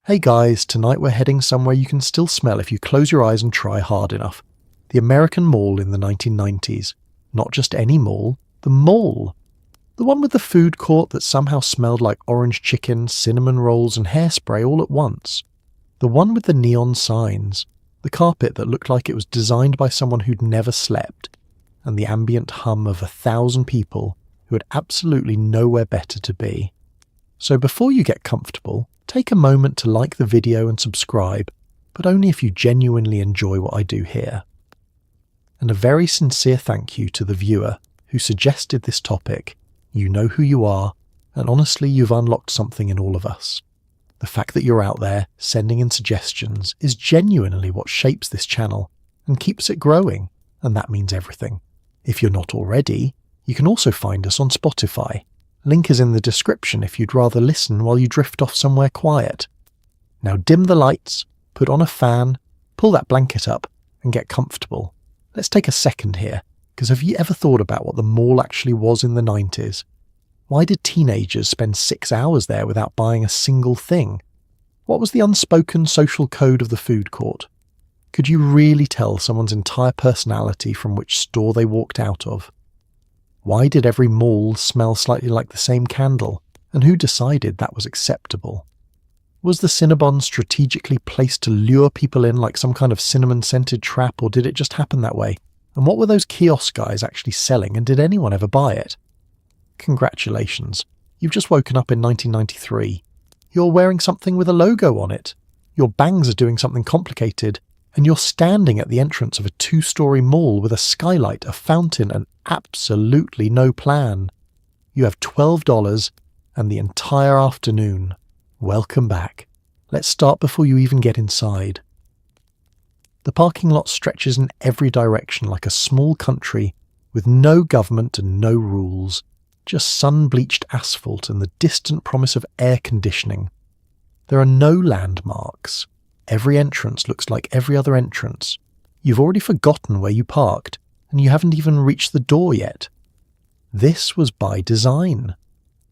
Hey guys, tonight we're heading somewhere you can still smell if you close your eyes and try hard enough. The American Mall in the 1990s. Not just any mall, the mall. The one with the food court that somehow smelled like orange chicken, cinnamon rolls and hairspray all at once. The one with the neon signs. The carpet that looked like it was designed by someone who'd never slept. And the ambient hum of 1,000 people who had absolutely nowhere better to be. So before you get comfortable, take a moment to like the video and subscribe, but only if you genuinely enjoy what I do here. And a very sincere thank you to the viewer who suggested this topic. You know who you are, and honestly you've unlocked something in all of us. The fact that you're out there sending in suggestions is genuinely what shapes this channel and keeps it growing, and that means everything. If you're not already, you can also find us on Spotify. Link is in the description if you'd rather listen while you drift off somewhere quiet. Now dim the lights, put on a fan, pull that blanket up, and get comfortable. Let's take a second here, because have you ever thought about what the mall actually was in the 90s? Why did teenagers spend 6 hours there without buying a single thing? What was the unspoken social code of the food court? Could you really tell someone's entire personality from which store they walked out of? Why did every mall smell slightly like the same candle, and who decided that was acceptable? Was the Cinnabon strategically placed to lure people in like some kind of cinnamon-scented trap, or did it just happen that way? And what were those kiosk guys actually selling, and did anyone ever buy it? Congratulations, you've just woken up in 1993. You're wearing something with a logo on it. Your bangs are doing something complicated, and you're standing at the entrance of a 2-story mall with a skylight, a fountain, and absolutely no plan. You have $12 and the entire afternoon. Welcome back. Let's start before you even get inside. The parking lot stretches in every direction like a small country with no government and no rules, just sun-bleached asphalt and the distant promise of air conditioning. There are no landmarks. Every entrance looks like every other entrance. You've already forgotten where you parked, and you haven't even reached the door yet. This was by design.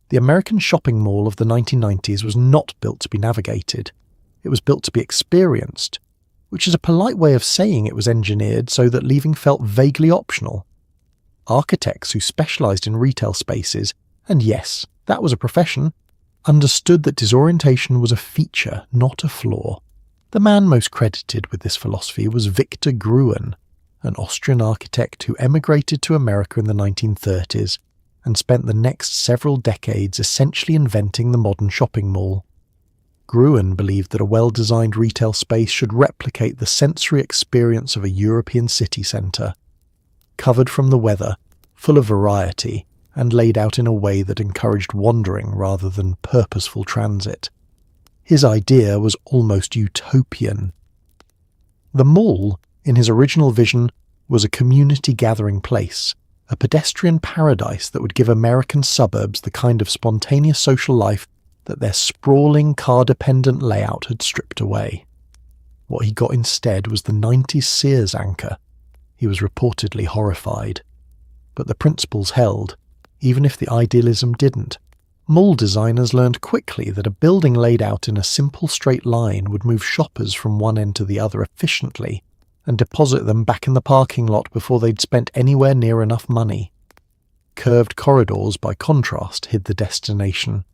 The American shopping mall of the 1990s was not built to be navigated. It was built to be experienced, which is a polite way of saying it was engineered so that leaving felt vaguely optional. Architects who specialized in retail spaces, and yes, that was a profession, understood that disorientation was a feature, not a flaw. The man most credited with this philosophy was Victor Gruen, an Austrian architect who emigrated to America in the 1930s and spent the next several decades essentially inventing the modern shopping mall. Gruen believed that a well-designed retail space should replicate the sensory experience of a European city centre, covered from the weather, full of variety, and laid out in a way that encouraged wandering rather than purposeful transit. His idea was almost utopian. The mall, in his original vision, was a community gathering place, a pedestrian paradise that would give American suburbs the kind of spontaneous social life that their sprawling, car-dependent layout had stripped away. What he got instead was the 90s Sears anchor. He was reportedly horrified. But the principles held, even if the idealism didn't. Mall designers learned quickly that a building laid out in a simple straight line would move shoppers from one end to the other efficiently and deposit them back in the parking lot before they'd spent anywhere near enough money. Curved corridors, by contrast, hid the destination.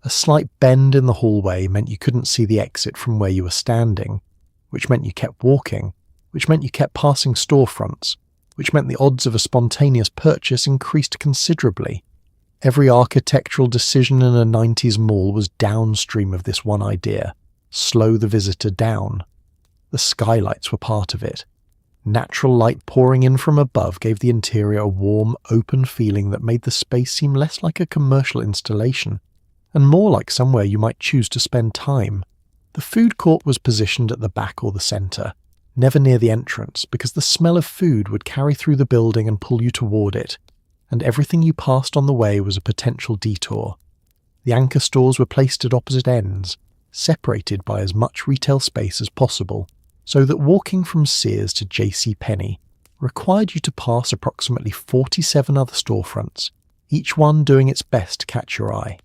A slight bend in the hallway meant you couldn't see the exit from where you were standing, which meant you kept walking, which meant you kept passing storefronts, which meant the odds of a spontaneous purchase increased considerably. Every architectural decision in a 90s mall was downstream of this one idea: slow the visitor down. The skylights were part of it. Natural light pouring in from above gave the interior a warm, open feeling that made the space seem less like a commercial installation, and more like somewhere you might choose to spend time. The food court was positioned at the back or the centre, never near the entrance, because the smell of food would carry through the building and pull you toward it, and everything you passed on the way was a potential detour. The anchor stores were placed at opposite ends, separated by as much retail space as possible, so that walking from Sears to JCPenney required you to pass approximately 47 other storefronts, each one doing its best to catch your eye.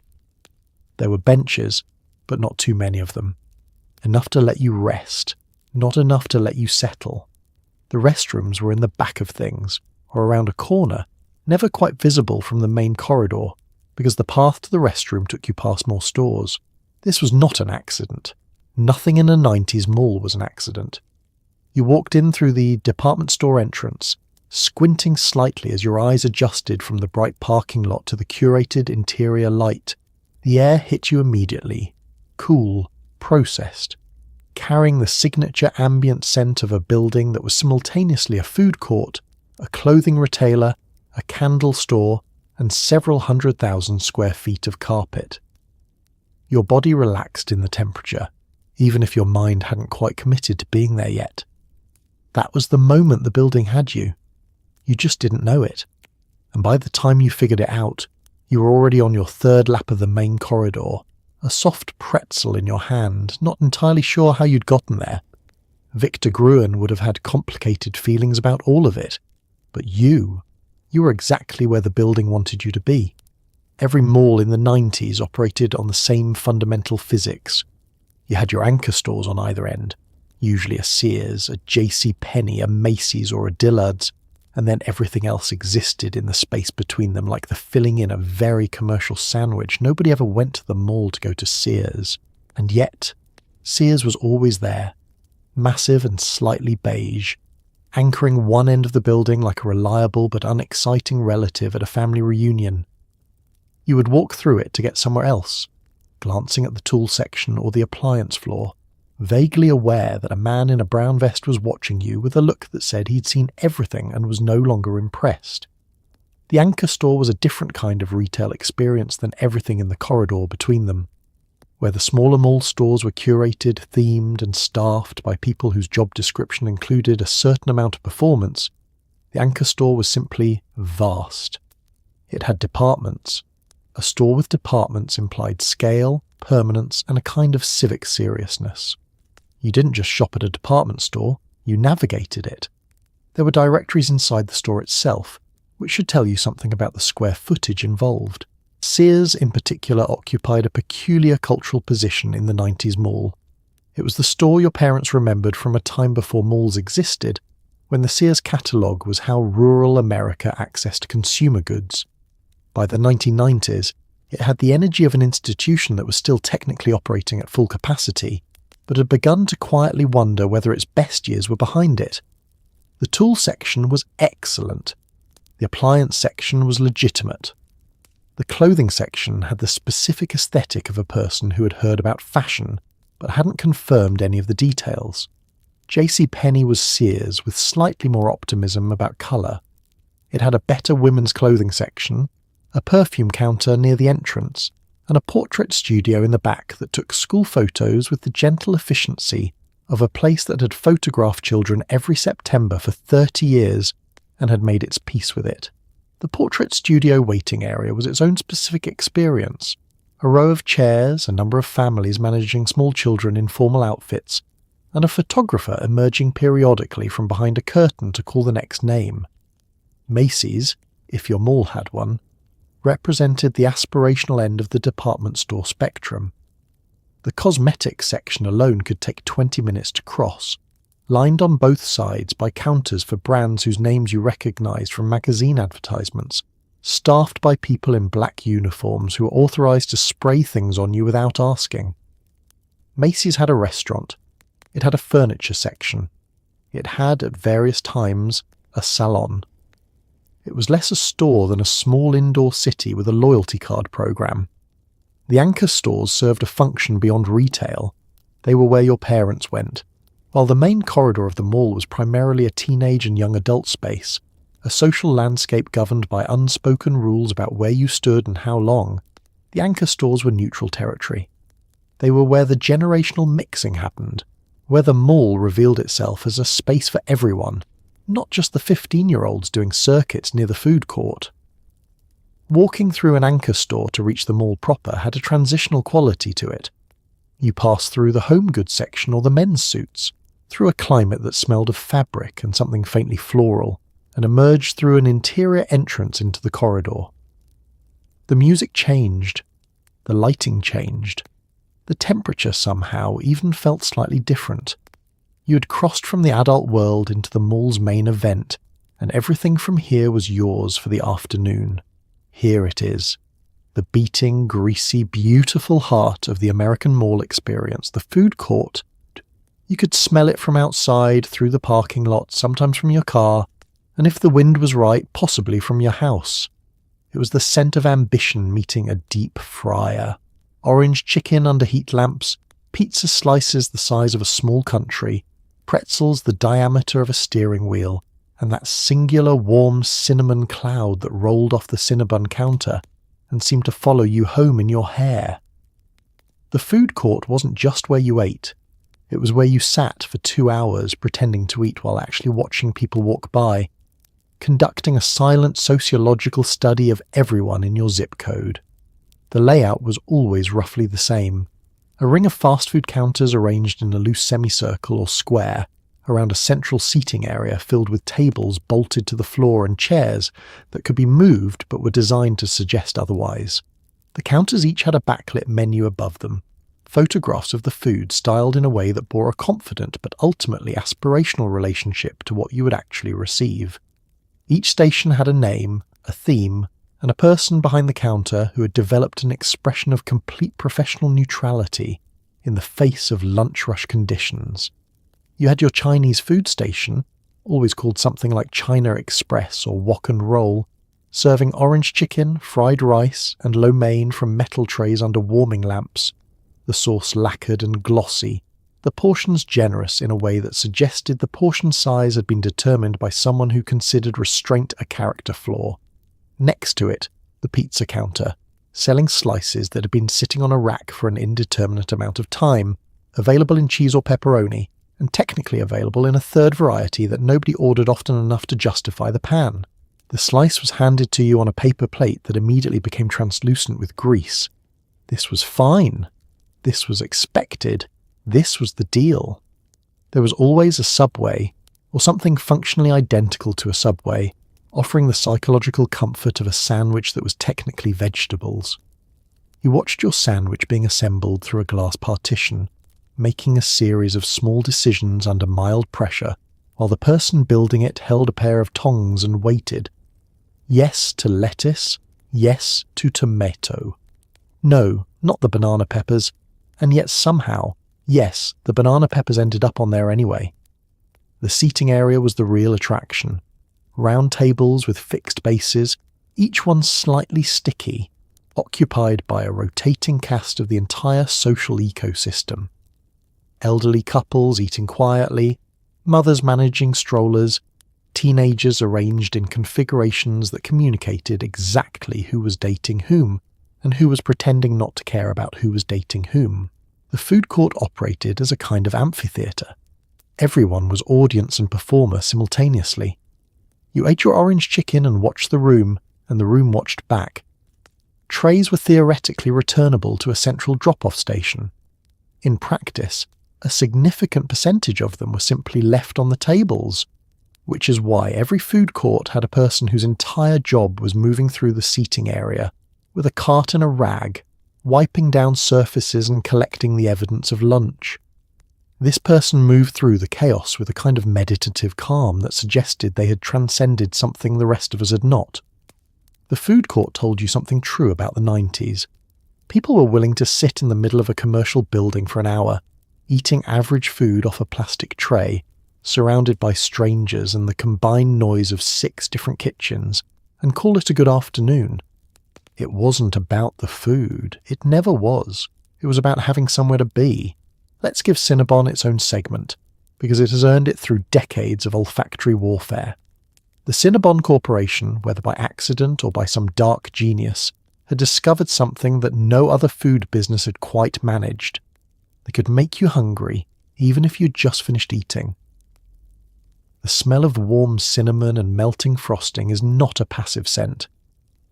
There were benches, but not too many of them, enough to let you rest, not enough to let you settle. The restrooms were in the back of things, or around a corner, never quite visible from the main corridor, because the path to the restroom took you past more stores. This was not an accident. Nothing in a 90s mall was an accident. You walked in through the department store entrance, squinting slightly as your eyes adjusted from the bright parking lot to the curated interior light. The air hit you immediately, cool, processed, carrying the signature ambient scent of a building that was simultaneously a food court, a clothing retailer, a candle store, and several 100,000 square feet of carpet. Your body relaxed in the temperature, even if your mind hadn't quite committed to being there yet. That was the moment the building had you. You just didn't know it. And by the time you figured it out, you were already on your third lap of the main corridor, a soft pretzel in your hand, not entirely sure how you'd gotten there. Victor Gruen would have had complicated feelings about all of it. But you were exactly where the building wanted you to be. Every mall in the 90s operated on the same fundamental physics. You had your anchor stores on either end, usually a Sears, a J.C. Penney, a Macy's or a Dillard's, and then everything else existed in the space between them like the filling in a very commercial sandwich. Nobody ever went to the mall to go to Sears. And yet, Sears was always there, massive and slightly beige, anchoring one end of the building like a reliable but unexciting relative at a family reunion. You would walk through it to get somewhere else, glancing at the tool section or the appliance floor, vaguely aware that a man in a brown vest was watching you with a look that said he'd seen everything and was no longer impressed. The anchor store was a different kind of retail experience than everything in the corridor between them. Where the smaller mall stores were curated, themed, and staffed by people whose job description included a certain amount of performance, the anchor store was simply vast. It had departments. A store with departments implied scale, permanence, and a kind of civic seriousness. You didn't just shop at a department store, you navigated it. There were directories inside the store itself, which should tell you something about the square footage involved. Sears in particular occupied a peculiar cultural position in the 90s mall. It was the store your parents remembered from a time before malls existed, when the Sears catalogue was how rural America accessed consumer goods. By the 1990s, it had the energy of an institution that was still technically operating at full capacity, but had begun to quietly wonder whether its best years were behind it. The tool section was excellent. The appliance section was legitimate. The clothing section had the specific aesthetic of a person who had heard about fashion, but hadn't confirmed any of the details. J.C. Penney was Sears, with slightly more optimism about colour. It had a better women's clothing section, a perfume counter near the entrance, and a portrait studio in the back that took school photos with the gentle efficiency of a place that had photographed children every September for 30 years and had made its peace with it. The portrait studio waiting area was its own specific experience. A row of chairs, a number of families managing small children in formal outfits, and a photographer emerging periodically from behind a curtain to call the next name. Macy's, if your mall had one, represented the aspirational end of the department store spectrum. The cosmetics section alone could take 20 minutes to cross, lined on both sides by counters for brands whose names you recognised from magazine advertisements, staffed by people in black uniforms who were authorised to spray things on you without asking. Macy's had a restaurant. It had a furniture section. It had, at various times, a salon. It was less a store than a small indoor city with a loyalty card program. The anchor stores served a function beyond retail. They were where your parents went, while the main corridor of the mall was primarily a teenage and young adult space, a social landscape governed by unspoken rules about where you stood and how long. The anchor stores were neutral territory. They were where the generational mixing happened, where the mall revealed itself as a space for everyone, not just the 15-year-olds doing circuits near the food court. Walking through an anchor store to reach the mall proper had a transitional quality to it. You passed through the home goods section or the men's suits, through a climate that smelled of fabric and something faintly floral, and emerged through an interior entrance into the corridor. The music changed. The lighting changed. The temperature somehow even felt slightly different. You had crossed from the adult world into the mall's main event, and everything from here was yours for the afternoon. Here it is. The beating, greasy, beautiful heart of the American mall experience, the food court. You could smell it from outside, through the parking lot, sometimes from your car, and if the wind was right, possibly from your house. It was the scent of ambition meeting a deep fryer. Orange chicken under heat lamps, pizza slices the size of a small country, pretzels the diameter of a steering wheel, and that singular warm cinnamon cloud that rolled off the Cinnabon counter and seemed to follow you home in your hair. The food court wasn't just where you ate. It was where you sat for 2 hours pretending to eat while actually watching people walk by, conducting a silent sociological study of everyone in your zip code. The layout was always roughly the same. A ring of fast food counters arranged in a loose semicircle or square around a central seating area filled with tables bolted to the floor and chairs that could be moved but were designed to suggest otherwise. The counters each had a backlit menu above them, photographs of the food styled in a way that bore a confident but ultimately aspirational relationship to what you would actually receive. Each station had a name, a theme, and a person behind the counter who had developed an expression of complete professional neutrality in the face of lunch rush conditions. You had your Chinese food station, always called something like China Express or Wok and Roll, serving orange chicken, fried rice, and lo mein from metal trays under warming lamps, the sauce lacquered and glossy, the portions generous in a way that suggested the portion size had been determined by someone who considered restraint a character flaw. Next to it, the pizza counter, selling slices that had been sitting on a rack for an indeterminate amount of time, available in cheese or pepperoni, and technically available in a third variety that nobody ordered often enough to justify the pan. The slice was handed to you on a paper plate that immediately became translucent with grease. This was fine. This was expected. This was the deal. There was always a Subway, or something functionally identical to a Subway, offering the psychological comfort of a sandwich that was technically vegetables. You watched your sandwich being assembled through a glass partition, making a series of small decisions under mild pressure, while the person building it held a pair of tongs and waited. Yes to lettuce, yes to tomato. No, not the banana peppers, and yet somehow, yes, the banana peppers ended up on there anyway. The seating area was the real attraction. Round tables with fixed bases, each one slightly sticky, occupied by a rotating cast of the entire social ecosystem. Elderly couples eating quietly, mothers managing strollers, teenagers arranged in configurations that communicated exactly who was dating whom, and who was pretending not to care about who was dating whom. The food court operated as a kind of amphitheatre. Everyone was audience and performer simultaneously. You ate your orange chicken and watched the room, and the room watched back. Trays were theoretically returnable to a central drop-off station. In practice, a significant percentage of them were simply left on the tables, which is why every food court had a person whose entire job was moving through the seating area with a cart and a rag, wiping down surfaces and collecting the evidence of lunch. This person moved through the chaos with a kind of meditative calm that suggested they had transcended something the rest of us had not. The food court told you something true about the 90s. People were willing to sit in the middle of a commercial building for an hour, eating average food off a plastic tray, surrounded by strangers and the combined noise of 6 different kitchens, and call it a good afternoon. It wasn't about the food. It never was. It was about having somewhere to be. Let's give Cinnabon its own segment, because it has earned it through decades of olfactory warfare. The Cinnabon Corporation, whether by accident or by some dark genius, had discovered something that no other food business had quite managed. They could make you hungry, even if you'd just finished eating. The smell of warm cinnamon and melting frosting is not a passive scent.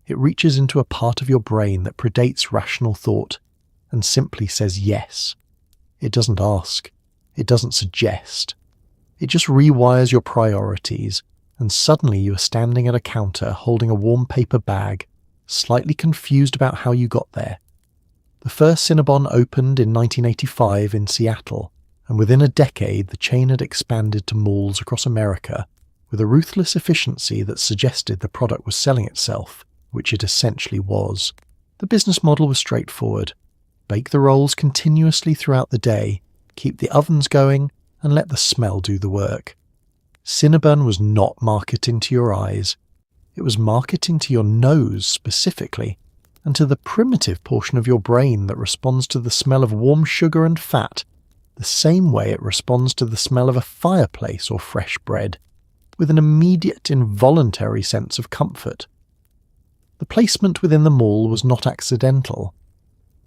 It reaches into a part of your brain that predates rational thought and simply says yes. It doesn't ask. It doesn't suggest. It just rewires your priorities, and suddenly you are standing at a counter holding a warm paper bag, slightly confused about how you got there. The first Cinnabon opened in 1985 in Seattle, and within a decade the chain had expanded to malls across America with a ruthless efficiency that suggested the product was selling itself, which it essentially was. The business model was straightforward. Bake the rolls continuously throughout the day, keep the ovens going, and let the smell do the work. Cinnabon was not marketing to your eyes. It was marketing to your nose specifically, and to the primitive portion of your brain that responds to the smell of warm sugar and fat, the same way it responds to the smell of a fireplace or fresh bread, with an immediate involuntary sense of comfort. The placement within the mall was not accidental.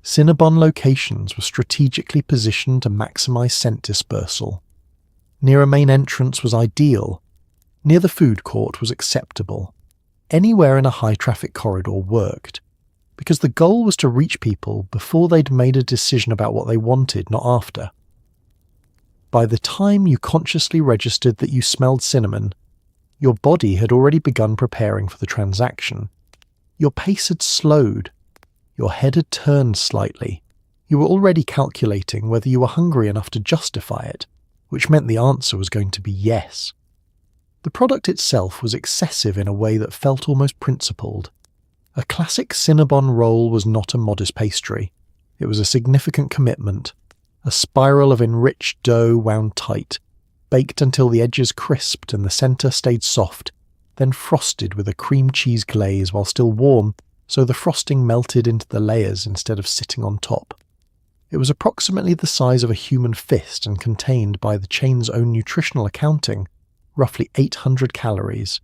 Cinnabon locations were strategically positioned to maximize scent dispersal. Near a main entrance was ideal. Near the food court was acceptable. Anywhere in a high-traffic corridor worked, because the goal was to reach people before they'd made a decision about what they wanted, not after. By the time you consciously registered that you smelled cinnamon, your body had already begun preparing for the transaction. Your pace had slowed. Your head had turned slightly. You were already calculating whether you were hungry enough to justify it, which meant the answer was going to be yes. The product itself was excessive in a way that felt almost principled. A classic Cinnabon roll was not a modest pastry. It was a significant commitment, a spiral of enriched dough wound tight, baked until the edges crisped and the centre stayed soft, then frosted with a cream cheese glaze while still warm, so the frosting melted into the layers instead of sitting on top. It was approximately the size of a human fist and contained, by the chain's own nutritional accounting, roughly 800 calories.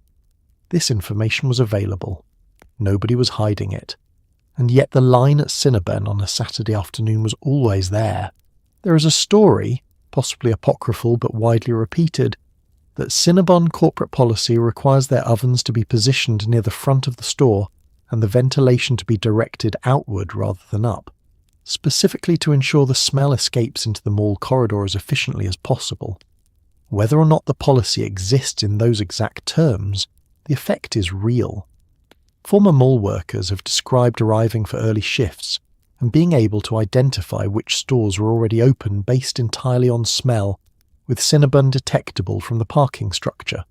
This information was available. Nobody was hiding it. And yet the line at Cinnabon on a Saturday afternoon was always there. There is a story, possibly apocryphal but widely repeated, that Cinnabon corporate policy requires their ovens to be positioned near the front of the store and the ventilation to be directed outward rather than up, specifically to ensure the smell escapes into the mall corridor as efficiently as possible. Whether or not the policy exists in those exact terms, the effect is real. Former mall workers have described arriving for early shifts and being able to identify which stores were already open based entirely on smell, with Cinnabon detectable from the parking structure.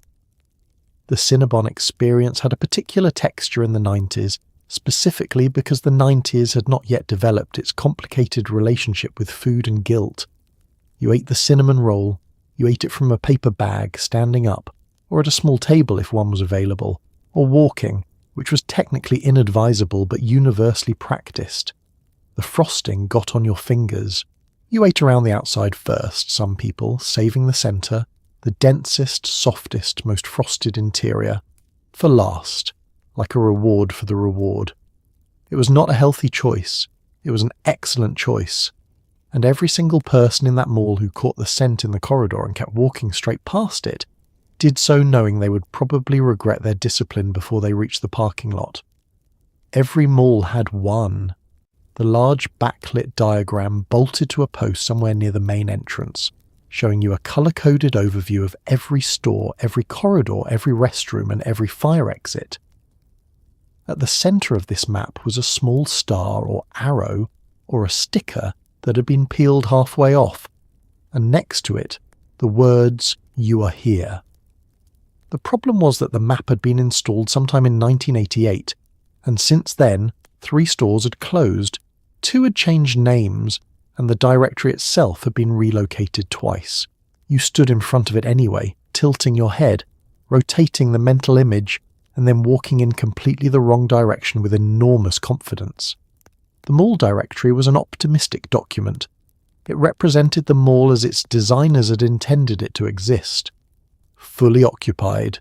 The Cinnabon experience had a particular texture in the 90s, specifically because the 90s had not yet developed its complicated relationship with food and guilt. You ate the cinnamon roll, you ate it from a paper bag, standing up, or at a small table if one was available, or walking, which was technically inadvisable but universally practiced. The frosting got on your fingers. You ate around the outside first, some people, saving the centre, the densest, softest, most frosted interior, for last, like a reward for the reward. It was not a healthy choice. It was an excellent choice. And every single person in that mall who caught the scent in the corridor and kept walking straight past it did so knowing they would probably regret their discipline before they reached the parking lot. Every mall had one. The large backlit diagram bolted to a post somewhere near the main entrance, showing you a colour-coded overview of every store, every corridor, every restroom, and every fire exit. At the centre of this map was a small star or arrow or a sticker that had been peeled halfway off, and next to it, the words, "You are here." The problem was that the map had been installed sometime in 1988, and since then, 3 stores had closed, 2 had changed names, and the directory itself had been relocated twice. You stood in front of it anyway, tilting your head, rotating the mental image, and then walking in completely the wrong direction with enormous confidence. The mall directory was an optimistic document. It represented the mall as its designers had intended it to exist. Fully occupied,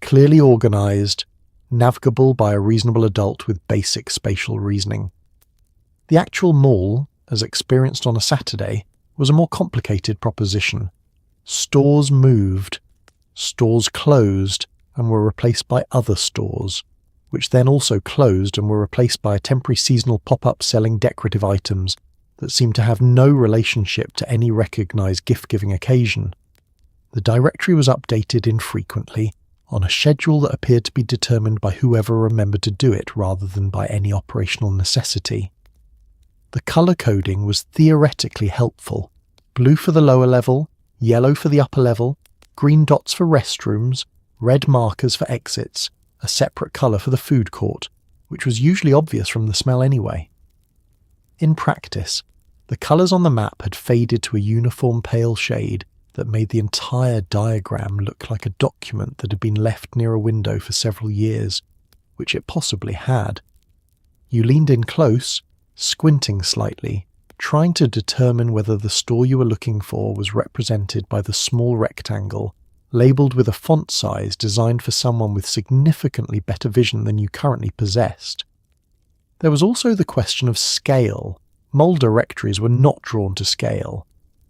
clearly organised, navigable by a reasonable adult with basic spatial reasoning. The actual mall, as experienced on a Saturday, was a more complicated proposition. Stores moved, stores closed and were replaced by other stores, which then also closed and were replaced by a temporary seasonal pop-up selling decorative items that seemed to have no relationship to any recognised gift-giving occasion. The directory was updated infrequently, on a schedule that appeared to be determined by whoever remembered to do it rather than by any operational necessity. The colour coding was theoretically helpful. Blue for the lower level, yellow for the upper level, green dots for restrooms, red markers for exits, a separate colour for the food court, which was usually obvious from the smell anyway. In practice, the colours on the map had faded to a uniform pale shade that made the entire diagram look like a document that had been left near a window for several years, which it possibly had. You leaned in close, squinting slightly, trying to determine whether the store you were looking for was represented by the small rectangle, labelled with a font size designed for someone with significantly better vision than you currently possessed. There was also the question of scale. Mole directories were not drawn to scale.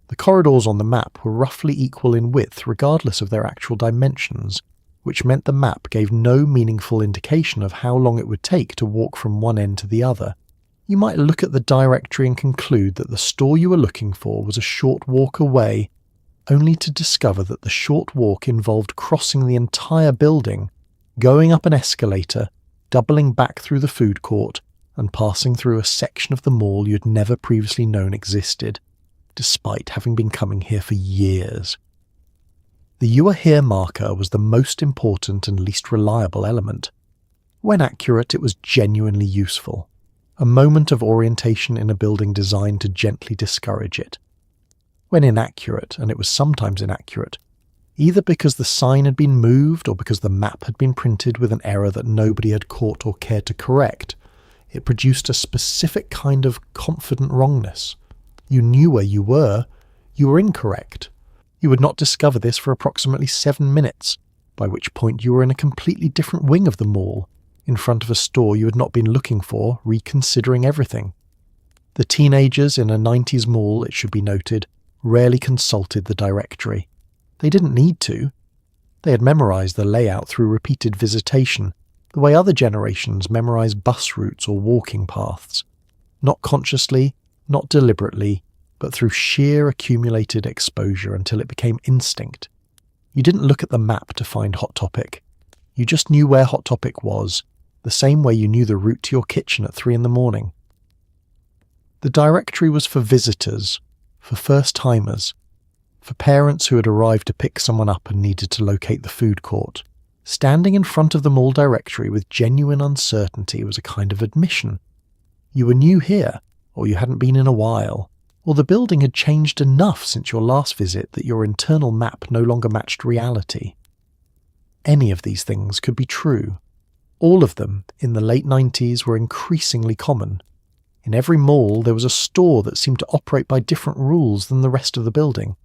The corridors on the map were roughly equal in width regardless of their actual dimensions, which meant the map gave no meaningful indication of how long it would take to walk from one end to the other. You might look at the directory and conclude that the store you were looking for was a short walk away, only to discover that the short walk involved crossing the entire building, going up an escalator, doubling back through the food court, and passing through a section of the mall you'd never previously known existed, despite having been coming here for years. The "You Are Here" marker was the most important and least reliable element. When accurate, it was genuinely useful, a moment of orientation in a building designed to gently discourage it. When inaccurate, and it was sometimes inaccurate, either because the sign had been moved or because the map had been printed with an error that nobody had caught or cared to correct, it produced a specific kind of confident wrongness. You knew where you were incorrect. You would not discover this for approximately 7 minutes, by which point you were in a completely different wing of the mall, in front of a store you had not been looking for, reconsidering everything. The teenagers in a 90s mall, it should be noted, rarely consulted the directory. They didn't need to. They had memorized the layout through repeated visitation, the way other generations memorize bus routes or walking paths. Not consciously, not deliberately, but through sheer accumulated exposure until it became instinct. You didn't look at the map to find Hot Topic. You just knew where Hot Topic was, the same way you knew the route to your kitchen at 3 a.m. The directory was for visitors, for first-timers, for parents who had arrived to pick someone up and needed to locate the food court. Standing in front of the mall directory with genuine uncertainty was a kind of admission. You were new here, or you hadn't been in a while, or the building had changed enough since your last visit that your internal map no longer matched reality. Any of these things could be true. All of them, in the late 90s, were increasingly common. In every mall there was a store that seemed to operate by different rules than the rest of the building.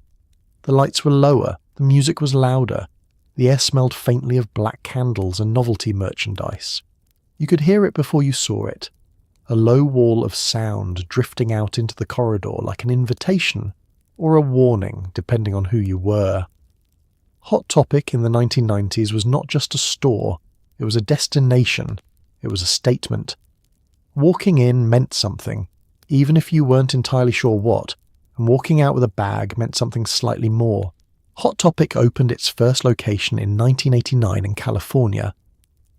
The lights were lower, the music was louder, the air smelled faintly of black candles and novelty merchandise. You could hear it before you saw it, a low wall of sound drifting out into the corridor like an invitation or a warning, depending on who you were. Hot Topic in the 1990s was not just a store, it was a destination, it was a statement. Walking in meant something, even if you weren't entirely sure what, and walking out with a bag meant something slightly more. Hot Topic opened its first location in 1989 in California,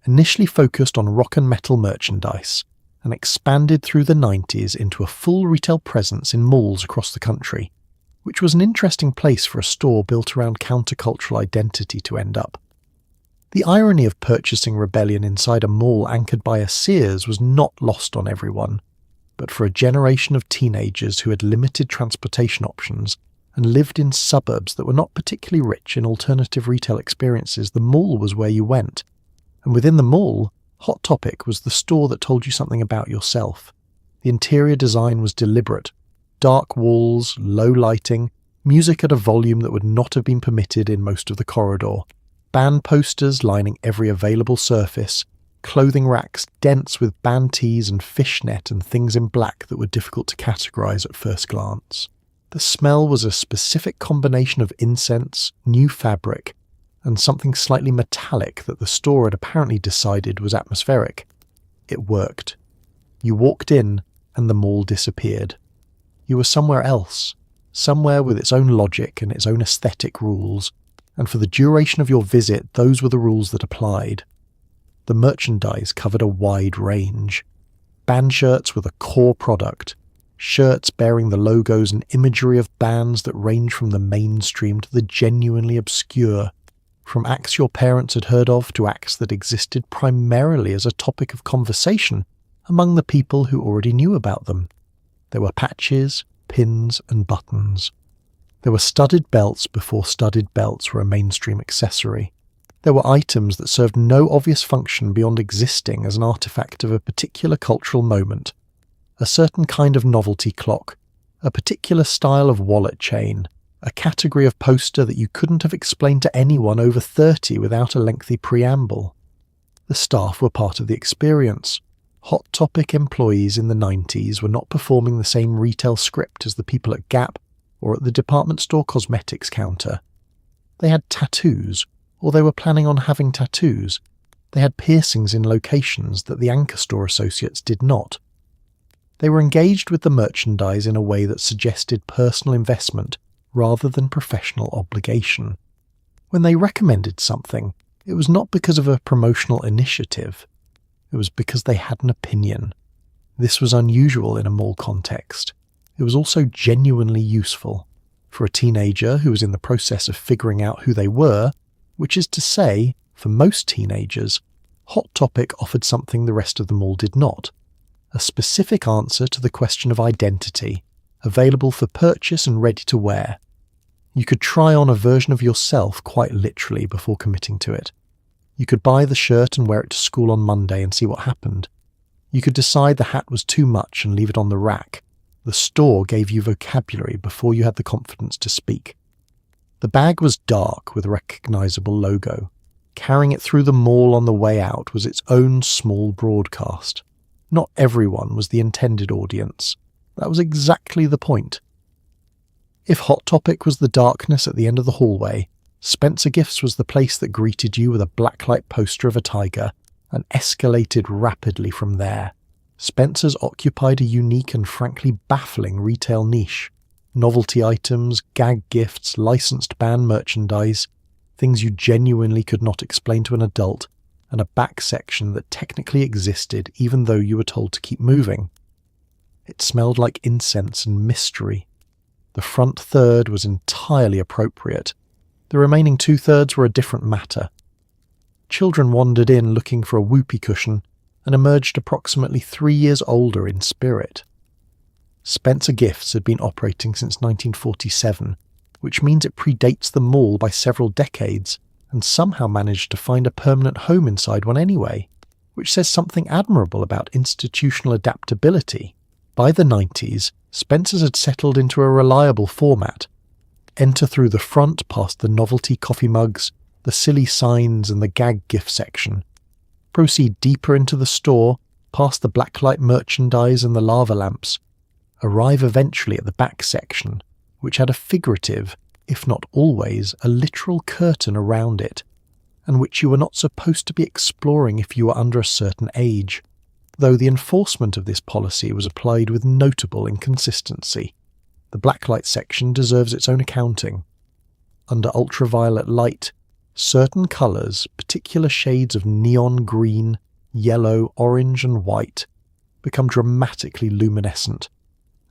initially focused on rock and metal merchandise, and expanded through the 90s into a full retail presence in malls across the country, which was an interesting place for a store built around countercultural identity to end up. The irony of purchasing rebellion inside a mall anchored by a Sears was not lost on everyone, but for a generation of teenagers who had limited transportation options and lived in suburbs that were not particularly rich in alternative retail experiences, the mall was where you went. And within the mall, Hot Topic was the store that told you something about yourself. The interior design was deliberate. Dark walls, low lighting, music at a volume that would not have been permitted in most of the corridor, band posters lining every available surface, clothing racks dense with band tees and fishnet and things in black that were difficult to categorize at first glance. The smell was a specific combination of incense, new fabric, and something slightly metallic that the store had apparently decided was atmospheric. It worked. You walked in, and the mall disappeared. You were somewhere else, somewhere with its own logic and its own aesthetic rules, and for the duration of your visit, those were the rules that applied. The merchandise covered a wide range. Band shirts were the core product. shirts bearing the logos and imagery of bands that range from the mainstream to the genuinely obscure, from acts your parents had heard of to acts that existed primarily as a topic of conversation among the people who already knew about them. There were patches, pins, and buttons. There were studded belts before studded belts were a mainstream accessory. There were items that served no obvious function beyond existing as an artifact of a particular cultural moment. A certain kind of novelty clock, a particular style of wallet chain, a category of poster that you couldn't have explained to anyone over 30 without a lengthy preamble. The staff were part of the experience. Hot Topic employees in the 90s were not performing the same retail script as the people at Gap or at the department store cosmetics counter. They had tattoos, or they were planning on having tattoos. They had piercings in locations that the anchor store associates did not. They were engaged with the merchandise in a way that suggested personal investment rather than professional obligation. When they recommended something, it was not because of a promotional initiative. It was because they had an opinion. This was unusual in a mall context. It was also genuinely useful for a teenager who was in the process of figuring out who they were, which is to say, for most teenagers, Hot Topic offered something the rest of the mall did not. A specific answer to the question of identity, available for purchase and ready to wear. You could try on a version of yourself quite literally before committing to it. You could buy the shirt and wear it to school on Monday and see what happened. You could decide the hat was too much and leave it on the rack. The store gave you vocabulary before you had the confidence to speak. The bag was dark with a recognizable logo. Carrying it through the mall on the way out was its own small broadcast. Not everyone was the intended audience. That was exactly the point. If Hot Topic was the darkness at the end of the hallway, Spencer Gifts was the place that greeted you with a blacklight poster of a tiger and escalated rapidly from there. Spencer's occupied a unique and frankly baffling retail niche. Novelty items, gag gifts, licensed band merchandise, things you genuinely could not explain to an adult, and a back section that technically existed even though you were told to keep moving. It smelled like incense and mystery. The front third was entirely appropriate. The remaining 2/3 were a different matter. Children wandered in looking for a whoopee cushion and emerged approximately 3 years older in spirit. Spencer Gifts had been operating since 1947, which means it predates the mall by several decades, and somehow managed to find a permanent home inside one anyway, which says something admirable about institutional adaptability. By the 90s, Spencer's had settled into a reliable format. Enter through the front past the novelty coffee mugs, the silly signs and the gag gift section. Proceed deeper into the store, past the blacklight merchandise and the lava lamps. Arrive eventually at the back section, which had a figurative, if not always, a literal curtain around it, and which you were not supposed to be exploring if you were under a certain age, though the enforcement of this policy was applied with notable inconsistency. The blacklight section deserves its own accounting. Under ultraviolet light, certain colours, particular shades of neon green, yellow, orange and white, become dramatically luminescent,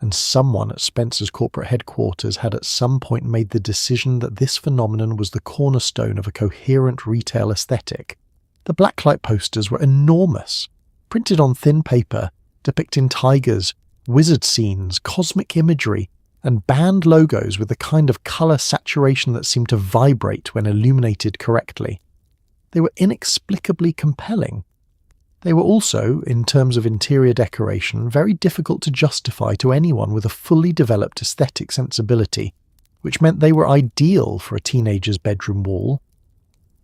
and someone at Spencer's corporate headquarters had at some point made the decision that this phenomenon was the cornerstone of a coherent retail aesthetic. The blacklight posters were enormous, printed on thin paper, depicting tigers, wizard scenes, cosmic imagery, and band logos with the kind of colour saturation that seemed to vibrate when illuminated correctly. They were inexplicably compelling. They were also, in terms of interior decoration, very difficult to justify to anyone with a fully developed aesthetic sensibility, which meant they were ideal for a teenager's bedroom wall.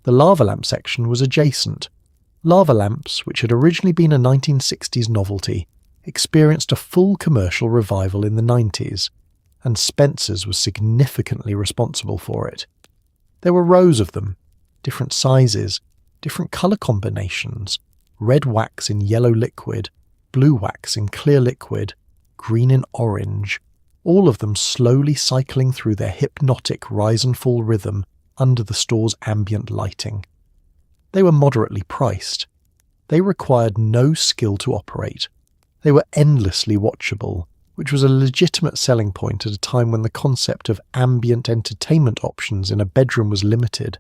The lava lamp section was adjacent. Lava lamps, which had originally been a 1960s novelty, experienced a full commercial revival in the 90s, and Spencer's was significantly responsible for it. There were rows of them, different sizes, different colour combinations, red wax in yellow liquid, blue wax in clear liquid, green in orange, all of them slowly cycling through their hypnotic rise and fall rhythm under the store's ambient lighting. They were moderately priced. They required no skill to operate. They were endlessly watchable, which was a legitimate selling point at a time when the concept of ambient entertainment options in a bedroom was limited.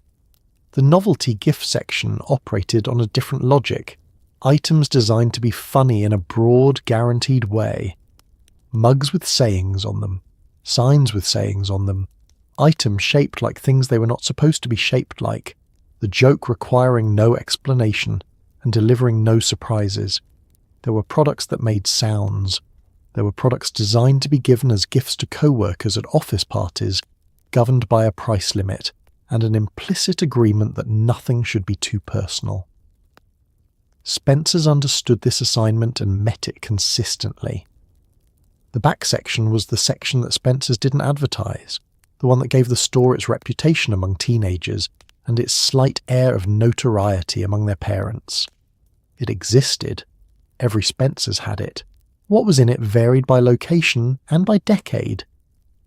The novelty gift section operated on a different logic, items designed to be funny in a broad, guaranteed way. Mugs with sayings on them, signs with sayings on them, items shaped like things they were not supposed to be shaped like, the joke requiring no explanation and delivering no surprises. There were products that made sounds. There were products designed to be given as gifts to co-workers at office parties, governed by a price limit and an implicit agreement that nothing should be too personal. Spencer's understood this assignment and met it consistently. The back section was the section that Spencer's didn't advertise, the one that gave the store its reputation among teenagers and its slight air of notoriety among their parents. It existed. Every Spencer's had it. What was in it varied by location and by decade,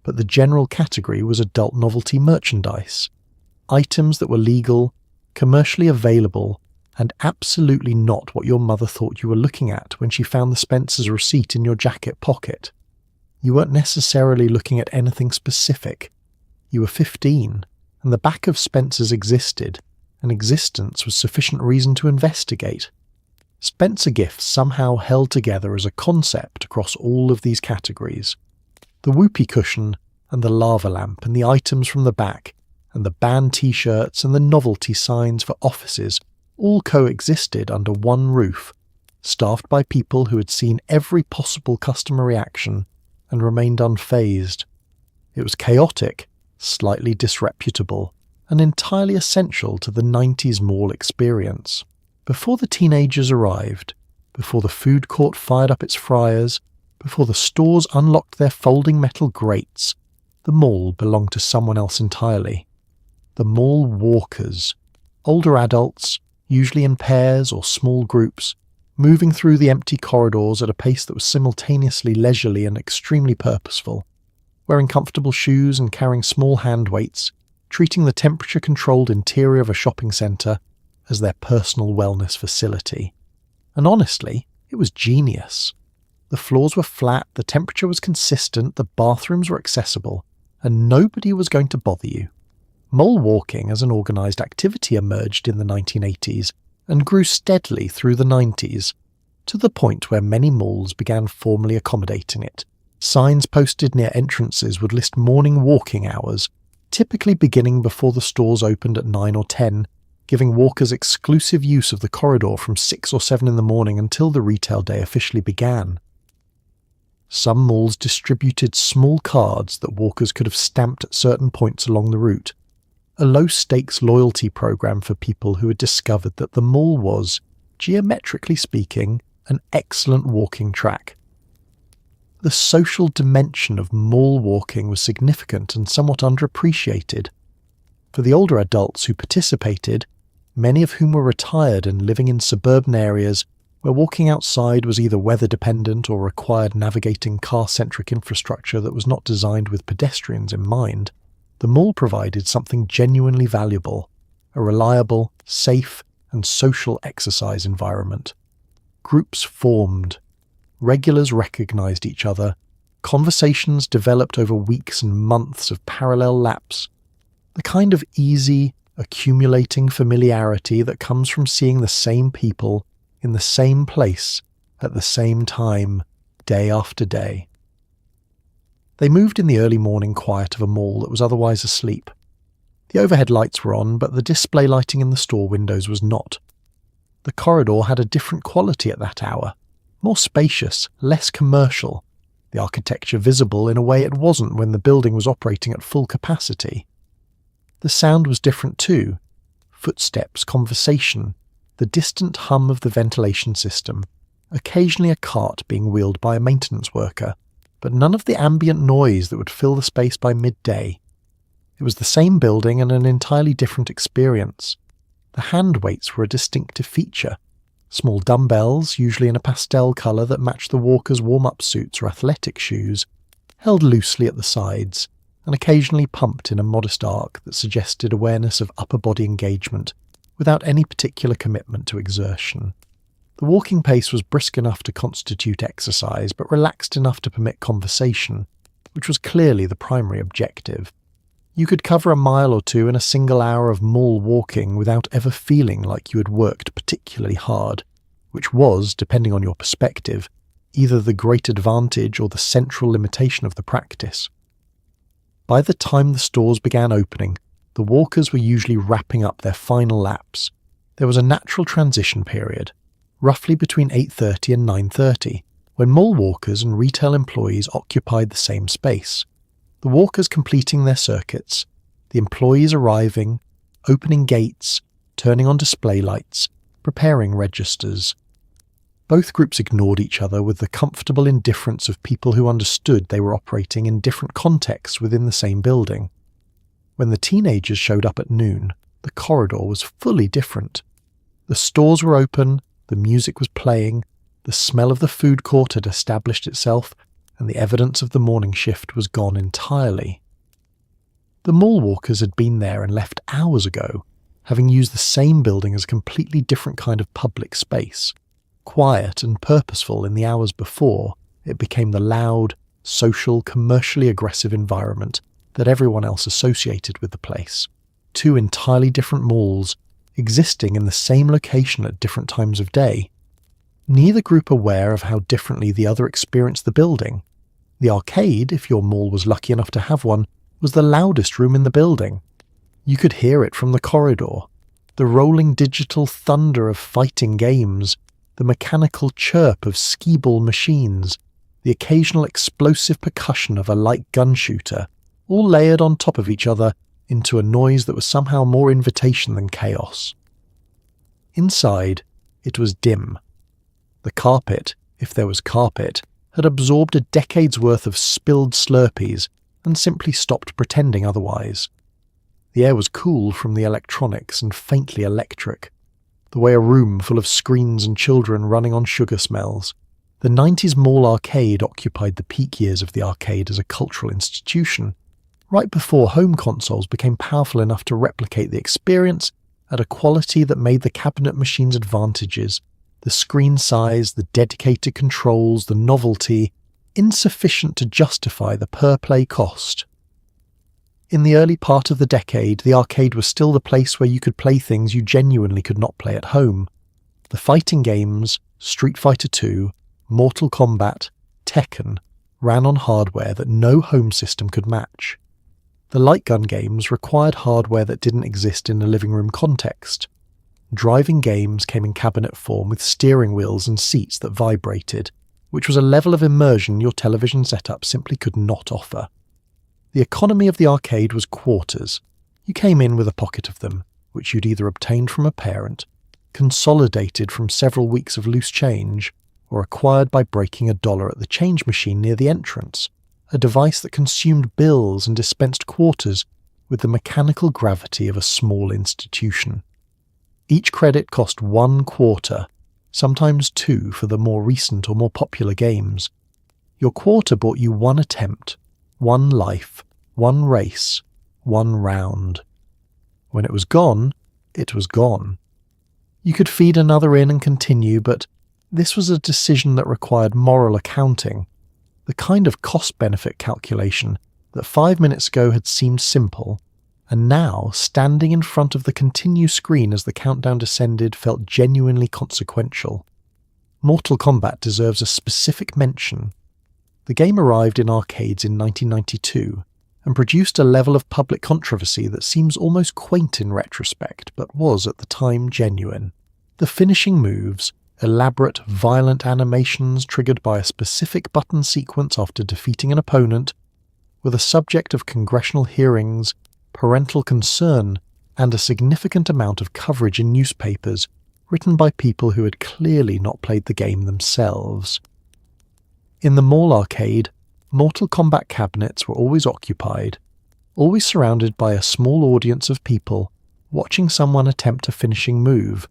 but the general category was adult novelty merchandise. Items that were legal, commercially available, and absolutely not what your mother thought you were looking at when she found the Spencer's receipt in your jacket pocket. You weren't necessarily looking at anything specific. You were 15, and the back of Spencer's existed, and existence was sufficient reason to investigate. Spencer gifts somehow held together as a concept across all of these categories. The whoopee cushion and the lava lamp and the items from the back and the band t-shirts and the novelty signs for offices all coexisted under one roof, staffed by people who had seen every possible customer reaction and remained unfazed. It was chaotic, slightly disreputable, and entirely essential to the 90s mall experience. Before the teenagers arrived, before the food court fired up its fryers, before the stores unlocked their folding metal grates, the mall belonged to someone else entirely. The mall walkers, older adults, usually in pairs or small groups, moving through the empty corridors at a pace that was simultaneously leisurely and extremely purposeful, wearing comfortable shoes and carrying small hand weights, treating the temperature-controlled interior of a shopping centre as their personal wellness facility. And honestly, it was genius. The floors were flat, the temperature was consistent, the bathrooms were accessible, and nobody was going to bother you. Mole walking as an organised activity emerged in the 1980s and grew steadily through the 90s, to the point where many malls began formally accommodating it. Signs posted near entrances would list morning walking hours, typically beginning before the stores opened at 9 or 10, giving walkers exclusive use of the corridor from 6 or 7 in the morning until the retail day officially began. Some malls distributed small cards that walkers could have stamped at certain points along the route, a low-stakes loyalty program for people who had discovered that the mall was, geometrically speaking, an excellent walking track. The social dimension of mall walking was significant and somewhat underappreciated. For the older adults who participated, many of whom were retired and living in suburban areas where walking outside was either weather-dependent or required navigating car-centric infrastructure that was not designed with pedestrians in mind, the mall provided something genuinely valuable, a reliable, safe, and social exercise environment. Groups formed. Regulars recognized each other. Conversations developed over weeks and months of parallel laps. The kind of easy, accumulating familiarity that comes from seeing the same people in the same place at the same time, day after day. They moved in the early morning quiet of a mall that was otherwise asleep. The overhead lights were on, but the display lighting in the store windows was not. The corridor had a different quality at that hour, more spacious, less commercial, the architecture visible in a way it wasn't when the building was operating at full capacity. The sound was different too. Footsteps, conversation, the distant hum of the ventilation system, occasionally a cart being wheeled by a maintenance worker, but none of the ambient noise that would fill the space by midday. It was the same building and an entirely different experience. The hand weights were a distinctive feature. Small dumbbells, usually in a pastel colour that matched the walkers' warm-up suits or athletic shoes, held loosely at the sides, and occasionally pumped in a modest arc that suggested awareness of upper body engagement without any particular commitment to exertion. The walking pace was brisk enough to constitute exercise, but relaxed enough to permit conversation, which was clearly the primary objective. You could cover a mile or two in a single hour of mall walking without ever feeling like you had worked particularly hard, which was, depending on your perspective, either the great advantage or the central limitation of the practice. By the time the stores began opening, the walkers were usually wrapping up their final laps. There was a natural transition period, roughly between 8:30 and 9:30, when mall walkers and retail employees occupied the same space. The walkers completing their circuits, the employees arriving, opening gates, turning on display lights, preparing registers. Both groups ignored each other with the comfortable indifference of people who understood they were operating in different contexts within the same building. When the teenagers showed up at noon, the corridor was fully different. The stores were open, the music was playing, the smell of the food court had established itself, and the evidence of the morning shift was gone entirely. The mall walkers had been there and left hours ago, having used the same building as a completely different kind of public space. Quiet and purposeful in the hours before, it became the loud, social, commercially aggressive environment that everyone else associated with the place. Two entirely different malls, existing in the same location at different times of day. Neither group aware of how differently the other experienced the building. The arcade, if your mall was lucky enough to have one, was the loudest room in the building. You could hear it from the corridor. The rolling digital thunder of fighting games, the mechanical chirp of skee-ball machines, the occasional explosive percussion of a light gun shooter, all layered on top of each other into a noise that was somehow more invitation than chaos. Inside, it was dim. The carpet, if there was carpet, had absorbed a decade's worth of spilled Slurpees and simply stopped pretending otherwise. The air was cool from the electronics and faintly electric, the way a room full of screens and children running on sugar smells. The 90s mall arcade occupied the peak years of the arcade as a cultural institution, right before home consoles became powerful enough to replicate the experience at a quality that made the cabinet machine's advantages, the screen size, the dedicated controls, the novelty, insufficient to justify the per-play cost. In the early part of the decade, the arcade was still the place where you could play things you genuinely could not play at home. The fighting games, Street Fighter II, Mortal Kombat, Tekken, ran on hardware that no home system could match. The light gun games required hardware that didn't exist in a living room context. Driving games came in cabinet form with steering wheels and seats that vibrated, which was a level of immersion your television setup simply could not offer. The economy of the arcade was quarters. You came in with a pocket of them, which you'd either obtained from a parent, consolidated from several weeks of loose change, or acquired by breaking $1 at the change machine near the entrance, a device that consumed bills and dispensed quarters with the mechanical gravity of a small institution. Each credit cost 1 quarter, sometimes 2 for the more recent or more popular games. Your quarter bought you 1 attempt, 1 life, 1 race, 1 round. When it was gone, it was gone. You could feed another in and continue, but this was a decision that required moral accounting, the kind of cost-benefit calculation that 5 minutes ago had seemed simple, and now, standing in front of the continue screen as the countdown descended, felt genuinely consequential. Mortal Kombat deserves a specific mention. The game arrived in arcades in 1992 and produced a level of public controversy that seems almost quaint in retrospect, but was at the time genuine. The finishing moves, elaborate, violent animations triggered by a specific button sequence after defeating an opponent, were the subject of congressional hearings, parental concern, and a significant amount of coverage in newspapers written by people who had clearly not played the game themselves. In the mall arcade, Mortal Kombat cabinets were always occupied, always surrounded by a small audience of people watching someone attempt a finishing move,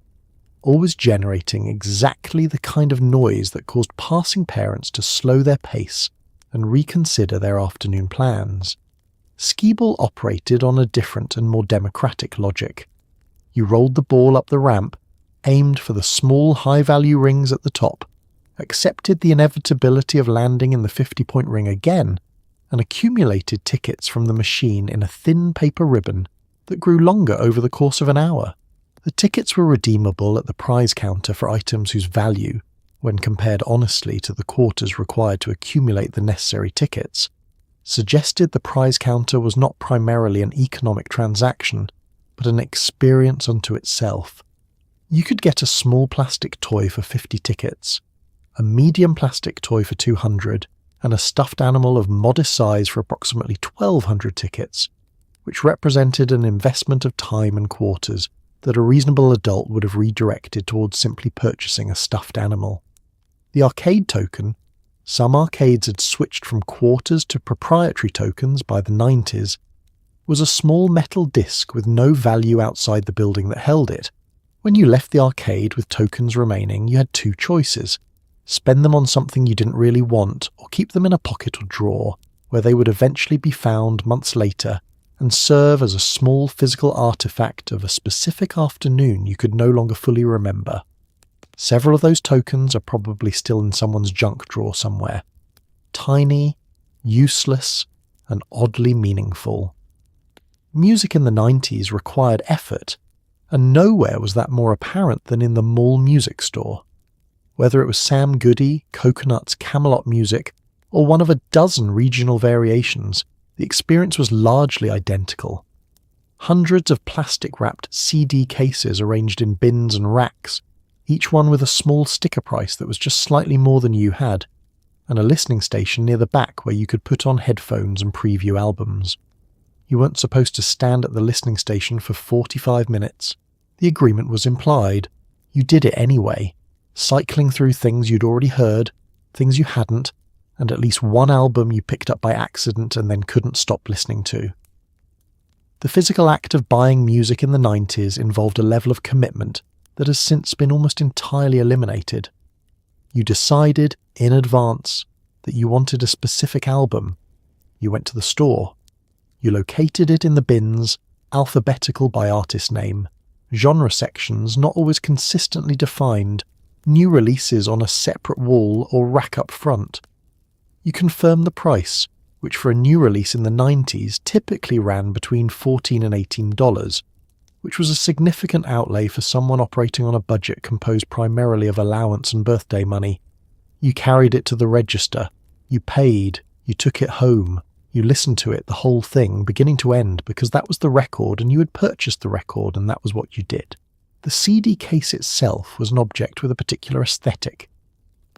always generating exactly the kind of noise that caused passing parents to slow their pace and reconsider their afternoon plans. Skee-ball operated on a different and more democratic logic. You rolled the ball up the ramp, aimed for the small high-value rings at the top, accepted the inevitability of landing in the 50-point ring again, and accumulated tickets from the machine in a thin paper ribbon that grew longer over the course of an hour. The tickets were redeemable at the prize counter for items whose value, when compared honestly to the quarters required to accumulate the necessary tickets, suggested the prize counter was not primarily an economic transaction, but an experience unto itself. You could get a small plastic toy for 50 tickets, a medium plastic toy for 200, and a stuffed animal of modest size for approximately 1,200 tickets, which represented an investment of time and quarters that a reasonable adult would have redirected towards simply purchasing a stuffed animal. The arcade token, some arcades had switched from quarters to proprietary tokens by the 90s, was a small metal disc with no value outside the building that held it. When you left the arcade with tokens remaining, you had two choices: spend them on something you didn't really want, or keep them in a pocket or drawer, where they would eventually be found months later and serve as a small physical artifact of a specific afternoon you could no longer fully remember. Several of those tokens are probably still in someone's junk drawer somewhere. Tiny, useless, and oddly meaningful. Music in the 90s required effort, and nowhere was that more apparent than in the mall music store. Whether it was Sam Goody, Coconut's Camelot music, or one of a dozen regional variations, the experience was largely identical. Hundreds of plastic-wrapped CD cases arranged in bins and racks, each one with a small sticker price that was just slightly more than you had, and a listening station near the back where you could put on headphones and preview albums. You weren't supposed to stand at the listening station for 45 minutes. The agreement was implied. You did it anyway, cycling through things you'd already heard, things you hadn't, and at least one album you picked up by accident and then couldn't stop listening to. The physical act of buying music in the 90s involved a level of commitment that has since been almost entirely eliminated. You decided in advance that you wanted a specific album. You went to the store. You located it in the bins, alphabetical by artist name, genre sections not always consistently defined, new releases on a separate wall or rack up front. You confirmed the price, which for a new release in the 90s typically ran between $14 and $18, which was a significant outlay for someone operating on a budget composed primarily of allowance and birthday money. You carried it to the register, you paid, you took it home, you listened to it, the whole thing, beginning to end, because that was the record and you had purchased the record and that was what you did. The CD case itself was an object with a particular aesthetic.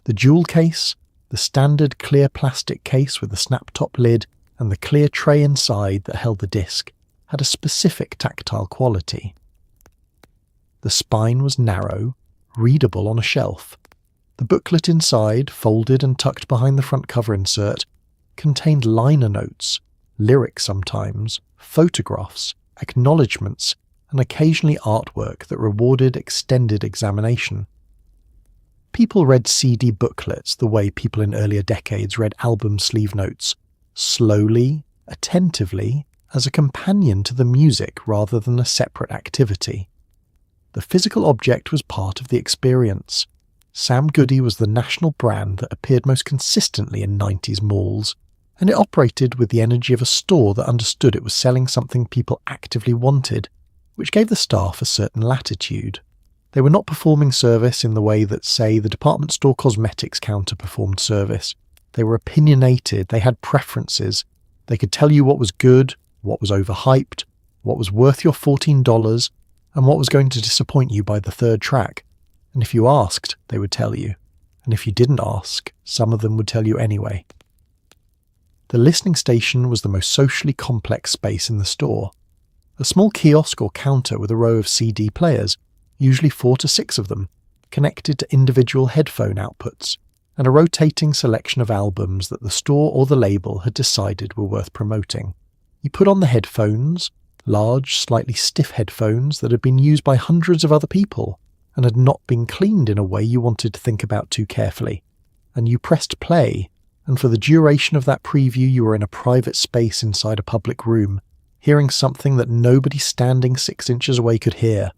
The jewel case, the standard clear plastic case with the snap-top lid and the clear tray inside that held the disc, had a specific tactile quality. The spine was narrow, readable on a shelf. The booklet inside, folded and tucked behind the front cover insert, contained liner notes, lyrics sometimes, photographs, acknowledgements, and occasionally artwork that rewarded extended examination. People read CD booklets the way people in earlier decades read album sleeve notes, slowly, attentively, as a companion to the music rather than a separate activity. The physical object was part of the experience. Sam Goody was the national brand that appeared most consistently in 90s malls, and it operated with the energy of a store that understood it was selling something people actively wanted, which gave the staff a certain latitude. They were not performing service in the way that, say, the department store cosmetics counter performed service. They were opinionated, they had preferences, they could tell you what was good, what was overhyped, what was worth your $14, and what was going to disappoint you by the third track. And if you asked, they would tell you. And if you didn't ask, some of them would tell you anyway. The listening station was the most socially complex space in the store. A small kiosk or counter with a row of CD players, usually 4 to 6 of them, connected to individual headphone outputs, and a rotating selection of albums that the store or the label had decided were worth promoting. You put on the headphones, large, slightly stiff headphones that had been used by hundreds of other people and had not been cleaned in a way you wanted to think about too carefully, and you pressed play, and for the duration of that preview you were in a private space inside a public room, hearing something that nobody standing 6 inches away could hear,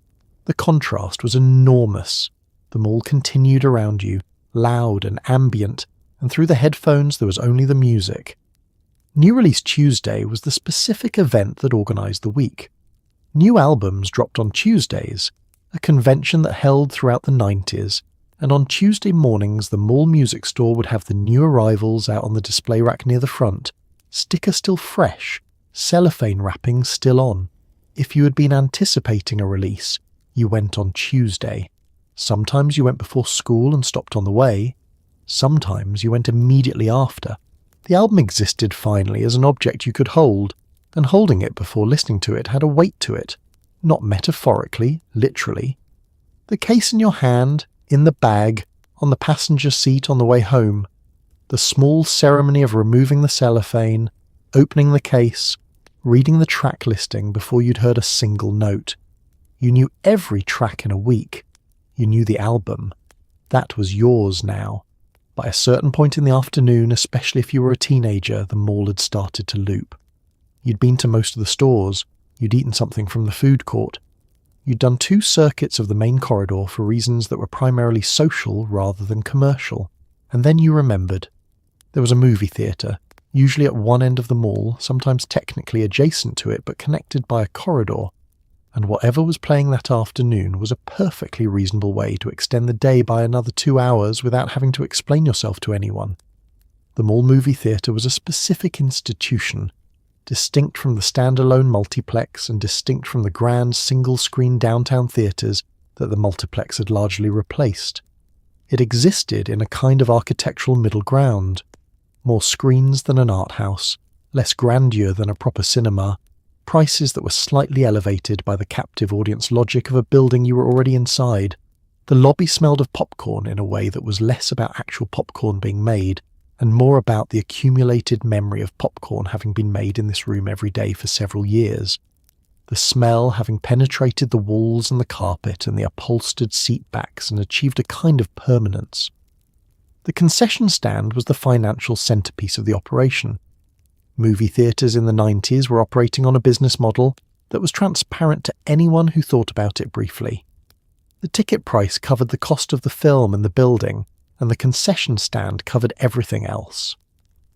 The contrast was enormous. The mall continued around you, loud and ambient, and through the headphones there was only the music. New Release Tuesday was the specific event that organised the week. New albums dropped on Tuesdays, a convention that held throughout the 90s, and on Tuesday mornings the mall music store would have the new arrivals out on the display rack near the front, sticker still fresh, cellophane wrapping still on. If you had been anticipating a release, you went on Tuesday. Sometimes you went before school and stopped on the way. Sometimes you went immediately after. The album existed finally as an object you could hold, and holding it before listening to it had a weight to it, not metaphorically, literally. The case in your hand, in the bag, on the passenger seat on the way home. The small ceremony of removing the cellophane, opening the case, reading the track listing before you'd heard a single note. You knew every track in a week. You knew the album. That was yours now. By a certain point in the afternoon, especially if you were a teenager, the mall had started to loop. You'd been to most of the stores. You'd eaten something from the food court. You'd done 2 circuits of the main corridor for reasons that were primarily social rather than commercial. And then you remembered. There was a movie theatre, usually at one end of the mall, sometimes technically adjacent to it but connected by a corridor. And whatever was playing that afternoon was a perfectly reasonable way to extend the day by another 2 hours without having to explain yourself to anyone. The mall movie theatre was a specific institution, distinct from the standalone multiplex and distinct from the grand single-screen downtown theatres that the multiplex had largely replaced. It existed in a kind of architectural middle ground. More screens than an art house, less grandeur than a proper cinema, prices that were slightly elevated by the captive audience logic of a building you were already inside. The lobby smelled of popcorn in a way that was less about actual popcorn being made, and more about the accumulated memory of popcorn having been made in this room every day for several years. The smell having penetrated the walls and the carpet and the upholstered seat backs and achieved a kind of permanence. The concession stand was the financial centrepiece of the operation. Movie theatres in the 90s were operating on a business model that was transparent to anyone who thought about it briefly. The ticket price covered the cost of the film and the building, and the concession stand covered everything else.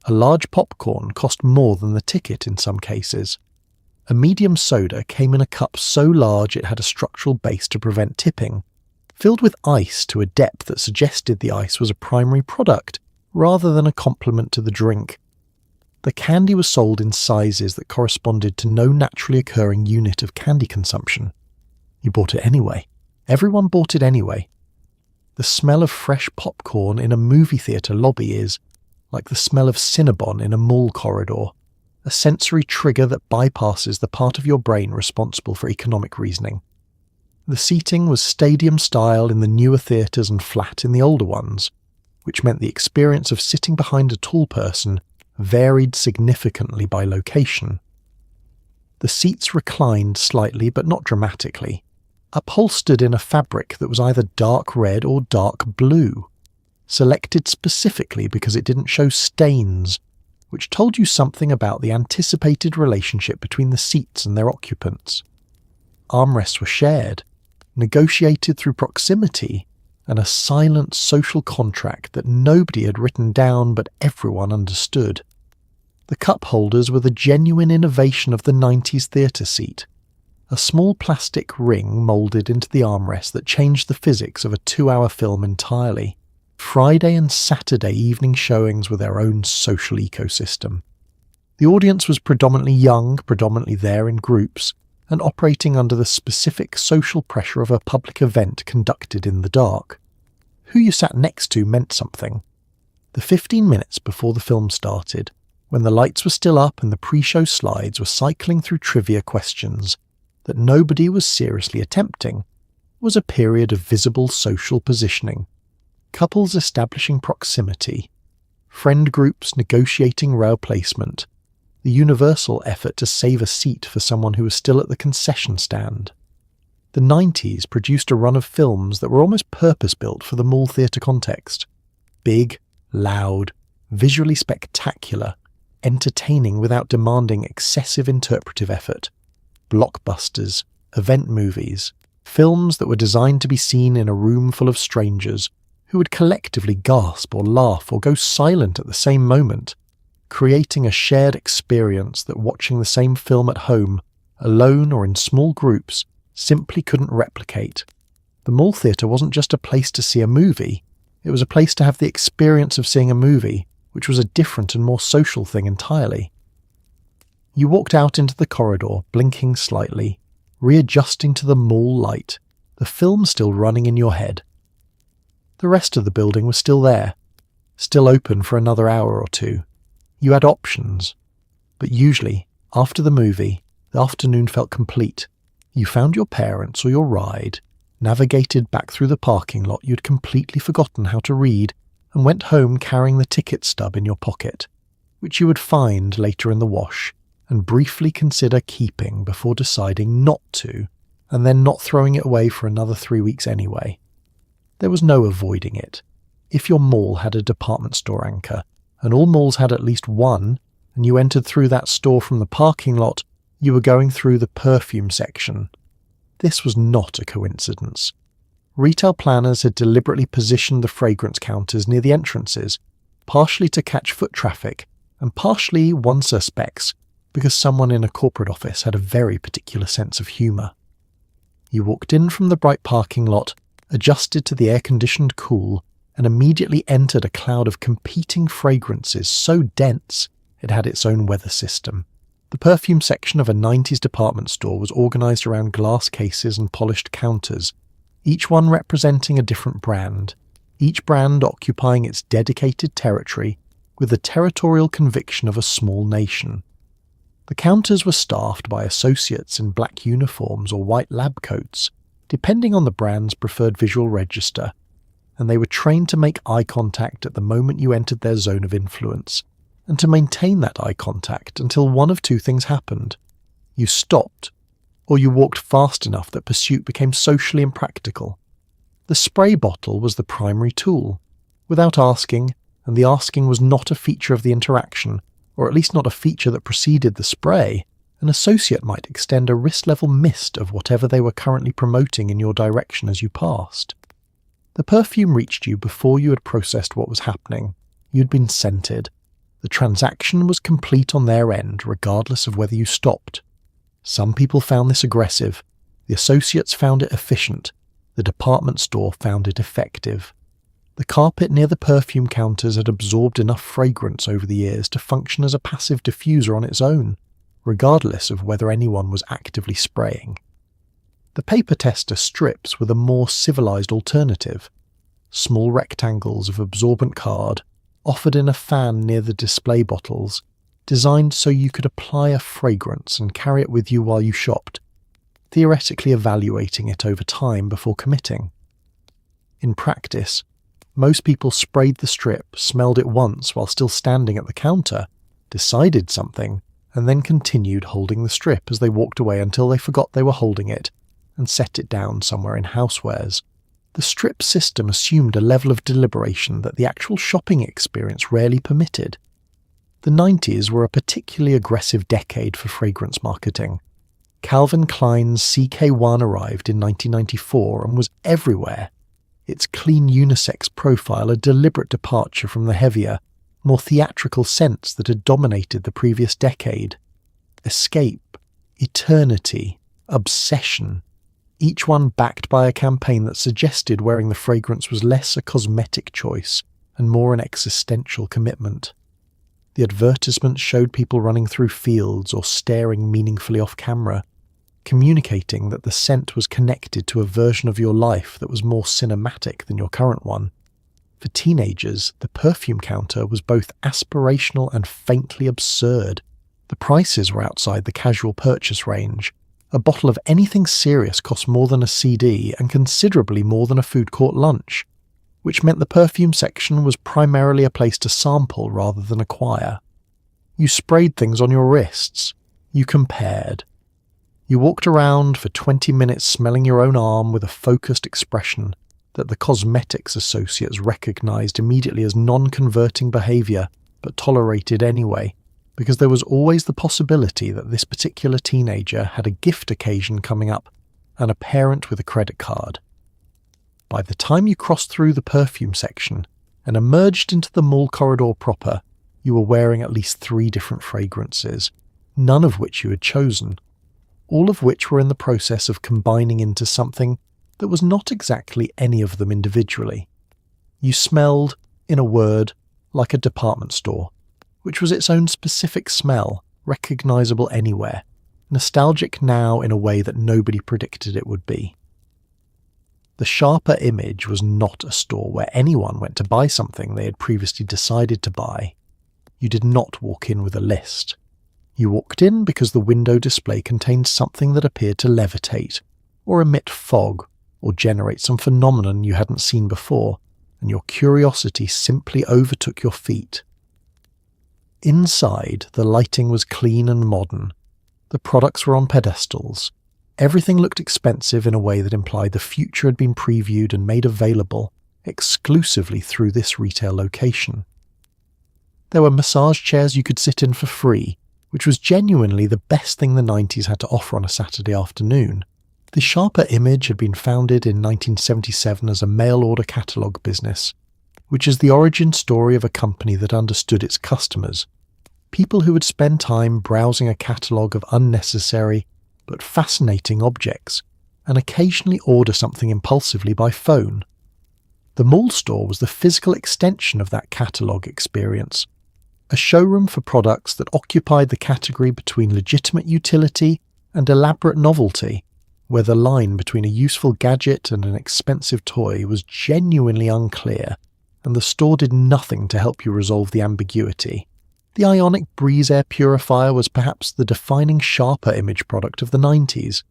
A large popcorn cost more than the ticket in some cases. A medium soda came in a cup so large it had a structural base to prevent tipping, filled with ice to a depth that suggested the ice was a primary product rather than a complement to the drink. The candy was sold in sizes that corresponded to no naturally occurring unit of candy consumption. You bought it anyway. Everyone bought it anyway. The smell of fresh popcorn in a movie theatre lobby is, like the smell of Cinnabon in a mall corridor, a sensory trigger that bypasses the part of your brain responsible for economic reasoning. The seating was stadium style in the newer theatres and flat in the older ones, which meant the experience of sitting behind a tall person varied significantly by location. The seats reclined slightly but not dramatically, upholstered in a fabric that was either dark red or dark blue, selected specifically because it didn't show stains, which told you something about the anticipated relationship between the seats and their occupants. Armrests were shared, negotiated through proximity, and a silent social contract that nobody had written down but everyone understood. The cup holders were the genuine innovation of the 90s theatre seat, a small plastic ring moulded into the armrest that changed the physics of a 2-hour film entirely. Friday and Saturday evening showings were their own social ecosystem. The audience was predominantly young, predominantly there in groups, and operating under the specific social pressure of a public event conducted in the dark. Who you sat next to meant something. The 15 minutes before the film started, when the lights were still up and the pre-show slides were cycling through trivia questions that nobody was seriously attempting, was a period of visible social positioning. Couples establishing proximity, friend groups negotiating row placement, the universal effort to save a seat for someone who was still at the concession stand. The 90s produced a run of films that were almost purpose-built for the mall theatre context. Big, loud, visually spectacular, entertaining without demanding excessive interpretive effort. Blockbusters, event movies, Films that were designed to be seen in a room full of strangers who would collectively gasp or laugh or go silent at the same moment, creating a shared experience that watching the same film at home, alone or in small groups, simply couldn't replicate. The mall theatre wasn't just a place to see a movie, it was a place to have the experience of seeing a movie, which was a different and more social thing entirely. You walked out into the corridor, blinking slightly, readjusting to the mall light, the film still running in your head. The rest of the building was still there, still open for another hour or two. You had options, but usually, after the movie, the afternoon felt complete. You found your parents or your ride, navigated back through the parking lot you'd completely forgotten how to read, and went home carrying the ticket stub in your pocket, which you would find later in the wash and briefly consider keeping before deciding not to, and then not throwing it away for another 3 weeks anyway. There was no avoiding it. If your mall had a department store anchor, and all malls had at least one, and you entered through that store from the parking lot, you were going through the perfume section. This was not a coincidence. Retail planners had deliberately positioned the fragrance counters near the entrances, partially to catch foot traffic, and partially, one suspects, because someone in a corporate office had a very particular sense of humour. You walked in from the bright parking lot, adjusted to the air-conditioned cool, and immediately entered a cloud of competing fragrances so dense it had its own weather system. The perfume section of a 90s department store was organised around glass cases and polished counters, each one representing a different brand, each brand occupying its dedicated territory with the territorial conviction of a small nation. The counters were staffed by associates in black uniforms or white lab coats, depending on the brand's preferred visual register, and they were trained to make eye contact at the moment you entered their zone of influence, and to maintain that eye contact until one of two things happened. You stopped, or you walked fast enough that pursuit became socially impractical. The spray bottle was the primary tool, without asking, and the asking was not a feature of the interaction, or at least not a feature that preceded the spray. An associate might extend a wrist-level mist of whatever they were currently promoting in your direction as you passed. The perfume reached you before you had processed what was happening. You'd been scented. The transaction was complete on their end, regardless of whether you stopped. Some people found this aggressive. The associates found it efficient. The department store found it effective. The carpet near the perfume counters had absorbed enough fragrance over the years to function as a passive diffuser on its own, regardless of whether anyone was actively spraying. The paper tester strips were the more civilized alternative. Small rectangles of absorbent card, offered in a fan near the display bottles, designed so you could apply a fragrance and carry it with you while you shopped, theoretically evaluating it over time before committing. In practice, most people sprayed the strip, smelled it once while still standing at the counter, decided something, and then continued holding the strip as they walked away until they forgot they were holding it and set it down somewhere in housewares. The strip system assumed a level of deliberation that the actual shopping experience rarely permitted. The 90s were a particularly aggressive decade for fragrance marketing. Calvin Klein's CK1 arrived in 1994 and was everywhere. Its clean unisex profile a deliberate departure from the heavier, more theatrical scents that had dominated the previous decade. Escape, eternity, obsession, each one backed by a campaign that suggested wearing the fragrance was less a cosmetic choice and more an existential commitment. The advertisements showed people running through fields or staring meaningfully off camera, communicating that the scent was connected to a version of your life that was more cinematic than your current one. For teenagers, the perfume counter was both aspirational and faintly absurd. The prices were outside the casual purchase range. A bottle of anything serious cost more than a CD and considerably more than a food court lunch, which meant the perfume section was primarily a place to sample rather than acquire. You sprayed things on your wrists. You compared. You walked around for 20 minutes smelling your own arm with a focused expression that the cosmetics associates recognized immediately as non-converting behavior, but tolerated anyway, because there was always the possibility that this particular teenager had a gift occasion coming up, and a parent with a credit card. By the time you crossed through the perfume section and emerged into the mall corridor proper, you were wearing at least 3 different fragrances, none of which you had chosen, all of which were in the process of combining into something that was not exactly any of them individually. You smelled, in a word, like a department store, which was its own specific smell, recognizable anywhere, nostalgic now in a way that nobody predicted it would be. The Sharper Image was not a store where anyone went to buy something they had previously decided to buy. You did not walk in with a list. You walked in because the window display contained something that appeared to levitate, or emit fog, or generate some phenomenon you hadn't seen before, and your curiosity simply overtook your feet. Inside, the lighting was clean and modern. The products were on pedestals. Everything looked expensive in a way that implied the future had been previewed and made available exclusively through this retail location. There were massage chairs you could sit in for free, which was genuinely the best thing the 90s had to offer on a Saturday afternoon. The Sharper Image had been founded in 1977 as a mail-order catalogue business, which is the origin story of a company that understood its customers, people who would spend time browsing a catalogue of unnecessary but fascinating objects, and occasionally order something impulsively by phone. The mall store was the physical extension of that catalogue experience, a showroom for products that occupied the category between legitimate utility and elaborate novelty, where the line between a useful gadget and an expensive toy was genuinely unclear, and the store did nothing to help you resolve the ambiguity. The Ionic Breeze Air Purifier was perhaps the defining Sharper Image product of the 90s.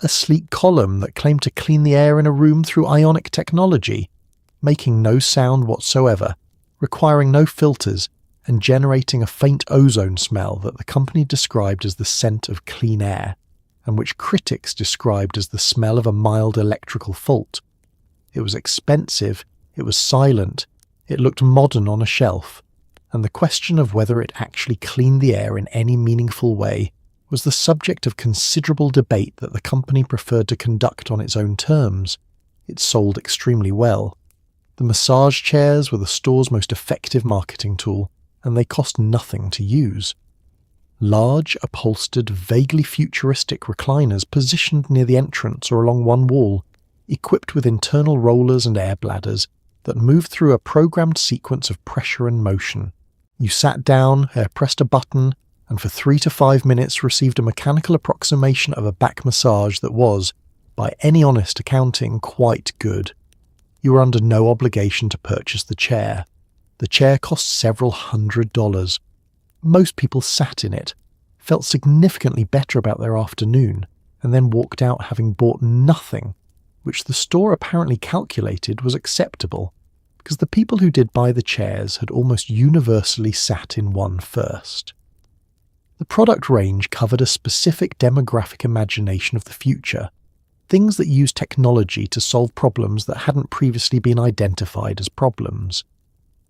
A sleek column that claimed to clean the air in a room through ionic technology, making no sound whatsoever, requiring no filters, and generating a faint ozone smell that the company described as the scent of clean air, and which critics described as the smell of a mild electrical fault. It was expensive, it was silent, it looked modern on a shelf, and the question of whether it actually cleaned the air in any meaningful way was the subject of considerable debate that the company preferred to conduct on its own terms. It sold extremely well. The massage chairs were the store's most effective marketing tool, and they cost nothing to use. Large, upholstered, vaguely futuristic recliners positioned near the entrance or along one wall, equipped with internal rollers and air bladders that moved through a programmed sequence of pressure and motion. You sat down, pressed a button, and for 3 to 5 minutes received a mechanical approximation of a back massage that was, by any honest accounting, quite good. You were under no obligation to purchase the chair. The chair cost several $100s. Most people sat in it, felt significantly better about their afternoon, and then walked out having bought nothing, which the store apparently calculated was acceptable, because the people who did buy the chairs had almost universally sat in one first. The product range covered a specific demographic imagination of the future, things that used technology to solve problems that hadn't previously been identified as problems.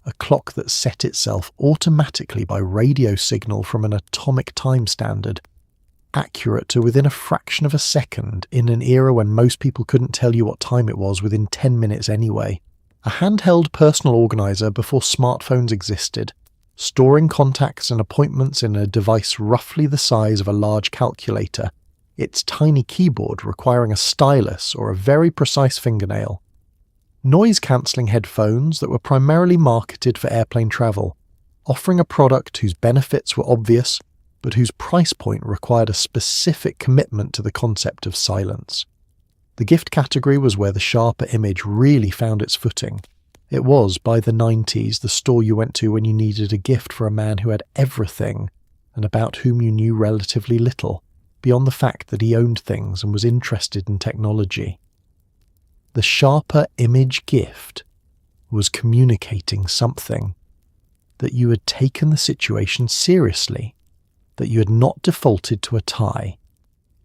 A clock that set itself automatically by radio signal from an atomic time standard, accurate to within a fraction of a second in an era when most people couldn't tell you what time it was within 10 minutes anyway. A handheld personal organizer before smartphones existed, storing contacts and appointments in a device roughly the size of a large calculator, its tiny keyboard requiring a stylus or a very precise fingernail. Noise-cancelling headphones that were primarily marketed for airplane travel, offering a product whose benefits were obvious, but whose price point required a specific commitment to the concept of silence. The gift category was where the Sharper Image really found its footing. It was, by the 90s, the store you went to when you needed a gift for a man who had everything, and about whom you knew relatively little, beyond the fact that he owned things and was interested in technology. The Sharper Image gift was communicating something, that you had taken the situation seriously, that you had not defaulted to a tie,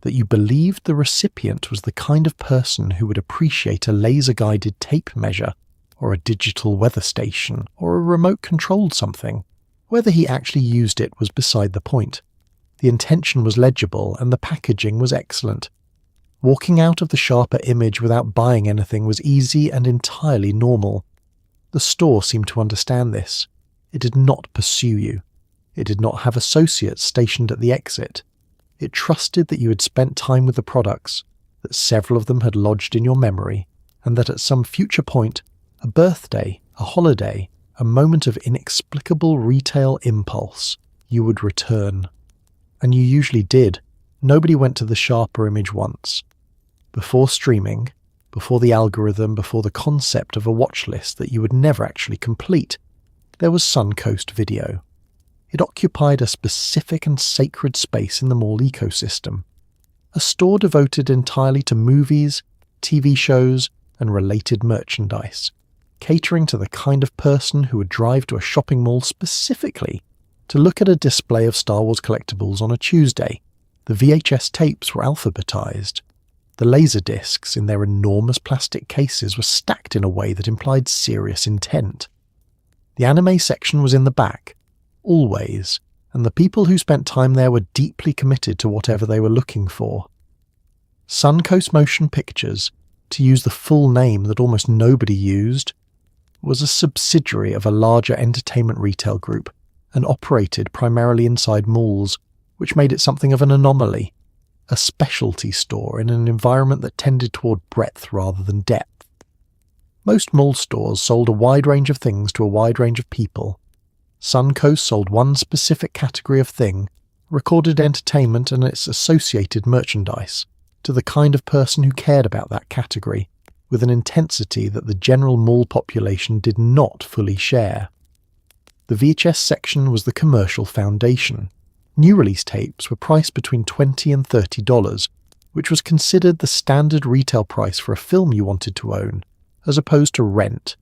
that you believed the recipient was the kind of person who would appreciate a laser-guided tape measure, or a digital weather station, or a remote-controlled something. Whether he actually used it was beside the point. The intention was legible, and the packaging was excellent. Walking out of the sharper image without buying anything was easy and entirely normal. The store seemed to understand this. It did not pursue you. It did not have associates stationed at the exit. It trusted that you had spent time with the products, that several of them had lodged in your memory, and that at some future point, a birthday, a holiday, a moment of inexplicable retail impulse, you would return. And you usually did. Nobody went to the sharper image once. Before streaming, before the algorithm, before the concept of a watch list that you would never actually complete, there was Suncoast Video. It occupied a specific and sacred space in the mall ecosystem. A store devoted entirely to movies, TV shows, and related merchandise, catering to the kind of person who would drive to a shopping mall specifically to look at a display of Star Wars collectibles on a Tuesday. The VHS tapes were alphabetized. The laser discs in their enormous plastic cases were stacked in a way that implied serious intent. The anime section was in the back, always, and the people who spent time there were deeply committed to whatever they were looking for. Suncoast Motion Pictures, to use the full name that almost nobody used, was a subsidiary of a larger entertainment retail group and operated primarily inside malls, which made it something of an anomaly, a specialty store in an environment that tended toward breadth rather than depth. Most mall stores sold a wide range of things to a wide range of people. Suncoast sold one specific category of thing, recorded entertainment and its associated merchandise, to the kind of person who cared about that category, with an intensity that the general mall population did not fully share. The VHS section was the commercial foundation. New release tapes were priced between $20 and $30, which was considered the standard retail price for a film you wanted to own, as opposed to rent,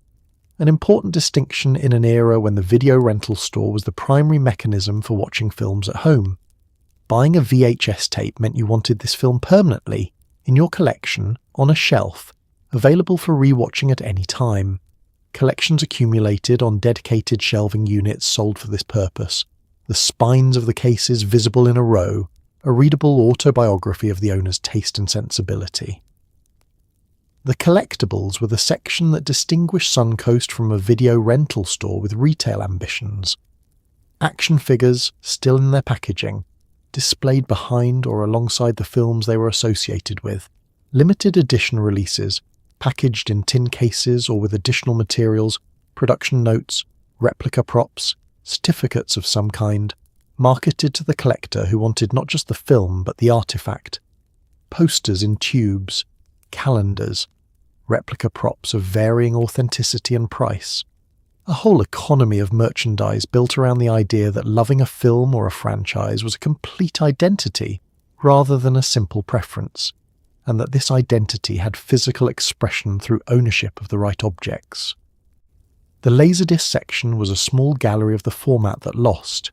an important distinction in an era when the video rental store was the primary mechanism for watching films at home. Buying a VHS tape meant you wanted this film permanently, in your collection, on a shelf, available for rewatching at any time. Collections accumulated on dedicated shelving units sold for this purpose, the spines of the cases visible in a row, a readable autobiography of the owner's taste and sensibility. The collectibles were the section that distinguished Suncoast from a video rental store with retail ambitions. Action figures, still in their packaging, displayed behind or alongside the films they were associated with, limited edition releases, packaged in tin cases or with additional materials, production notes, replica props, certificates of some kind, marketed to the collector who wanted not just the film but the artifact. Posters in tubes, calendars, replica props of varying authenticity and price. A whole economy of merchandise built around the idea that loving a film or a franchise was a complete identity rather than a simple preference, and that this identity had physical expression through ownership of the right objects. The Laserdisc section was a small gallery of the format that lost.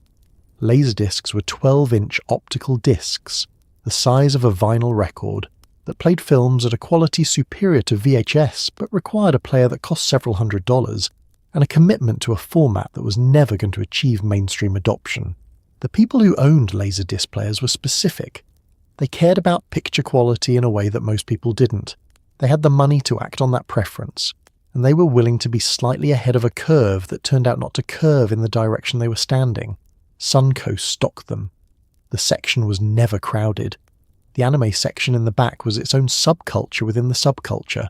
Laserdiscs were 12-inch optical discs, the size of a vinyl record, that played films at a quality superior to VHS but required a player that cost several $100s, and a commitment to a format that was never going to achieve mainstream adoption. The people who owned Laserdisc players were specific. They cared about picture quality in a way that most people didn't. They had the money to act on that preference, and they were willing to be slightly ahead of a curve that turned out not to curve in the direction they were standing. Suncoast stocked them. The section was never crowded. The anime section in the back was its own subculture within the subculture.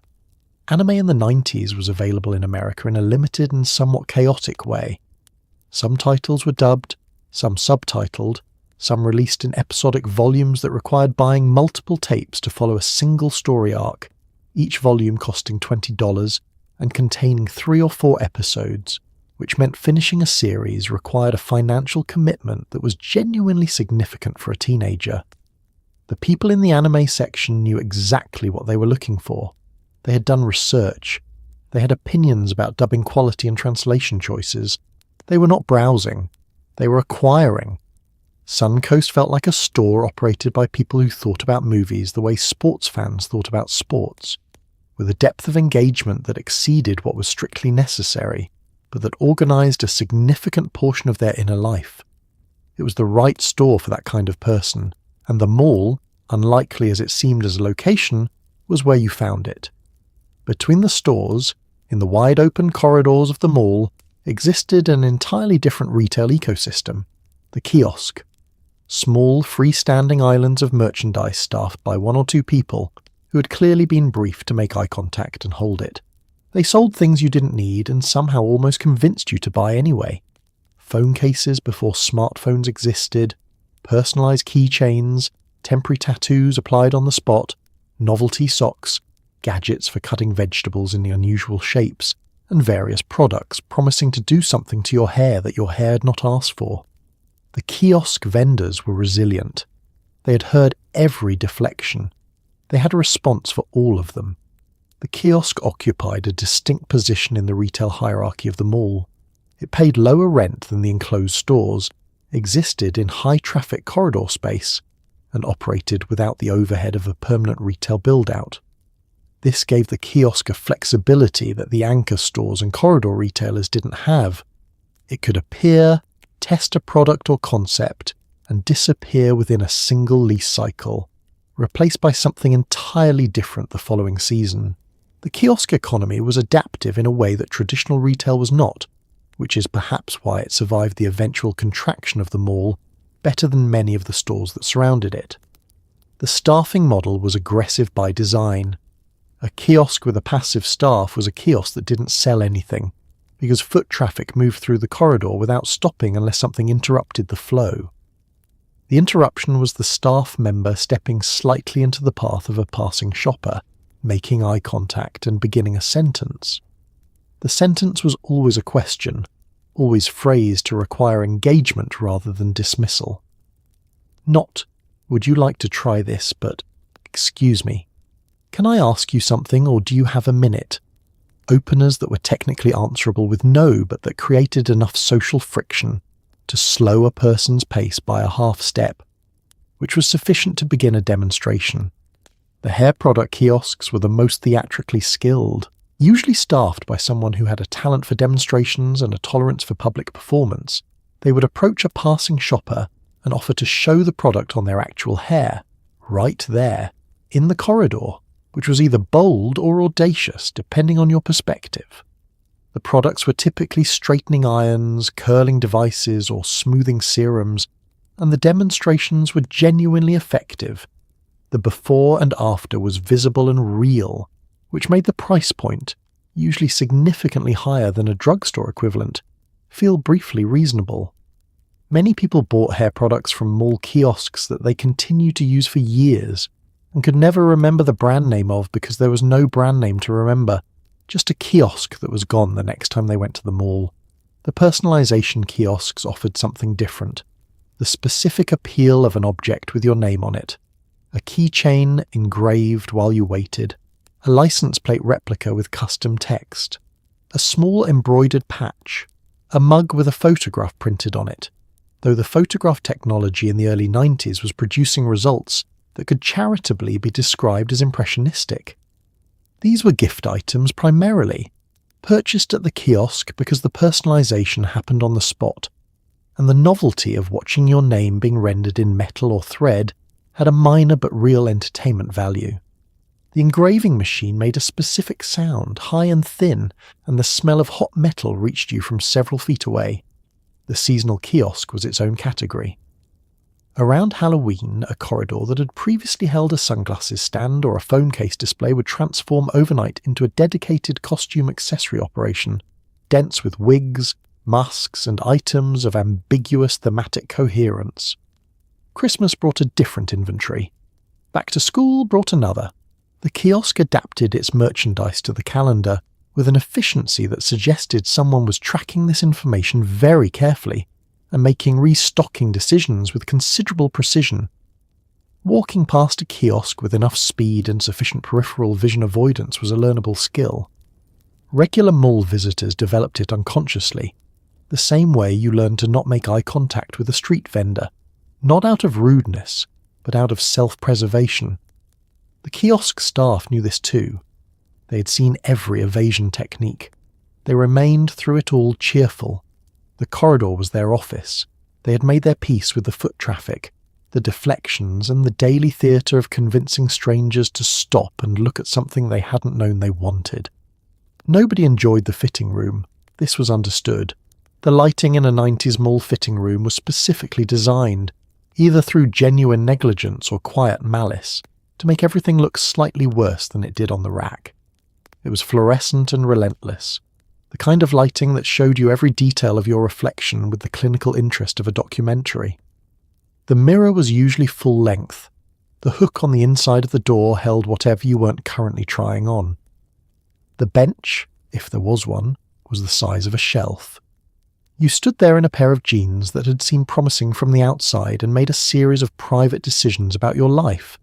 Anime in the 90s was available in America in a limited and somewhat chaotic way. Some titles were dubbed, some subtitled, some released in episodic volumes that required buying multiple tapes to follow a single story arc, each volume costing $20 and containing 3 or 4 episodes, which meant finishing a series required a financial commitment that was genuinely significant for a teenager. The people in the anime section knew exactly what they were looking for. They had done research. They had opinions about dubbing quality and translation choices. They were not browsing. They were acquiring. Suncoast felt like a store operated by people who thought about movies the way sports fans thought about sports, with a depth of engagement that exceeded what was strictly necessary, but that organized a significant portion of their inner life. It was the right store for that kind of person, and the mall, unlikely as it seemed as a location, was where you found it. Between the stores, in the wide-open corridors of the mall, existed an entirely different retail ecosystem, the kiosk. Small, freestanding islands of merchandise staffed by one or two people who had clearly been briefed to make eye contact and hold it. They sold things you didn't need and somehow almost convinced you to buy anyway. Phone cases before smartphones existed, personalised keychains, temporary tattoos applied on the spot, novelty socks, gadgets for cutting vegetables in unusual shapes, and various products promising to do something to your hair that your hair had not asked for. The kiosk vendors were resilient. They had heard every deflection. They had a response for all of them. The kiosk occupied a distinct position in the retail hierarchy of the mall. It paid lower rent than the enclosed stores, existed in high-traffic corridor space, and operated without the overhead of a permanent retail build-out. This gave the kiosk a flexibility that the anchor stores and corridor retailers didn't have. It could appear, test a product or concept, and disappear within a single lease cycle, replaced by something entirely different the following season. The kiosk economy was adaptive in a way that traditional retail was not, which is perhaps why it survived the eventual contraction of the mall better than many of the stores that surrounded it. The staffing model was aggressive by design. A kiosk with a passive staff was a kiosk that didn't sell anything, because foot traffic moved through the corridor without stopping unless something interrupted the flow. The interruption was the staff member stepping slightly into the path of a passing shopper, making eye contact and beginning a sentence. The sentence was always a question, always phrased to require engagement rather than dismissal. Not, "Would you like to try this?" but, "Excuse me. Can I ask you something, or do you have a minute?" Openers that were technically answerable with no, but that created enough social friction to slow a person's pace by a half step, which was sufficient to begin a demonstration. The hair product kiosks were the most theatrically skilled, usually staffed by someone who had a talent for demonstrations and a tolerance for public performance. They would approach a passing shopper and offer to show the product on their actual hair, right there, in the corridor, which was either bold or audacious depending on your perspective. The products were typically straightening irons, curling devices, or smoothing serums, and the demonstrations were genuinely effective. The before and after was visible and real, which made the price point, usually significantly higher than a drugstore equivalent, feel briefly reasonable. Many people bought hair products from mall kiosks that they continued to use for years, and could never remember the brand name of because there was no brand name to remember, just a kiosk that was gone the next time they went to the mall. The personalization kiosks offered something different, the specific appeal of an object with your name on it, a keychain engraved while you waited, a license plate replica with custom text, a small embroidered patch, a mug with a photograph printed on it, though the photograph technology in the early 90s was producing results that could charitably be described as impressionistic. These were gift items primarily, purchased at the kiosk because the personalization happened on the spot, and the novelty of watching your name being rendered in metal or thread had a minor but real entertainment value. The engraving machine made a specific sound, high and thin, and the smell of hot metal reached you from several feet away. The seasonal kiosk was its own category. Around Halloween, a corridor that had previously held a sunglasses stand or a phone case display would transform overnight into a dedicated costume accessory operation, dense with wigs, masks, and items of ambiguous thematic coherence. Christmas brought a different inventory. Back to school brought another. The kiosk adapted its merchandise to the calendar with an efficiency that suggested someone was tracking this information very carefully and making restocking decisions with considerable precision. Walking past a kiosk with enough speed and sufficient peripheral vision avoidance was a learnable skill. Regular mall visitors developed it unconsciously, the same way you learn to not make eye contact with a street vendor, not out of rudeness, but out of self-preservation. The kiosk staff knew this too. They had seen every evasion technique. They remained through it all cheerful. The corridor was their office. They had made their peace with the foot traffic. the deflections, and the daily theatre of convincing strangers to stop and look at something they hadn't known they wanted. Nobody enjoyed the fitting room. This was understood. The lighting in a 90s mall fitting room was specifically designed, either through genuine negligence or quiet malice, to make everything look slightly worse than it did on the rack. It was fluorescent and relentless, the kind of lighting that showed you every detail of your reflection with the clinical interest of a documentary. The mirror was usually full length. The hook on the inside of the door held whatever you weren't currently trying on. The bench, if there was one, was the size of a shelf. You stood there in a pair of jeans that had seemed promising from the outside and made a series of private decisions about your life.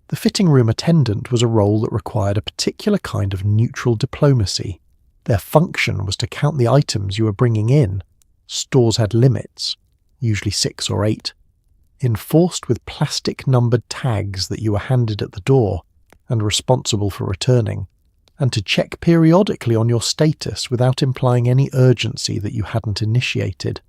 The fitting room attendant was a role that required a particular kind of neutral diplomacy. Their function was to count the items you were bringing in. Stores had limits, usually 6 or 8, enforced with plastic-numbered tags that you were handed at the door and responsible for returning, and to check periodically on your status without implying any urgency that you hadn't initiated.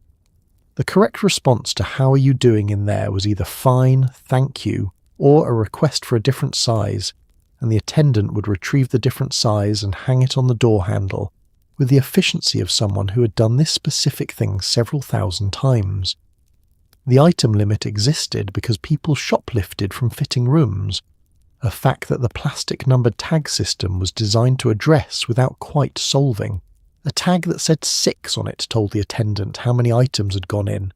The correct response to "how are you doing in there" was either "fine, thank you," or a request for a different size, and the attendant would retrieve the different size and hang it on the door handle, with the efficiency of someone who had done this specific thing several thousand times. The item limit existed because people shoplifted from fitting rooms, a fact that the plastic-numbered tag system was designed to address without quite solving. A tag that said 6 on it told the attendant how many items had gone in.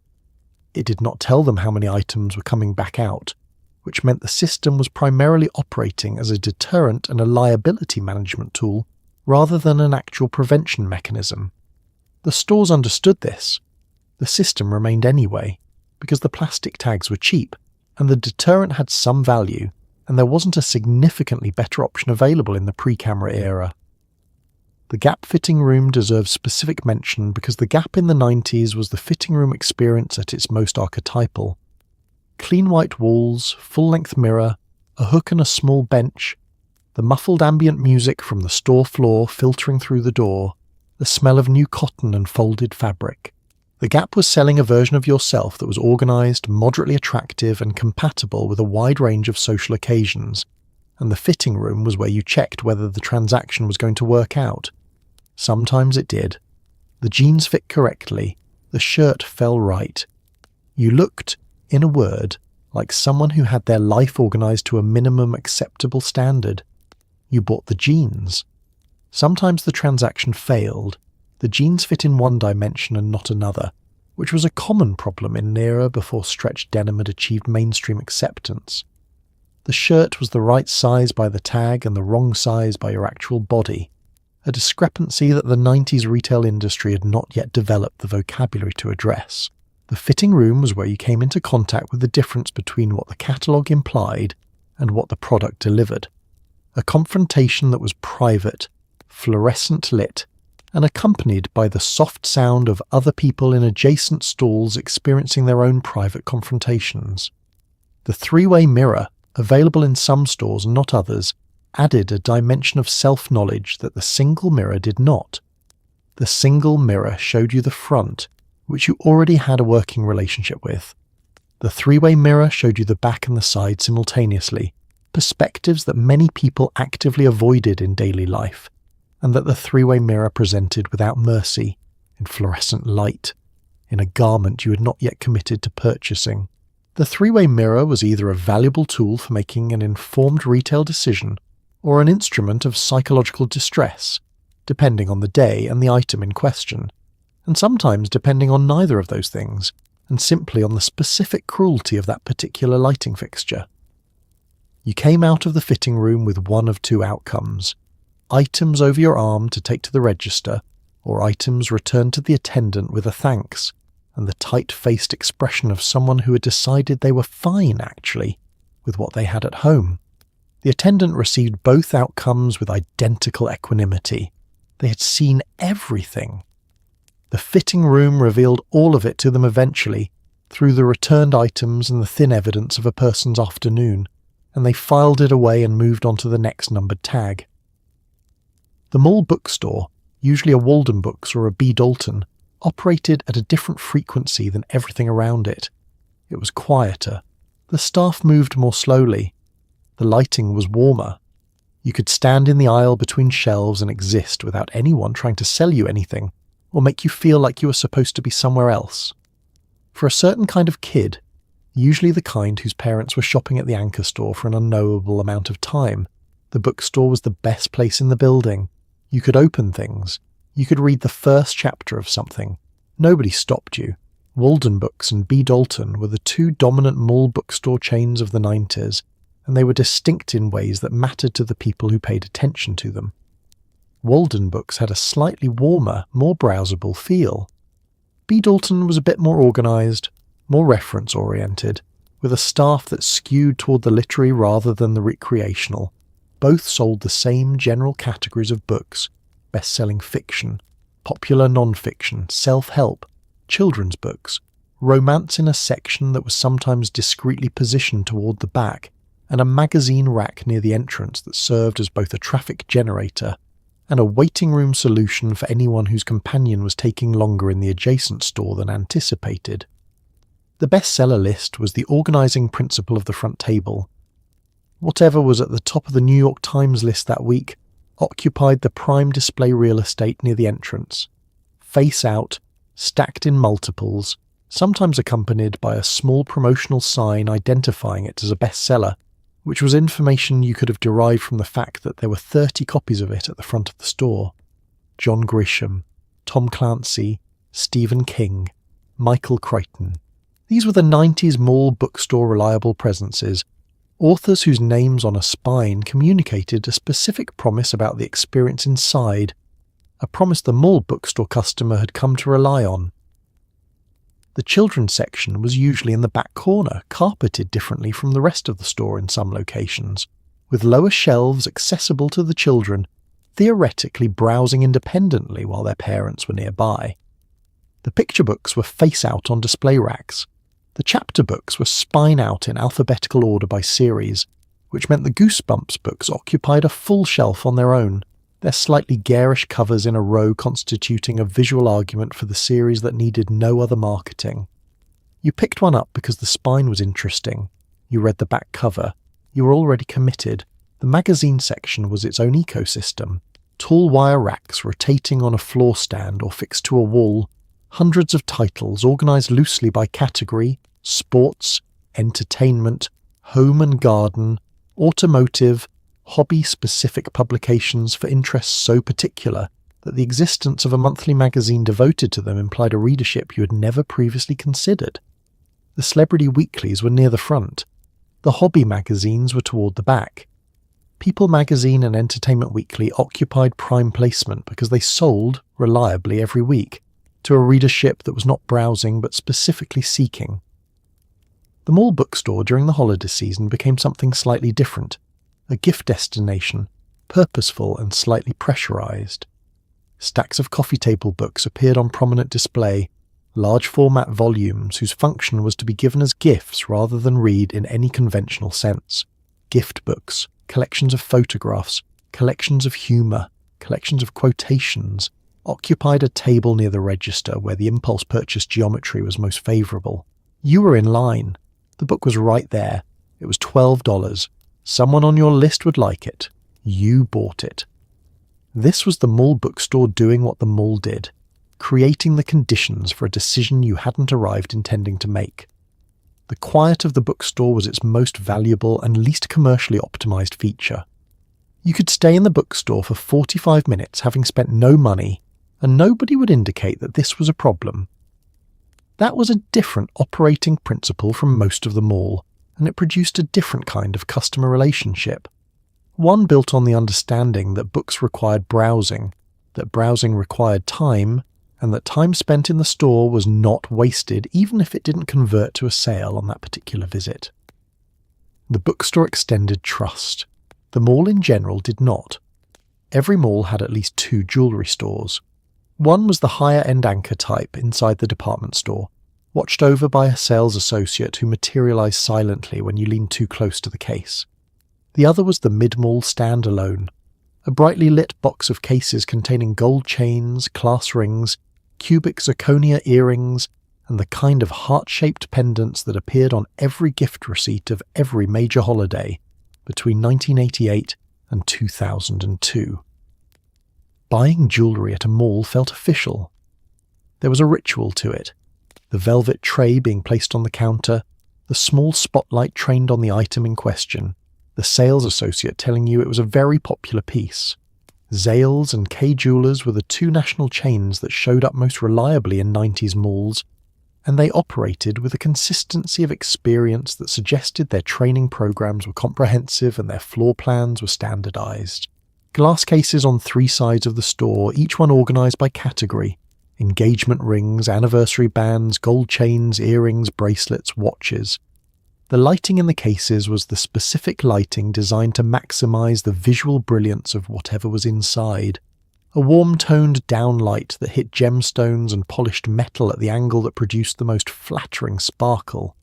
It did not tell them how many items were coming back out, which meant the system was primarily operating as a deterrent and a liability management tool rather than an actual prevention mechanism. The stores understood this. The system remained anyway, because the plastic tags were cheap, and the deterrent had some value, and there wasn't a significantly better option available in the pre-camera era. The Gap fitting room deserves specific mention because the Gap in the 90s was the fitting room experience at its most archetypal. Clean white walls, full-length mirror, a hook and a small bench, the muffled ambient music from the store floor filtering through the door, the smell of new cotton and folded fabric. The Gap was selling a version of yourself that was organised, moderately attractive and compatible with a wide range of social occasions, and the fitting room was where you checked whether the transaction was going to work out. Sometimes it did. The jeans fit correctly, the shirt fell right. You looked, in a word, like someone who had their life organised to a minimum acceptable standard. You bought the jeans. Sometimes the transaction failed. The jeans fit in one dimension and not another, which was a common problem in an era before stretched denim had achieved mainstream acceptance. The shirt was the right size by the tag and the wrong size by your actual body, a discrepancy that the 90s retail industry had not yet developed the vocabulary to address. The fitting room was where you came into contact with the difference between what the catalogue implied and what the product delivered. A confrontation that was private, fluorescent lit, and accompanied by the soft sound of other people in adjacent stalls experiencing their own private confrontations. The three-way mirror, available in some stores and not others, added a dimension of self-knowledge that the single mirror did not. The single mirror showed you the front, which you already had a working relationship with. The three-way mirror showed you the back and the side simultaneously, perspectives that many people actively avoided in daily life, and that the three-way mirror presented without mercy, in fluorescent light, in a garment you had not yet committed to purchasing. The three-way mirror was either a valuable tool for making an informed retail decision or an instrument of psychological distress, depending on the day and the item in question, and sometimes depending on neither of those things, and simply on the specific cruelty of that particular lighting fixture. You came out of the fitting room with one of two outcomes: items over your arm to take to the register, or items returned to the attendant with a thanks, and the tight-faced expression of someone who had decided they were fine, actually, with what they had at home. The attendant received both outcomes with identical equanimity. They had seen everything. The fitting room revealed all of it to them eventually, through the returned items and the thin evidence of a person's afternoon, and they filed it away and moved on to the next numbered tag. The mall bookstore, usually a Walden Books or a B. Dalton, operated at a different frequency than everything around it. It was quieter, The staff moved more slowly. The lighting was warmer. You could stand in the aisle between shelves and exist without anyone trying to sell you anything or make you feel like you were supposed to be somewhere else. For a certain kind of kid, usually the kind whose parents were shopping at the anchor store for an unknowable amount of time, the bookstore was the best place in the building. You could open things. You could read the first chapter of something. Nobody stopped you. Walden Books and B. Dalton were the two dominant mall bookstore chains of the 90s, and they were distinct in ways that mattered to the people who paid attention to them. Walden Books had a slightly warmer, more browsable feel. B. Dalton was a bit more organised, more reference-oriented, with a staff that skewed toward the literary rather than the recreational. Both sold the same general categories of books: best-selling fiction, popular non-fiction, self-help, children's books, romance in a section that was sometimes discreetly positioned toward the back, and a magazine rack near the entrance that served as both a traffic generator and a waiting room solution for anyone whose companion was taking longer in the adjacent store than anticipated. The bestseller list was the organising principle of the front table. Whatever was at the top of the New York Times list that week occupied the prime display real estate near the entrance, face out, stacked in multiples, sometimes accompanied by a small promotional sign identifying it as a bestseller, which was information you could have derived from the fact that there were 30 copies of it at the front of the store. John Grisham, Tom Clancy, Stephen King, Michael Crichton. These were the 90s mall bookstore reliable presences, authors whose names on a spine communicated a specific promise about the experience inside, a promise the mall bookstore customer had come to rely on. The children's section was usually in the back corner, carpeted differently from the rest of the store in some locations, with lower shelves accessible to the children, theoretically browsing independently while their parents were nearby. The picture books were face out on display racks. The chapter books were spine out in alphabetical order by series, which meant the Goosebumps books occupied a full shelf on their own, their slightly garish covers in a row constituting a visual argument for the series that needed no other marketing. You picked one up because the spine was interesting. You read the back cover. You were already committed. The magazine section was its own ecosystem. Tall wire racks rotating on a floor stand or fixed to a wall. Hundreds of titles organised loosely by category: sports, entertainment, home and garden, automotive, hobby-specific publications for interests so particular that the existence of a monthly magazine devoted to them implied a readership you had never previously considered. The celebrity weeklies were near the front. The hobby magazines were toward the back. People Magazine and Entertainment Weekly occupied prime placement because they sold, reliably every week, to a readership that was not browsing but specifically seeking. The mall bookstore during the holiday season became something slightly different. A gift destination, purposeful and slightly pressurized. Stacks of coffee table books appeared on prominent display, large format volumes whose function was to be given as gifts rather than read in any conventional sense. Gift books, collections of photographs, collections of humour, collections of quotations, occupied a table near the register where the impulse purchase geometry was most favourable. You were in line. The book was right there. It was $12. Someone on your list would like it. You bought it. This was the mall bookstore doing what the mall did, creating the conditions for a decision you hadn't arrived intending to make. The quiet of the bookstore was its most valuable and least commercially optimized feature. You could stay in the bookstore for 45 minutes having spent no money, and nobody would indicate that this was a problem. That was a different operating principle from most of the mall, and it produced a different kind of customer relationship. One built on the understanding that books required browsing, that browsing required time, and that time spent in the store was not wasted even if it didn't convert to a sale on that particular visit. The bookstore extended trust. The mall in general did not. Every mall had at least 2 jewellery stores. One was the higher-end anchor type inside the department store, watched over by a sales associate who materialised silently when you leaned too close to the case. The other was the mid-mall standalone, a brightly lit box of cases containing gold chains, class rings, cubic zirconia earrings, and the kind of heart-shaped pendants that appeared on every gift receipt of every major holiday between 1988 and 2002. Buying jewellery at a mall felt official. There was a ritual to it. The velvet tray being placed on the counter, the small spotlight trained on the item in question, the sales associate telling you it was a very popular piece. Zales and Kay Jewelers were the two national chains that showed up most reliably in 90s malls, and they operated with a consistency of experience that suggested their training programs were comprehensive and their floor plans were standardized. Glass cases on 3 sides of the store, each one organized by category: engagement rings, anniversary bands, gold chains, earrings, bracelets, watches. The lighting in the cases was the specific lighting designed to maximize the visual brilliance of whatever was inside. A warm-toned downlight that hit gemstones and polished metal at the angle that produced the most flattering sparkle.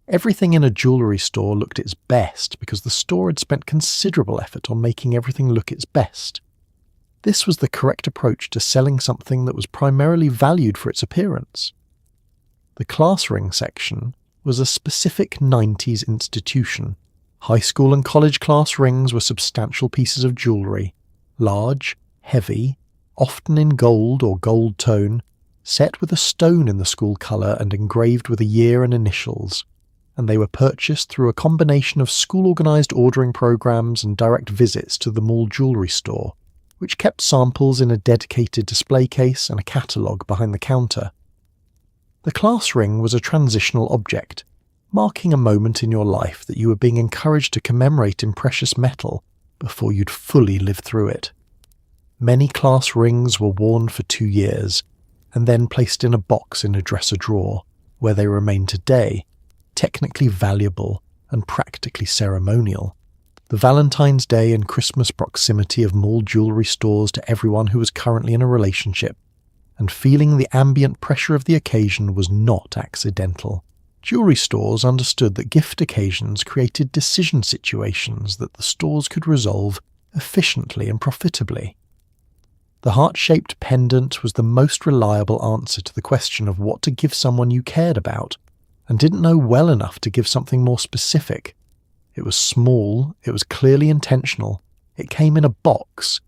Everything in a jewellery store looked its best because the store had spent considerable effort on making everything look its best. This was the correct approach to selling something that was primarily valued for its appearance. The class ring section was a specific 90s institution. High school and college class rings were substantial pieces of jewellery, large, heavy, often in gold or gold tone, set with a stone in the school colour and engraved with a year and initials, and they were purchased through a combination of school-organised ordering programs and direct visits to the mall jewellery store, which kept samples in a dedicated display case and a catalogue behind the counter. The class ring was a transitional object, marking a moment in your life that you were being encouraged to commemorate in precious metal before you'd fully lived through it. Many class rings were worn for 2 years, and then placed in a box in a dresser drawer, where they remain today, technically valuable and practically ceremonial. The Valentine's Day and Christmas proximity of mall jewellery stores to everyone who was currently in a relationship, and feeling the ambient pressure of the occasion was not accidental. Jewellery stores understood that gift occasions created decision situations that the stores could resolve efficiently and profitably. The heart-shaped pendant was the most reliable answer to the question of what to give someone you cared about, and didn't know well enough to give something more specific. It was small, it was clearly intentional, it came in a box,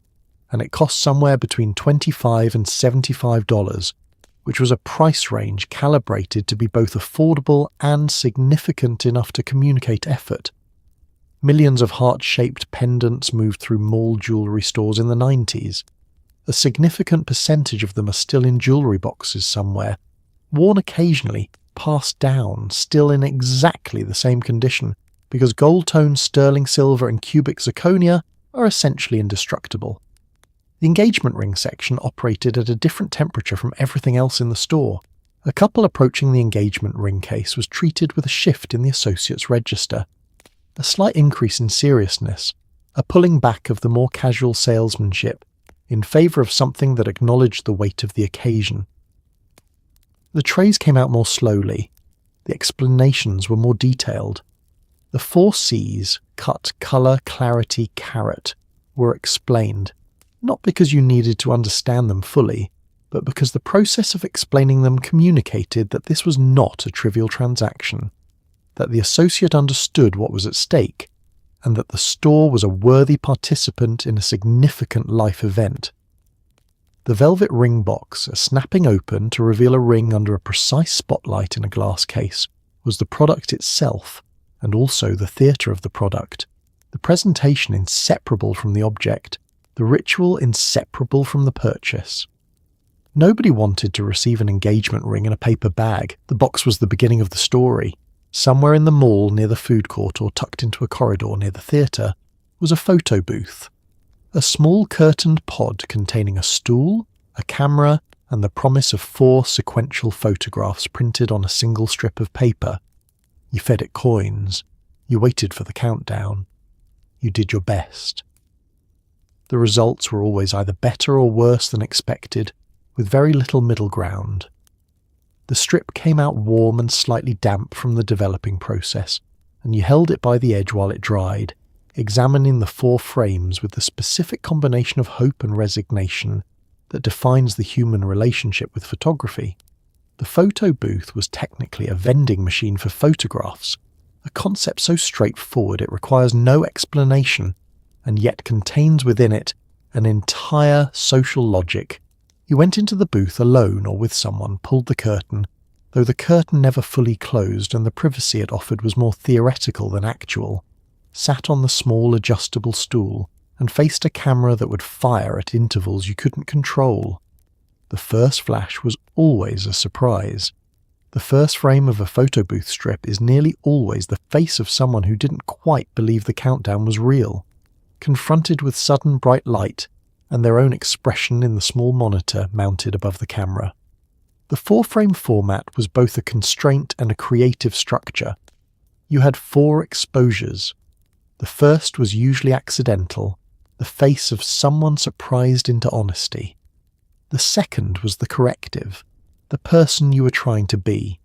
and it cost somewhere between $25 and $75, which was a price range calibrated to be both affordable and significant enough to communicate effort. Millions of heart-shaped pendants moved through mall jewellery stores in the 90s. A significant percentage of them are still in jewellery boxes somewhere, worn occasionally, passed down, still in exactly the same condition, because gold-toned sterling silver and cubic zirconia are essentially indestructible. The engagement ring section operated at a different temperature from everything else in the store. A couple approaching the engagement ring case was treated with a shift in the associate's register, a slight increase in seriousness, a pulling back of the more casual salesmanship, in favour of something that acknowledged the weight of the occasion. The trays came out more slowly. The explanations were more detailed. The 4 C's, cut, colour, clarity, carat, were explained, not because you needed to understand them fully, but because the process of explaining them communicated that this was not a trivial transaction, that the associate understood what was at stake, and that the store was a worthy participant in a significant life event. The velvet ring box, a snapping open to reveal a ring under a precise spotlight in a glass case, was the product itself, and also the theatre of the product, the presentation inseparable from the object, the ritual inseparable from the purchase. Nobody wanted to receive an engagement ring in a paper bag. The box was the beginning of the story. Somewhere in the mall near the food court or tucked into a corridor near the theatre was a photo booth. A small curtained pod containing a stool, a camera, and the promise of 4 sequential photographs printed on a single strip of paper. You fed it coins. You waited for the countdown. You did your best. The results were always either better or worse than expected, with very little middle ground. The strip came out warm and slightly damp from the developing process, and you held it by the edge while it dried, examining the 4 frames with the specific combination of hope and resignation that defines the human relationship with photography. The photo booth was technically a vending machine for photographs, a concept so straightforward it requires no explanation, and yet contains within it an entire social logic. You went into the booth alone or with someone, pulled the curtain, though the curtain never fully closed and the privacy it offered was more theoretical than actual, sat on the small adjustable stool, and faced a camera that would fire at intervals you couldn't control. The first flash was always a surprise. The first frame of a photo booth strip is nearly always the face of someone who didn't quite believe the countdown was real, confronted with sudden bright light and their own expression in the small monitor mounted above the camera. The 4-frame format was both a constraint and a creative structure. You had 4 exposures. The first was usually accidental, the face of someone surprised into honesty. The second was the corrective, the person you were trying to be.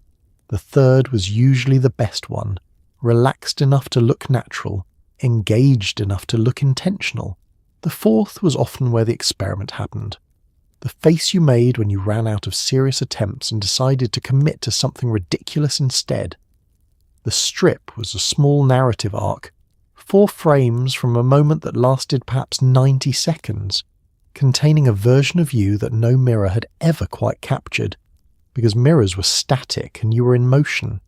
The third was usually the best one, relaxed enough to look natural, engaged enough to look intentional. The fourth was often where the experiment happened. The face you made when you ran out of serious attempts and decided to commit to something ridiculous instead. The strip was a small narrative arc, 4 frames from a moment that lasted perhaps 90 seconds, containing a version of you that no mirror had ever quite captured, because mirrors were static and you were in motion.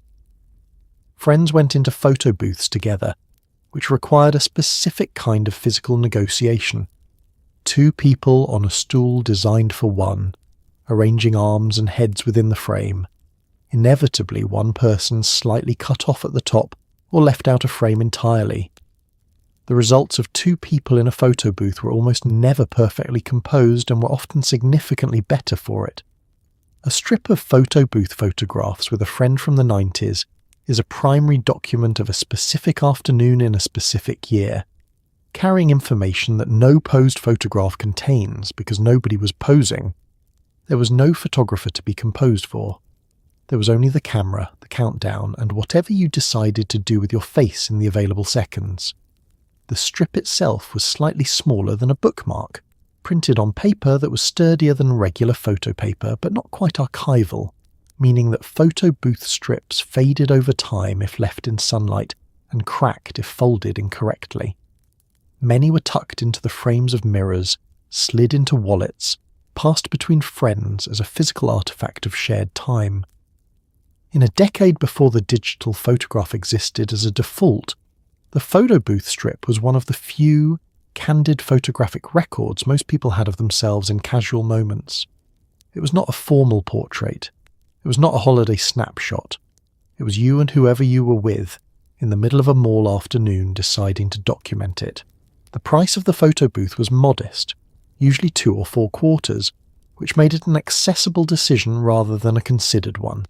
Friends went into photo booths together, which required a specific kind of physical negotiation. 2 people on a stool designed for one, arranging arms and heads within the frame. Inevitably, one person slightly cut off at the top or left out of frame entirely. The results of 2 people in a photo booth were almost never perfectly composed and were often significantly better for it. A strip of photo booth photographs with a friend from the 90s is a primary document of a specific afternoon in a specific year, carrying information that no posed photograph contains because nobody was posing. There was no photographer to be composed for. There was only the camera, the countdown, and whatever you decided to do with your face in the available seconds. The strip itself was slightly smaller than a bookmark, printed on paper that was sturdier than regular photo paper but not quite archival, meaning that photo booth strips faded over time if left in sunlight and cracked if folded incorrectly. Many were tucked into the frames of mirrors, slid into wallets, passed between friends as a physical artifact of shared time. In a decade before the digital photograph existed as a default, the photo booth strip was one of the few candid photographic records most people had of themselves in casual moments. It was not a formal portrait. It was not a holiday snapshot. It was you and whoever you were with, in the middle of a mall afternoon deciding to document it. The price of the photo booth was modest, usually 2 or 4 quarters, which made it an accessible decision rather than a considered one.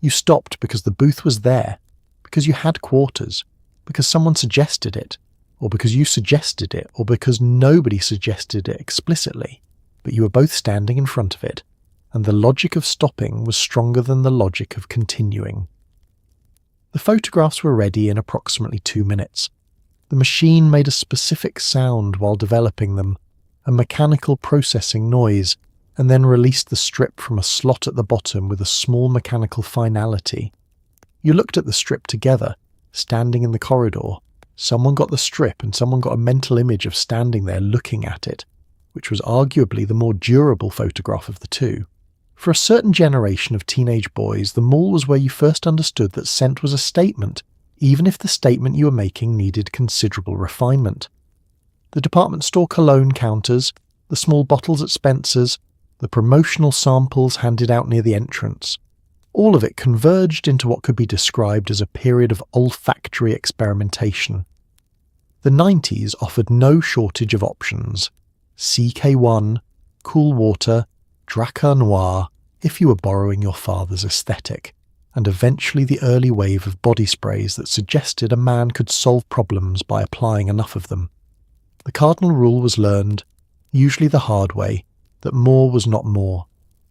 You stopped because the booth was there, because you had quarters, because someone suggested it, or because you suggested it, or because nobody suggested it explicitly, but you were both standing in front of it, and the logic of stopping was stronger than the logic of continuing. The photographs were ready in approximately 2 minutes. The machine made a specific sound while developing them, a mechanical processing noise, and then released the strip from a slot at the bottom with a small mechanical finality. You looked at the strip together, standing in the corridor. Someone got the strip and someone got a mental image of standing there looking at it, which was arguably the more durable photograph of the 2. For a certain generation of teenage boys, the mall was where you first understood that scent was a statement, even if the statement you were making needed considerable refinement. The department store cologne counters, the small bottles at Spencer's, the promotional samples handed out near the entrance, all of it converged into what could be described as a period of olfactory experimentation. The 90s offered no shortage of options. CK1, Cool Water, Drakkar Noir, if you were borrowing your father's aesthetic, and eventually the early wave of body sprays that suggested a man could solve problems by applying enough of them. The cardinal rule was learned, usually the hard way, that more was not more.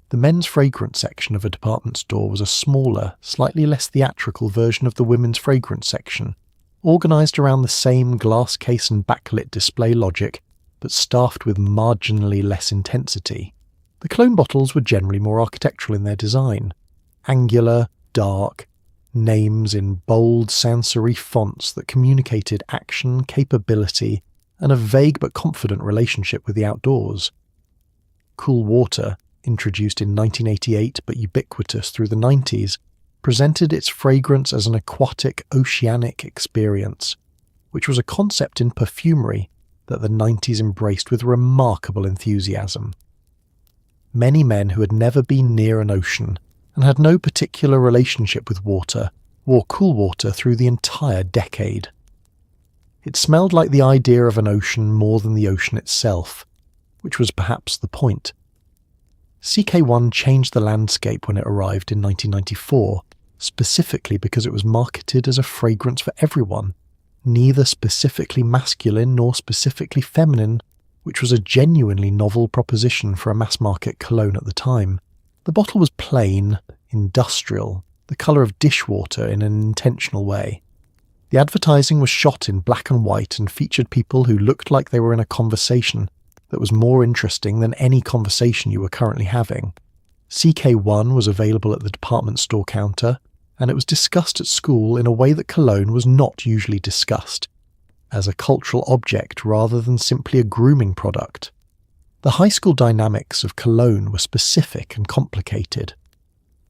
The men's fragrance section of a department store was a smaller, slightly less theatrical version of the women's fragrance section, organised around the same glass case and backlit display logic, but staffed with marginally less intensity. The cologne bottles were generally more architectural in their design. angular, dark, names in bold sans-serif fonts that communicated action, capability, and a vague but confident relationship with the outdoors. Cool water, introduced in 1988 but ubiquitous through the 90s, presented its fragrance as an aquatic, oceanic experience, which was a concept in perfumery that the 90s embraced with remarkable enthusiasm. Many men who had never been near an ocean and had no particular relationship with water wore cool water through the entire decade. It smelled like the idea of an ocean more than the ocean itself, which was perhaps the point. CK1 changed the landscape when it arrived in 1994, specifically because it was marketed as a fragrance for everyone, neither specifically masculine nor specifically feminine, which was a genuinely novel proposition for a mass-market cologne at the time. The bottle was plain, industrial, the colour of dishwater in an intentional way. The advertising was shot in black and white and featured people who looked like they were in a conversation that was more interesting than any conversation you were currently having. CK1 was available at the department store counter, and it was discussed at school in a way that cologne was not usually discussed, as a cultural object rather than simply a grooming product. The high school dynamics of cologne were specific and complicated.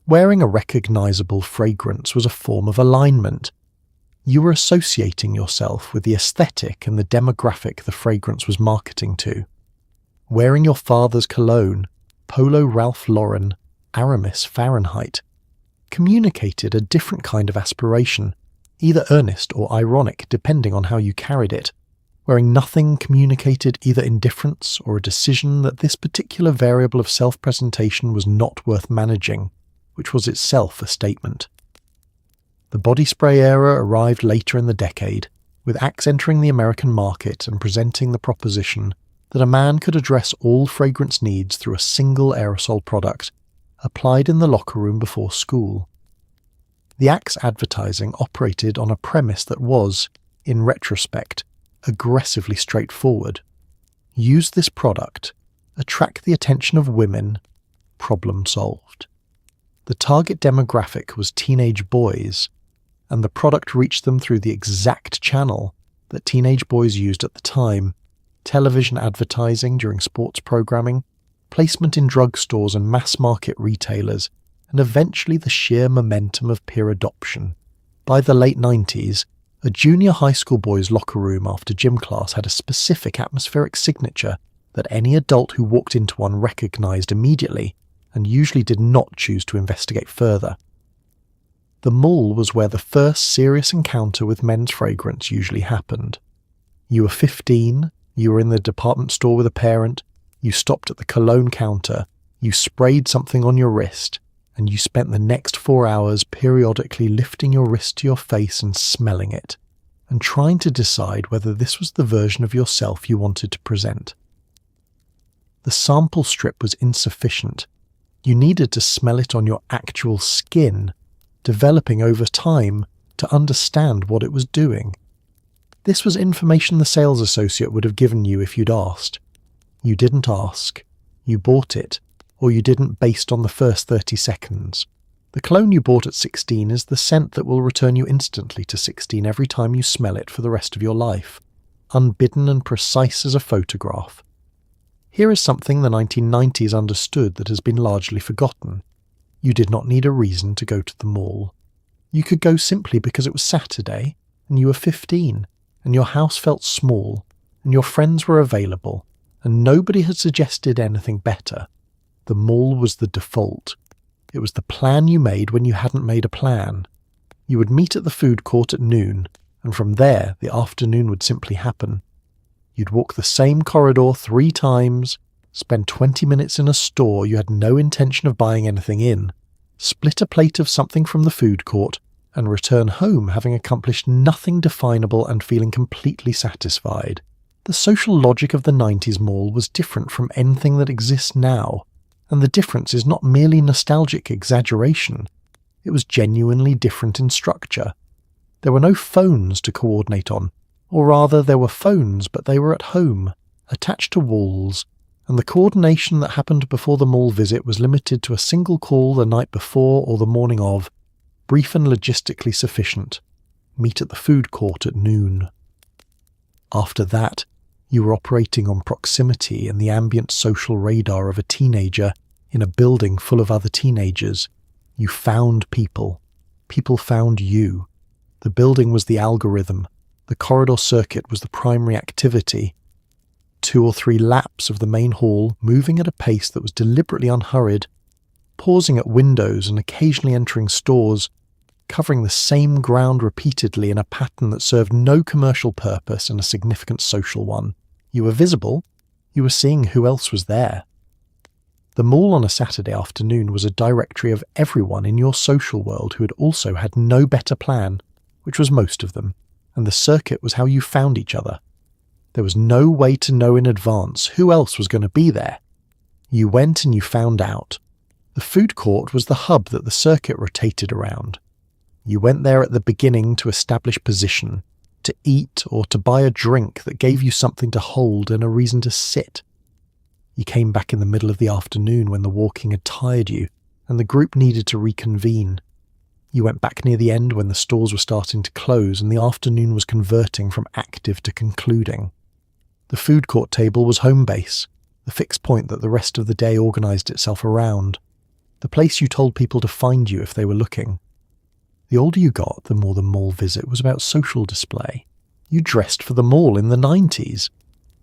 Wearing a recognizable fragrance was a form of alignment. You were associating yourself with the aesthetic and the demographic the fragrance was marketing to. Wearing your father's cologne, Polo Ralph Lauren, Aramis Fahrenheit, communicated a different kind of aspiration, either earnest or ironic depending on how you carried it. Wearing nothing communicated either indifference or a decision that this particular variable of self-presentation was not worth managing, which was itself a statement. The body spray era arrived later in the decade, with Axe entering the American market and presenting the proposition that a man could address all fragrance needs through a single aerosol product, applied in the locker room before school. The Axe advertising operated on a premise that was, in retrospect, aggressively straightforward. Use this product, attract the attention of women, problem solved. The target demographic was teenage boys, and the product reached them through the exact channel that teenage boys used at the time: television advertising during sports programming, placement in drugstores and mass-market retailers, and eventually the sheer momentum of peer adoption. By the late 90s, a junior high school boy's locker room after gym class had a specific atmospheric signature that any adult who walked into one recognized immediately and usually did not choose to investigate further. The mall was where the first serious encounter with men's fragrance usually happened. You were 15, you were in the department store with a parent, you stopped at the cologne counter, you sprayed something on your wrist, and you spent the next 4 hours periodically lifting your wrist to your face and smelling it, and trying to decide whether this was the version of yourself you wanted to present. The sample strip was insufficient. You needed to smell it on your actual skin, developing over time to understand what it was doing. This was information the sales associate would have given you if you'd asked. You didn't ask. You bought it, or you didn't based on the first 30 seconds. The cologne you bought at 16 is the scent that will return you instantly to 16 every time you smell it for the rest of your life, unbidden and precise as a photograph. Here is something the 1990s understood that has been largely forgotten. You did not need a reason to go to the mall. You could go simply because it was Saturday, and you were 15, and your house felt small, and your friends were available, and nobody had suggested anything better. The mall was the default. It was the plan you made when you hadn't made a plan. You would meet at the food court at noon, and from there the afternoon would simply happen. You'd walk the same corridor 3 times, spend 20 minutes in a store you had no intention of buying anything in, split a plate of something from the food court, and return home having accomplished nothing definable and feeling completely satisfied. The social logic of the 90s mall was different from anything that exists now, and the difference is not merely nostalgic exaggeration. It was genuinely different in structure. There were no phones to coordinate on, or rather there were phones but they were at home, attached to walls, and the coordination that happened before the mall visit was limited to a single call the night before or the morning of, brief and logistically sufficient. Meet at the food court at noon. After that, you were operating on proximity and the ambient social radar of a teenager in a building full of other teenagers. You found people. People found you. The building was the algorithm. The corridor circuit was the primary activity. 2 or 3 laps of the main hall, moving at a pace that was deliberately unhurried, pausing at windows and occasionally entering stores, covering the same ground repeatedly in a pattern that served no commercial purpose and a significant social one. You were visible. You were seeing who else was there. The mall on a Saturday afternoon was a directory of everyone in your social world who had also had no better plan, which was most of them, and the circuit was how you found each other. There was no way to know in advance who else was going to be there. You went and you found out. The food court was the hub that the circuit rotated around. You went there at the beginning to establish position, to eat or to buy a drink that gave you something to hold and a reason to sit. You came back in the middle of the afternoon when the walking had tired you and the group needed to reconvene. You went back near the end when the stores were starting to close and the afternoon was converting from active to concluding. The food court table was home base, the fixed point that the rest of the day organised itself around, the place you told people to find you if they were looking. The older you got, the more the mall visit was about social display. You dressed for the mall in the 90s.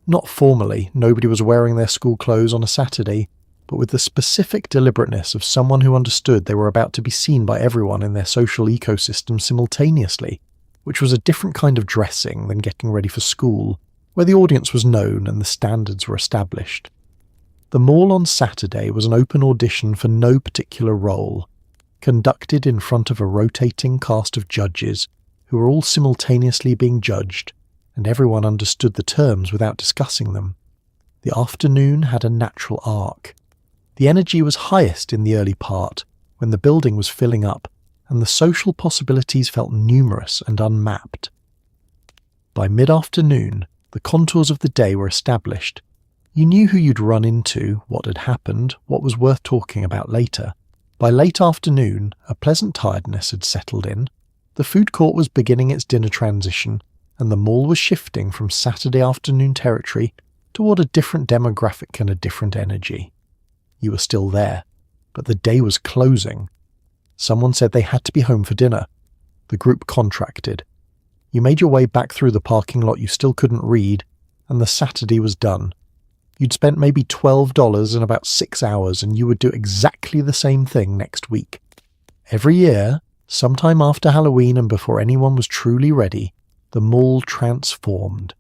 Not formally, nobody was wearing their school clothes on a Saturday, but with the specific deliberateness of someone who understood they were about to be seen by everyone in their social ecosystem simultaneously, which was a different kind of dressing than getting ready for school, where the audience was known and the standards were established. The mall on Saturday was an open audition for no particular role, conducted in front of a rotating cast of judges who were all simultaneously being judged, and everyone understood the terms without discussing them. The afternoon had a natural arc. The energy was highest in the early part, when the building was filling up, and the social possibilities felt numerous and unmapped. By mid-afternoon, the contours of the day were established. You knew who you'd run into, what had happened, what was worth talking about later. By late afternoon, a pleasant tiredness had settled in. The food court was beginning its dinner transition, and the mall was shifting from Saturday afternoon territory toward a different demographic and a different energy. You were still there, but the day was closing. Someone said they had to be home for dinner. The group contracted. You made your way back through the parking lot you still couldn't read, and the Saturday was done. You'd spent maybe $12 in about 6 hours, and you would do exactly the same thing next week. Every year, sometime after Halloween and before anyone was truly ready, the mall transformed.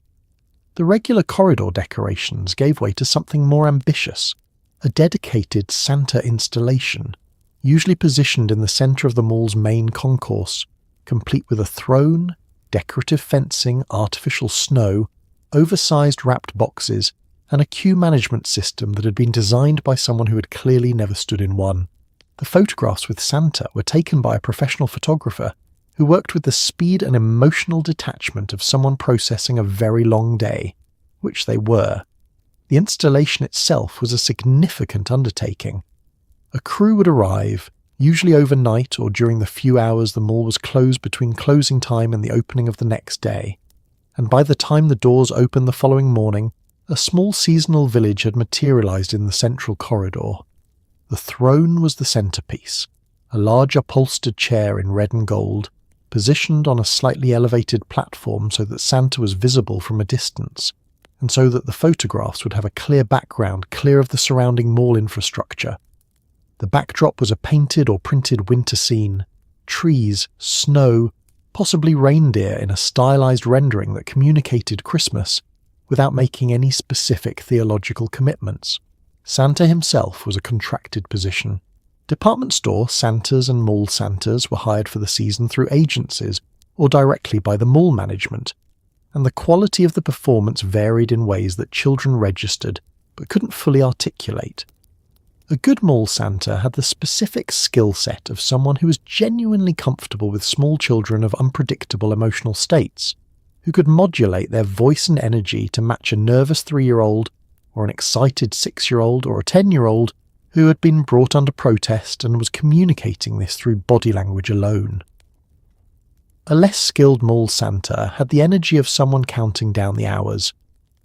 The regular corridor decorations gave way to something more ambitious, a dedicated Santa installation, usually positioned in the centre of the mall's main concourse, complete with a throne, decorative fencing, artificial snow, oversized wrapped boxes, and a queue management system that had been designed by someone who had clearly never stood in one. The photographs with Santa were taken by a professional photographer who worked with the speed and emotional detachment of someone processing a very long day, which they were. The installation itself was a significant undertaking. A crew would arrive, usually overnight or during the few hours the mall was closed between closing time and the opening of the next day, and by the time the doors opened the following morning, a small seasonal village had materialized in the central corridor. The throne was the centerpiece, a large upholstered chair in red and gold, positioned on a slightly elevated platform so that Santa was visible from a distance, and so that the photographs would have a clear background clear of the surrounding mall infrastructure. The backdrop was a painted or printed winter scene, trees, snow, possibly reindeer in a stylized rendering that communicated Christmas, without making any specific theological commitments. Santa himself was a contracted position. Department store Santas and mall Santas were hired for the season through agencies or directly by the mall management, and the quality of the performance varied in ways that children registered but couldn't fully articulate. A good mall Santa had the specific skill set of someone who was genuinely comfortable with small children of unpredictable emotional states, who could modulate their voice and energy to match a nervous 3-year-old or an excited 6-year-old or a 10-year-old who had been brought under protest and was communicating this through body language alone. A less skilled mall Santa had the energy of someone counting down the hours,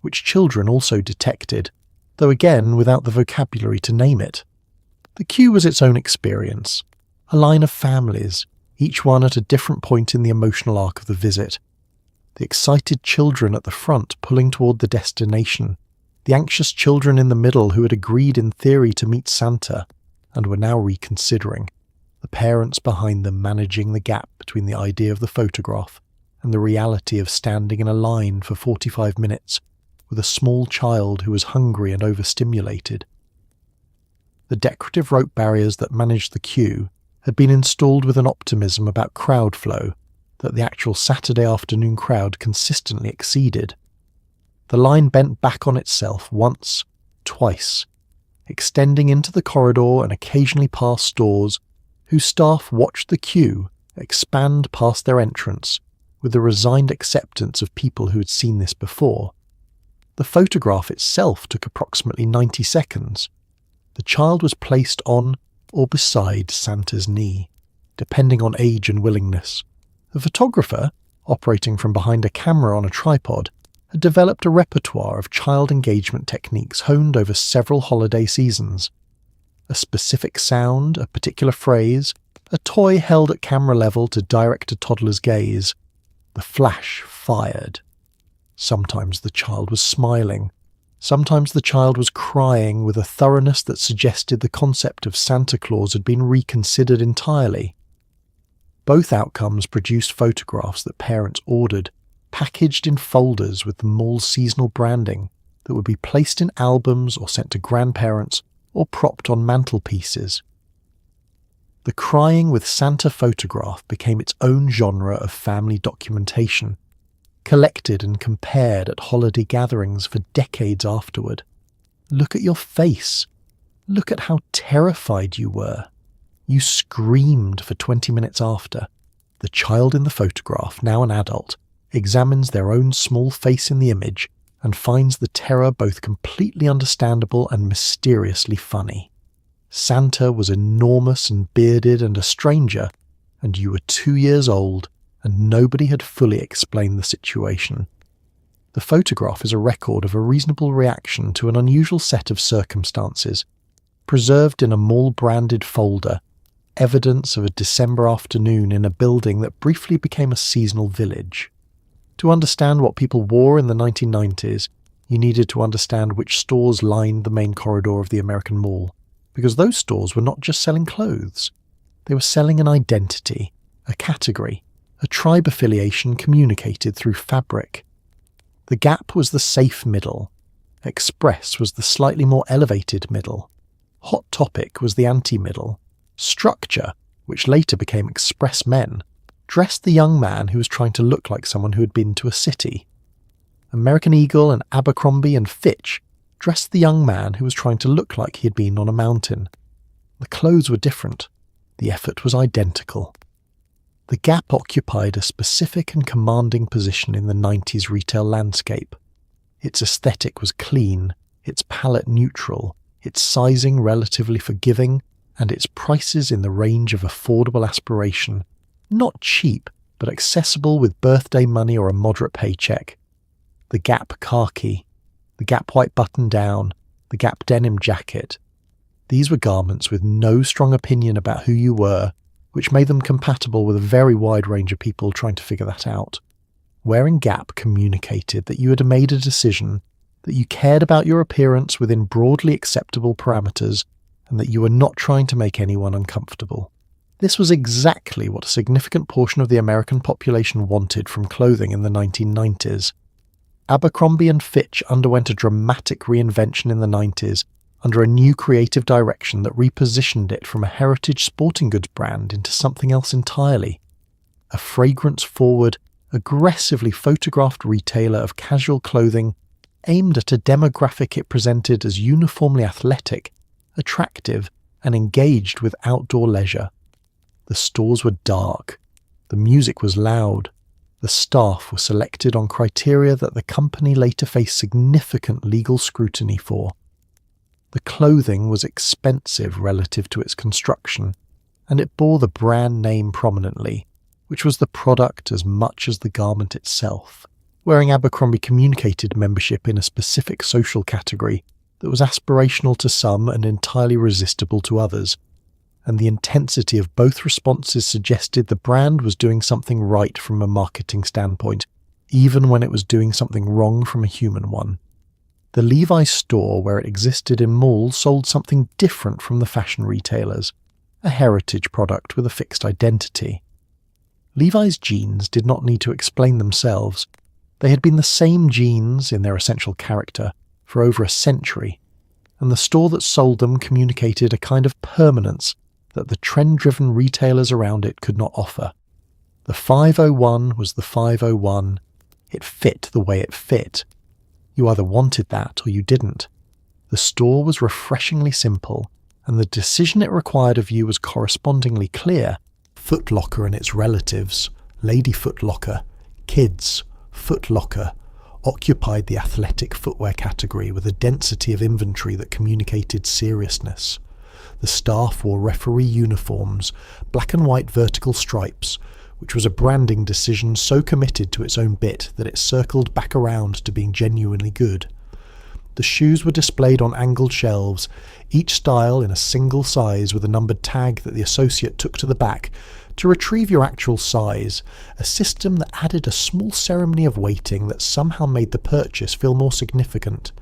which children also detected, though again without the vocabulary to name it. The queue was its own experience, a line of families, each one at a different point in the emotional arc of the visit. The excited children at the front pulling toward the destination, the anxious children in the middle who had agreed in theory to meet Santa and were now reconsidering, the parents behind them managing the gap between the idea of the photograph and the reality of standing in a line for 45 minutes with a small child who was hungry and overstimulated. The decorative rope barriers that managed the queue had been installed with an optimism about crowd flow that the actual Saturday afternoon crowd consistently exceeded. The line bent back on itself once, twice, extending into the corridor and occasionally past stores whose staff watched the queue expand past their entrance with the resigned acceptance of people who had seen this before. The photograph itself took approximately 90 seconds. The child was placed on or beside Santa's knee, depending on age and willingness. The photographer, operating from behind a camera on a tripod, had developed a repertoire of child engagement techniques honed over several holiday seasons. A specific sound, a particular phrase, a toy held at camera level to direct a toddler's gaze. The flash fired. Sometimes the child was smiling. Sometimes the child was crying with a thoroughness that suggested the concept of Santa Claus had been reconsidered entirely. Both outcomes produced photographs that parents ordered, packaged in folders with the mall's seasonal branding that would be placed in albums or sent to grandparents or propped on mantelpieces. The Crying with Santa photograph became its own genre of family documentation, collected and compared at holiday gatherings for decades afterward. Look at your face. Look at how terrified you were. You screamed for 20 minutes after. The child in the photograph, now an adult, examines their own small face in the image and finds the terror both completely understandable and mysteriously funny. Santa was enormous and bearded and a stranger, and you were 2 years old, and nobody had fully explained the situation. The photograph is a record of a reasonable reaction to an unusual set of circumstances, preserved in a mall-branded folder, evidence of a December afternoon in a building that briefly became a seasonal village. To understand what people wore in the 1990s, you needed to understand which stores lined the main corridor of the American Mall, because those stores were not just selling clothes. They were selling an identity, a category, a tribe affiliation communicated through fabric. The Gap was the safe middle. Express was the slightly more elevated middle. Hot Topic was the anti-middle. Structure, which later became Express Men, dressed the young man who was trying to look like someone who had been to a city. American Eagle and Abercrombie and Fitch dressed the young man who was trying to look like he had been on a mountain. The clothes were different. The effort was identical. The Gap occupied a specific and commanding position in the 90s retail landscape. Its aesthetic was clean, its palette neutral, its sizing relatively forgiving, and its prices in the range of affordable aspiration. Not cheap, but accessible with birthday money or a moderate paycheck. The Gap khaki, the Gap white button-down, the Gap denim jacket. These were garments with no strong opinion about who you were, which made them compatible with a very wide range of people trying to figure that out. Wearing Gap communicated that you had made a decision, that you cared about your appearance within broadly acceptable parameters, and that you were not trying to make anyone uncomfortable. This was exactly what a significant portion of the American population wanted from clothing in the 1990s. Abercrombie and Fitch underwent a dramatic reinvention in the 90s under a new creative direction that repositioned it from a heritage sporting goods brand into something else entirely. A fragrance-forward, aggressively photographed retailer of casual clothing aimed at a demographic it presented as uniformly athletic, attractive, and engaged with outdoor leisure. The stores were dark. The music was loud. The staff were selected on criteria that the company later faced significant legal scrutiny for. The clothing was expensive relative to its construction, and it bore the brand name prominently, which was the product as much as the garment itself. Wearing Abercrombie communicated membership in a specific social category that was aspirational to some and entirely resistible to others, and the intensity of both responses suggested the brand was doing something right from a marketing standpoint, even when it was doing something wrong from a human one. The Levi's store, where it existed in malls, sold something different from the fashion retailers, a heritage product with a fixed identity. Levi's jeans did not need to explain themselves. They had been the same jeans in their essential character for over a century, and the store that sold them communicated a kind of permanence that the trend-driven retailers around it could not offer. The 501 was the 501. It fit the way it fit. You either wanted that or you didn't. The store was refreshingly simple, and the decision it required of you was correspondingly clear. Foot Locker and its relatives, Lady Foot Locker, Kids, Foot Locker, occupied the athletic footwear category with a density of inventory that communicated seriousness. The staff wore referee uniforms, black and white vertical stripes, which was a branding decision so committed to its own bit that it circled back around to being genuinely good. The shoes were displayed on angled shelves, each style in a single size with a numbered tag that the associate took to the back to retrieve your actual size, a system that added a small ceremony of waiting that somehow made the purchase feel more significant.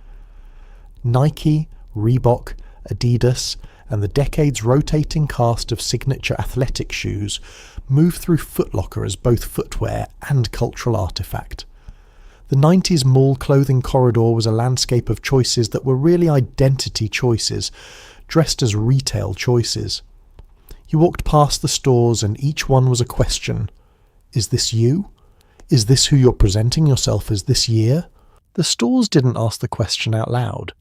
Nike, Reebok, Adidas, and the decades rotating cast of signature athletic shoes moved through Foot Locker as both footwear and cultural artifact. The 90s mall clothing corridor was a landscape of choices that were really identity choices, dressed as retail choices. You walked past the stores and each one was a question. Is this you? Is this who you're presenting yourself as this year? The stores didn't ask the question out loud.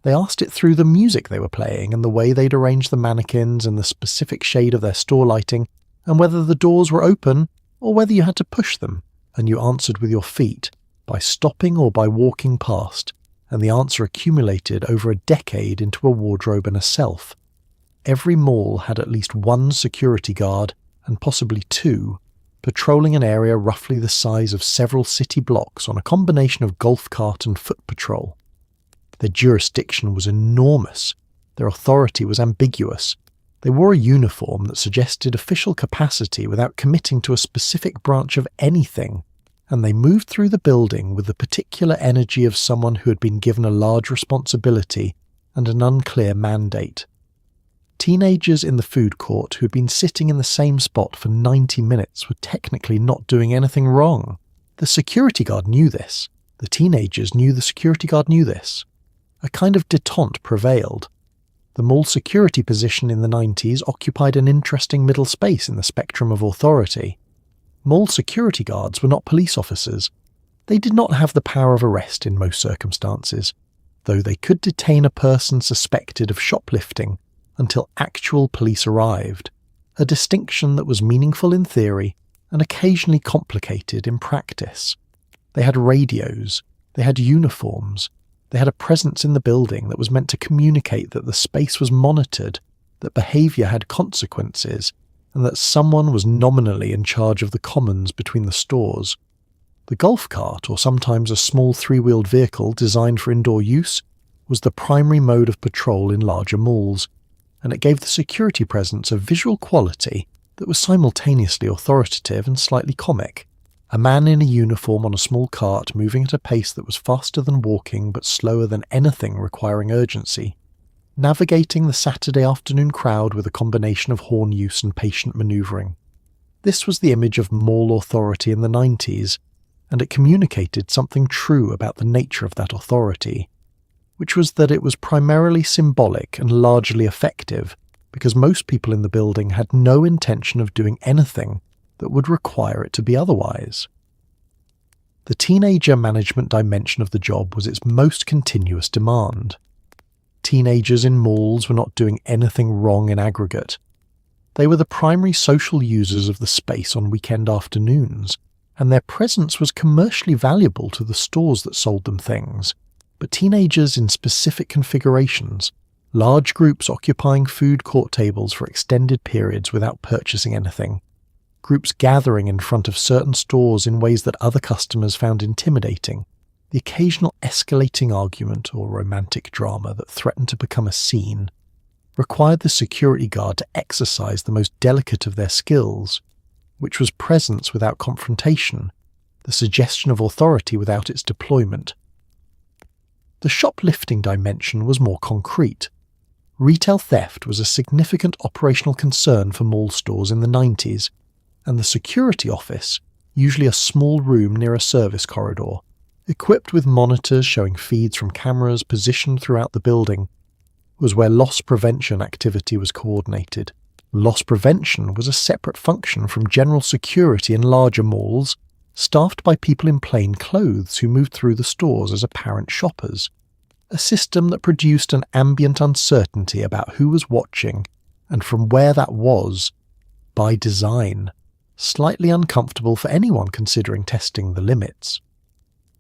They asked it through the music they were playing and the way they'd arranged the mannequins and the specific shade of their store lighting, and whether the doors were open or whether you had to push them, and you answered with your feet, by stopping or by walking past, and the answer accumulated over a decade into a wardrobe and a self. Every mall had at least one security guard, and possibly two, patrolling an area roughly the size of several city blocks on a combination of golf cart and foot patrol. Their jurisdiction was enormous. Their authority was ambiguous. They wore a uniform that suggested official capacity without committing to a specific branch of anything, and they moved through the building with the particular energy of someone who had been given a large responsibility and an unclear mandate. Teenagers in the food court who had been sitting in the same spot for 90 minutes were technically not doing anything wrong. The security guard knew this. The teenagers knew the security guard knew this. A kind of détente prevailed. The mall security position in the 90s occupied an interesting middle space in the spectrum of authority. Mall security guards were not police officers. They did not have the power of arrest in most circumstances, though they could detain a person suspected of shoplifting until actual police arrived, a distinction that was meaningful in theory and occasionally complicated in practice. They had radios, they had uniforms, they had a presence in the building that was meant to communicate that the space was monitored, that behaviour had consequences, and that someone was nominally in charge of the commons between the stores. The golf cart, or sometimes a small three-wheeled vehicle designed for indoor use, was the primary mode of patrol in larger malls, and it gave the security presence a visual quality that was simultaneously authoritative and slightly comic. A man in a uniform on a small cart moving at a pace that was faster than walking but slower than anything requiring urgency, navigating the Saturday afternoon crowd with a combination of horn use and patient manoeuvring. This was the image of mall authority in the 90s, and it communicated something true about the nature of that authority, which was that it was primarily symbolic and largely effective, because most people in the building had no intention of doing anything that would require it to be otherwise. The teenager management dimension of the job was its most continuous demand. Teenagers in malls were not doing anything wrong in aggregate. They were the primary social users of the space on weekend afternoons, and their presence was commercially valuable to the stores that sold them things, but teenagers in specific configurations, large groups occupying food court tables for extended periods without purchasing anything, groups gathering in front of certain stores in ways that other customers found intimidating, the occasional escalating argument or romantic drama that threatened to become a scene, required the security guard to exercise the most delicate of their skills, which was presence without confrontation, the suggestion of authority without its deployment. The shoplifting dimension was more concrete. Retail theft was a significant operational concern for mall stores in the 90s, and the security office, usually a small room near a service corridor, equipped with monitors showing feeds from cameras positioned throughout the building, was where loss prevention activity was coordinated. Loss prevention was a separate function from general security in larger malls, staffed by people in plain clothes who moved through the stores as apparent shoppers, a system that produced an ambient uncertainty about who was watching and from where that was, by design, slightly uncomfortable for anyone considering testing the limits.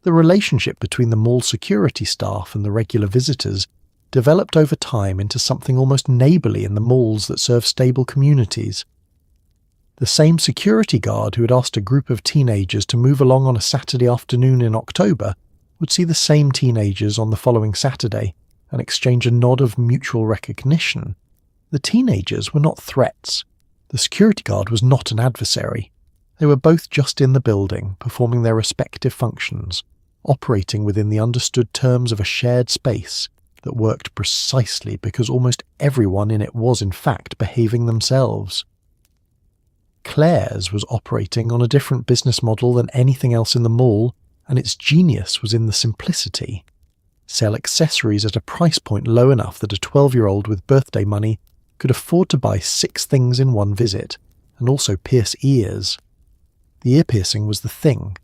The relationship between the mall security staff and the regular visitors developed over time into something almost neighbourly in the malls that serve stable communities. The same security guard who had asked a group of teenagers to move along on a Saturday afternoon in October would see the same teenagers on the following Saturday and exchange a nod of mutual recognition. The teenagers were not threats. The security guard was not an adversary. They were both just in the building, performing their respective functions, operating within the understood terms of a shared space that worked precisely because almost everyone in it was in fact behaving themselves. Claire's was operating on a different business model than anything else in the mall, and its genius was in the simplicity. Sell accessories at a price point low enough that a 12-year-old with birthday money could afford to buy 6 things in one visit, and also pierce ears. The ear piercing was the thing.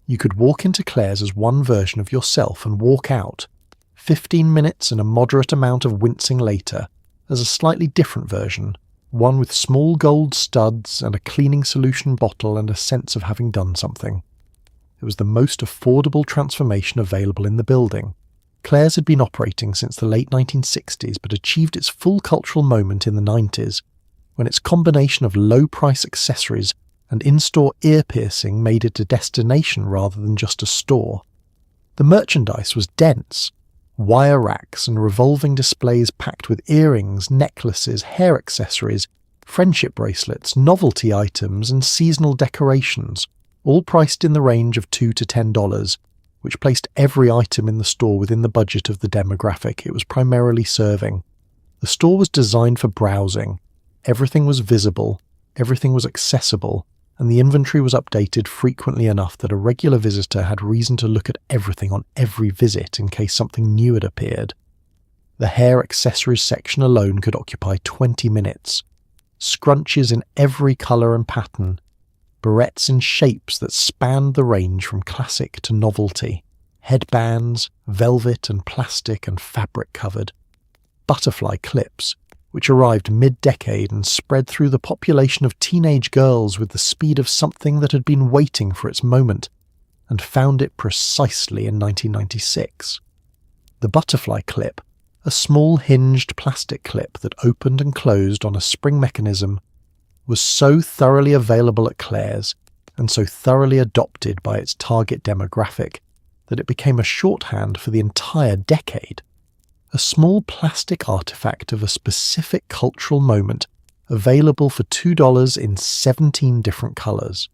You could walk into Claire's as one version of yourself and walk out, 15 minutes and a moderate amount of wincing later, as a slightly different version, one with small gold studs and a cleaning solution bottle and a sense of having done something. It was the most affordable transformation available in the building. Claire's had been operating since the late 1960s but achieved its full cultural moment in the 90s, when its combination of low-price accessories and in-store ear piercing made it a destination rather than just a store. The merchandise was dense. Wire racks and revolving displays packed with earrings, necklaces, hair accessories, friendship bracelets, novelty items, and seasonal decorations, all priced in the range of $2 to $10, which placed every item in the store within the budget of the demographic it was primarily serving. The store was designed for browsing. Everything was visible, everything was accessible, and the inventory was updated frequently enough that a regular visitor had reason to look at everything on every visit in case something new had appeared. The hair accessories section alone could occupy 20 minutes. Scrunches in every colour and pattern. Barrettes in shapes that spanned the range from classic to novelty. Headbands, velvet and plastic and fabric covered. Butterfly clips, which arrived mid-decade and spread through the population of teenage girls with the speed of something that had been waiting for its moment, and found it precisely in 1996. The butterfly clip, a small hinged plastic clip that opened and closed on a spring mechanism, was so thoroughly available at Claire's and so thoroughly adopted by its target demographic that it became a shorthand for the entire decade. A small plastic artifact of a specific cultural moment, available for $2 in 17 different colours.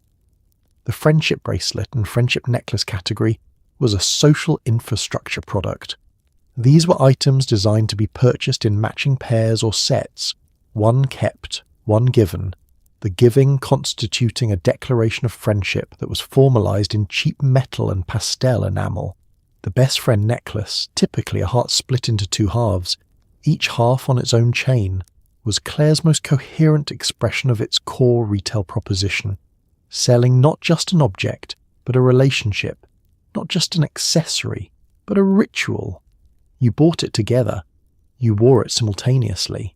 The friendship bracelet and friendship necklace category was a social infrastructure product. These were items designed to be purchased in matching pairs or sets, one kept, one given, the giving constituting a declaration of friendship that was formalised in cheap metal and pastel enamel. The best friend necklace, typically a heart split into 2 halves, each half on its own chain, was Claire's most coherent expression of its core retail proposition, selling not just an object, but a relationship, not just an accessory, but a ritual. You bought it together. You wore it simultaneously.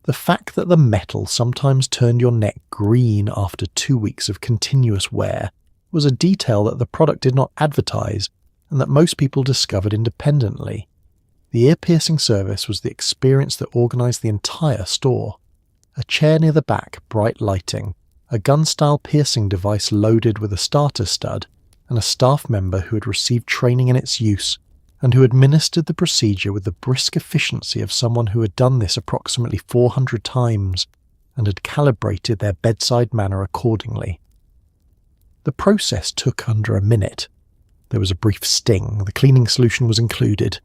The fact that the metal sometimes turned your neck green after 2 weeks of continuous wear was a detail that the product did not advertise and that most people discovered independently. The ear-piercing service was the experience that organised the entire store. A chair near the back, bright lighting, a gun-style piercing device loaded with a starter stud, and a staff member who had received training in its use and who administered the procedure with the brisk efficiency of someone who had done this approximately 400 times and had calibrated their bedside manner accordingly. The process took under a minute. There was a brief sting, the cleaning solution was included.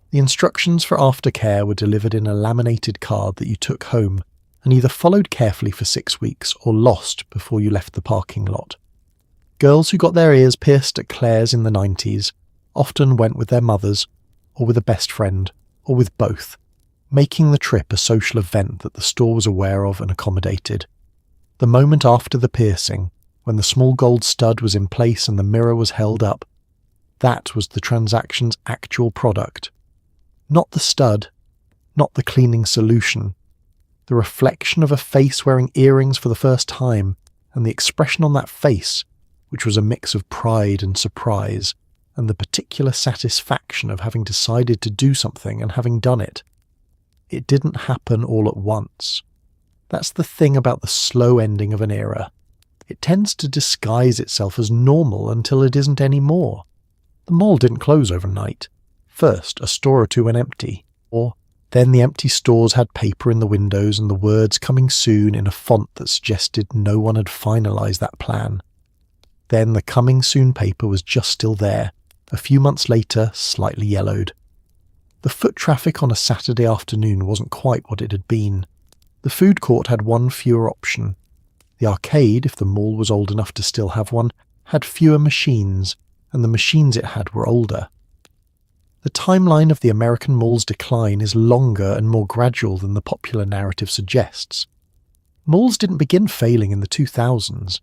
The instructions for aftercare were delivered in a laminated card that you took home and either followed carefully for 6 weeks or lost before you left the parking lot. Girls who got their ears pierced at Claire's in the 90s often went with their mothers, or with a best friend, or with both, making the trip a social event that the store was aware of and accommodated. The moment after the piercing, when the small gold stud was in place and the mirror was held up, that was the transaction's actual product. Not the stud, not the cleaning solution. The reflection of a face wearing earrings for the first time, and the expression on that face, which was a mix of pride and surprise, and the particular satisfaction of having decided to do something and having done it. It didn't happen all at once. That's the thing about the slow ending of an era. It tends to disguise itself as normal until it isn't anymore. The mall didn't close overnight. First, a store or two went empty, or then the empty stores had paper in the windows and the words "coming soon" in a font that suggested no one had finalised that plan. Then the "coming soon" paper was just still there, a few months later slightly yellowed. The foot traffic on a Saturday afternoon wasn't quite what it had been. The food court had one fewer option. The arcade, if the mall was old enough to still have one, had fewer machines, and the machines it had were older. The timeline of the American mall's decline is longer and more gradual than the popular narrative suggests. Malls didn't begin failing in the 2000s.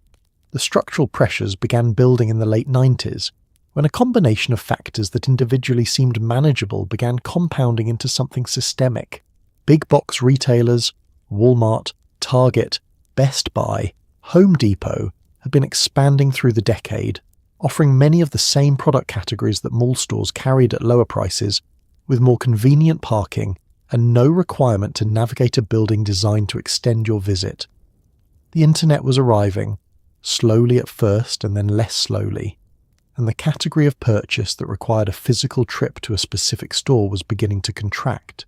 The structural pressures began building in the late 90s, when a combination of factors that individually seemed manageable began compounding into something systemic. Big box retailers, Walmart, Target, Best Buy, Home Depot had been expanding through the decade, offering many of the same product categories that mall stores carried at lower prices, with more convenient parking and no requirement to navigate a building designed to extend your visit. The internet was arriving, slowly at first and then less slowly, and the category of purchase that required a physical trip to a specific store was beginning to contract.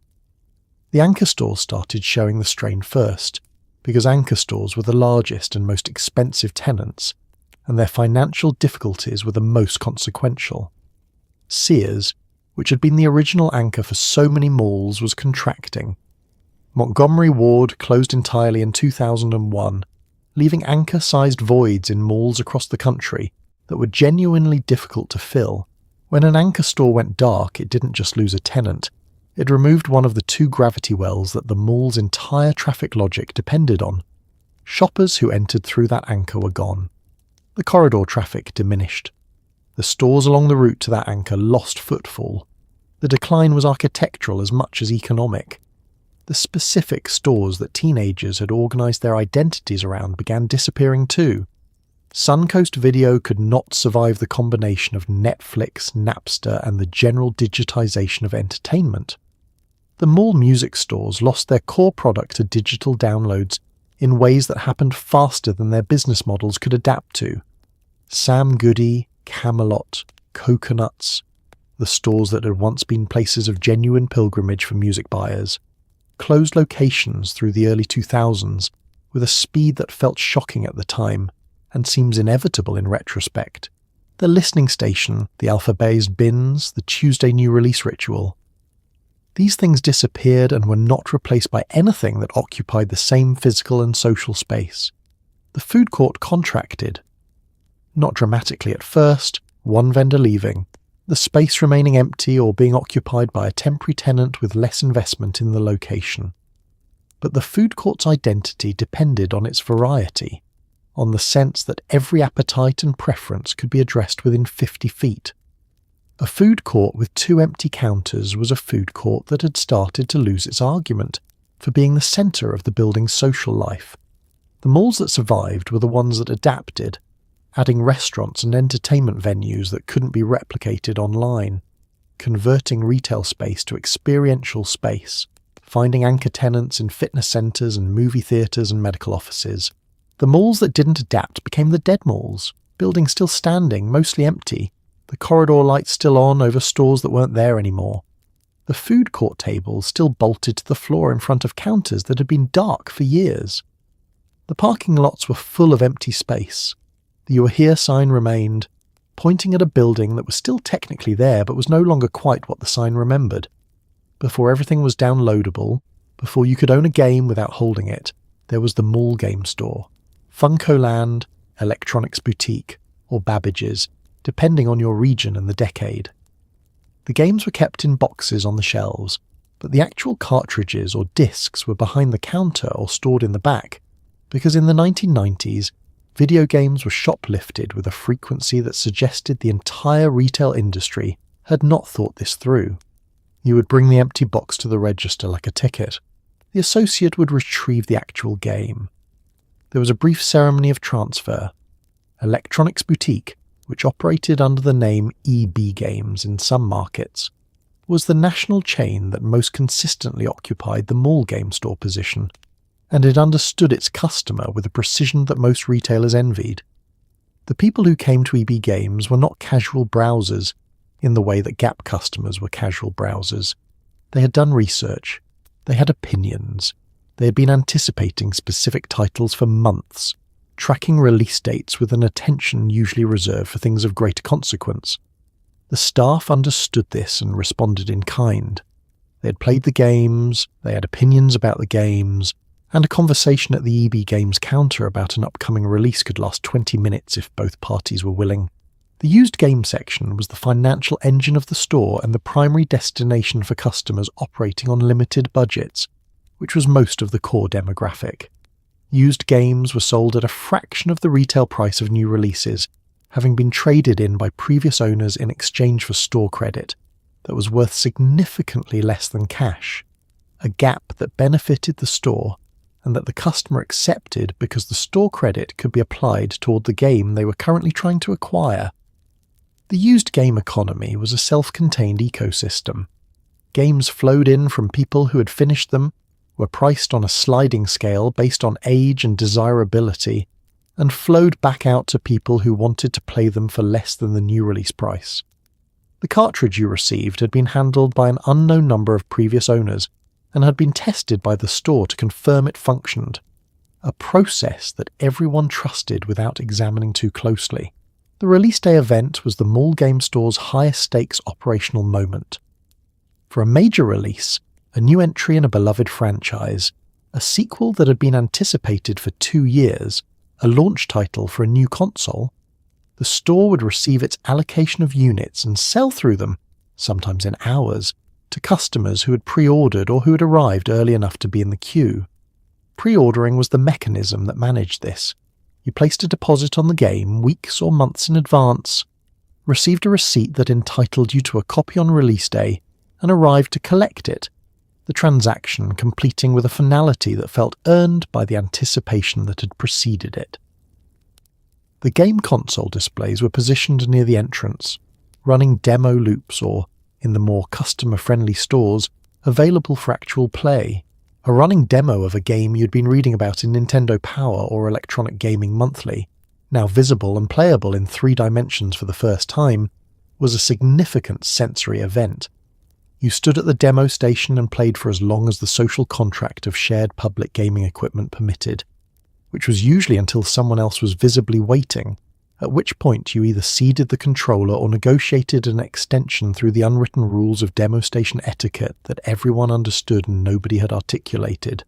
The anchor stores started showing the strain first, because anchor stores were the largest and most expensive tenants, and their financial difficulties were the most consequential. Sears, which had been the original anchor for so many malls, was contracting. Montgomery Ward closed entirely in 2001, leaving anchor-sized voids in malls across the country that were genuinely difficult to fill. When an anchor store went dark, it didn't just lose a tenant. It removed one of the two gravity wells that the mall's entire traffic logic depended on. Shoppers who entered through that anchor were gone. The corridor traffic diminished. The stores along the route to that anchor lost footfall. The decline was architectural as much as economic. The specific stores that teenagers had organised their identities around began disappearing too. Suncoast Video could not survive the combination of Netflix, Napster, and the general digitisation of entertainment. The mall music stores lost their core product to digital downloads in ways that happened faster than their business models could adapt to. Sam Goody, Camelot, Coconuts, the stores that had once been places of genuine pilgrimage for music buyers, closed locations through the early 2000s with a speed that felt shocking at the time and seems inevitable in retrospect. The listening station, the alpha-based bins, the Tuesday new release ritual. These things disappeared and were not replaced by anything that occupied the same physical and social space. The food court contracted. Not dramatically at first, one vendor leaving, the space remaining empty or being occupied by a temporary tenant with less investment in the location. But the food court's identity depended on its variety, on the sense that every appetite and preference could be addressed within 50 feet. A food court with 2 empty counters was a food court that had started to lose its argument, for being the centre of the building's social life. The malls that survived were the ones that adapted, adding restaurants and entertainment venues that couldn't be replicated online, converting retail space to experiential space, finding anchor tenants in fitness centres and movie theatres and medical offices. The malls that didn't adapt became the dead malls, buildings still standing, mostly empty, the corridor lights still on over stores that weren't there anymore. The food court tables still bolted to the floor in front of counters that had been dark for years. The parking lots were full of empty space. The "You Are Here" sign remained, pointing at a building that was still technically there but was no longer quite what the sign remembered. Before everything was downloadable, before you could own a game without holding it, there was the mall game store. Funkoland, Electronics Boutique, or Babbage's, depending on your region and the decade. The games were kept in boxes on the shelves, but the actual cartridges or discs were behind the counter or stored in the back, because in the 1990s, video games were shoplifted with a frequency that suggested the entire retail industry had not thought this through. You would bring the empty box to the register like a ticket. The associate would retrieve the actual game. There was a brief ceremony of transfer. Electronics Boutique, which operated under the name EB Games in some markets, was the national chain that most consistently occupied the mall game store position, and it understood its customer with a precision that most retailers envied. The people who came to EB Games were not casual browsers in the way that Gap customers were casual browsers. They had done research. They had opinions. They had been anticipating specific titles for months, tracking release dates with an attention usually reserved for things of greater consequence. The staff understood this and responded in kind. They had played the games, they had opinions about the games, and a conversation at the EB Games counter about an upcoming release could last 20 minutes if both parties were willing. The used game section was the financial engine of the store and the primary destination for customers operating on limited budgets, which was most of the core demographic. Used games were sold at a fraction of the retail price of new releases, having been traded in by previous owners in exchange for store credit that was worth significantly less than cash, a gap that benefited the store and that the customer accepted because the store credit could be applied toward the game they were currently trying to acquire. The used game economy was a self-contained ecosystem. Games flowed in from people who had finished them, were priced on a sliding scale based on age and desirability, and flowed back out to people who wanted to play them for less than the new release price. The cartridge you received had been handled by an unknown number of previous owners and had been tested by the store to confirm it functioned, a process that everyone trusted without examining too closely. The release day event was the mall game store's highest stakes operational moment. For a major release, a new entry in a beloved franchise, a sequel that had been anticipated for 2 years, a launch title for a new console, the store would receive its allocation of units and sell through them, sometimes in hours, to customers who had pre-ordered or who had arrived early enough to be in the queue. Pre-ordering was the mechanism that managed this. You placed a deposit on the game weeks or months in advance, received a receipt that entitled you to a copy on release day, and arrived to collect it, the transaction completing with a finality that felt earned by the anticipation that had preceded it. The game console displays were positioned near the entrance, running demo loops or, in the more customer-friendly stores, available for actual play. A running demo of a game you'd been reading about in Nintendo Power or Electronic Gaming Monthly, now visible and playable in 3 dimensions for the first time, was a significant sensory event. You stood at the demo station and played for as long as the social contract of shared public gaming equipment permitted, which was usually until someone else was visibly waiting, at which point you either ceded the controller or negotiated an extension through the unwritten rules of demo station etiquette that everyone understood and nobody had articulated.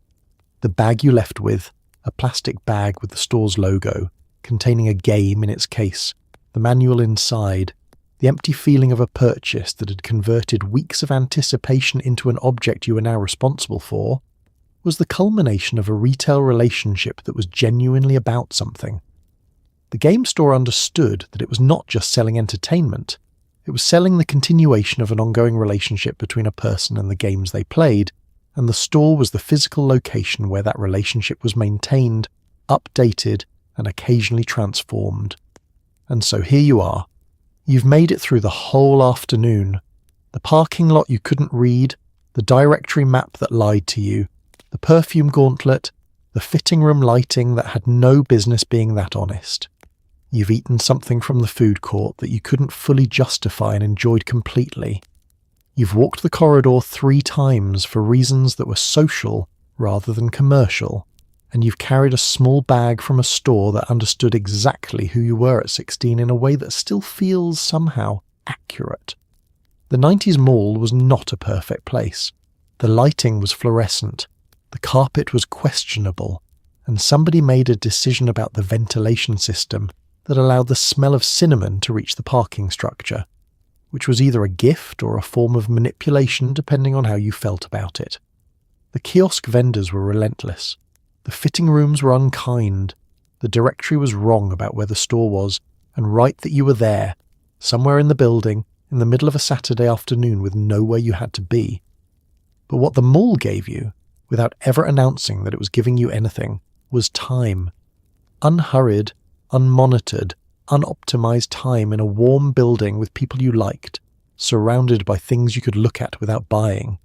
The bag you left with, a plastic bag with the store's logo, containing a game in its case, the manual inside, the empty feeling of a purchase that had converted weeks of anticipation into an object you were now responsible for, was the culmination of a retail relationship that was genuinely about something. The game store understood that it was not just selling entertainment, it was selling the continuation of an ongoing relationship between a person and the games they played, and the store was the physical location where that relationship was maintained, updated, and occasionally transformed. And so here you are. You've made it through the whole afternoon. The parking lot you couldn't read, the directory map that lied to you, the perfume gauntlet, the fitting room lighting that had no business being that honest. You've eaten something from the food court that you couldn't fully justify and enjoyed completely. You've walked the corridor 3 times for reasons that were social rather than commercial, and you've carried a small bag from a store that understood exactly who you were at 16 in a way that still feels somehow accurate. The 90s mall was not a perfect place. The lighting was fluorescent, the carpet was questionable, and somebody made a decision about the ventilation system that allowed the smell of cinnamon to reach the parking structure, which was either a gift or a form of manipulation depending on how you felt about it. The kiosk vendors were relentless. The fitting rooms were unkind. The directory was wrong about where the store was, and right that you were there, somewhere in the building, in the middle of a Saturday afternoon with nowhere you had to be. But what the mall gave you, without ever announcing that it was giving you anything, was time. Unhurried, unmonitored, unoptimized time in a warm building with people you liked, surrounded by things you could look at without buying,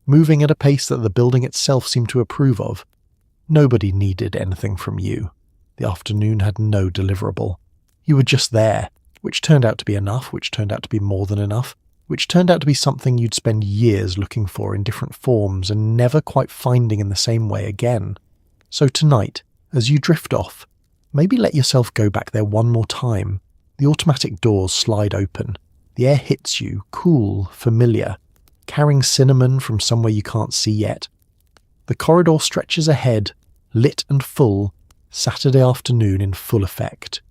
moving at a pace that the building itself seemed to approve of. Nobody needed anything from you. The afternoon had no deliverable. You were just there, which turned out to be enough, which turned out to be more than enough, which turned out to be something you'd spend years looking for in different forms and never quite finding in the same way again. So tonight, as you drift off, maybe let yourself go back there one more time. The automatic doors slide open. The air hits you, cool, familiar, carrying cinnamon from somewhere you can't see yet. The corridor stretches ahead, lit and full, Saturday afternoon in full effect.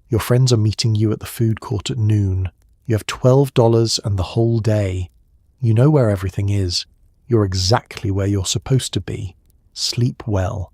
Your friends are meeting you at the food court at noon. You have $12 and the whole day. You know where everything is. You're exactly where you're supposed to be. Sleep well.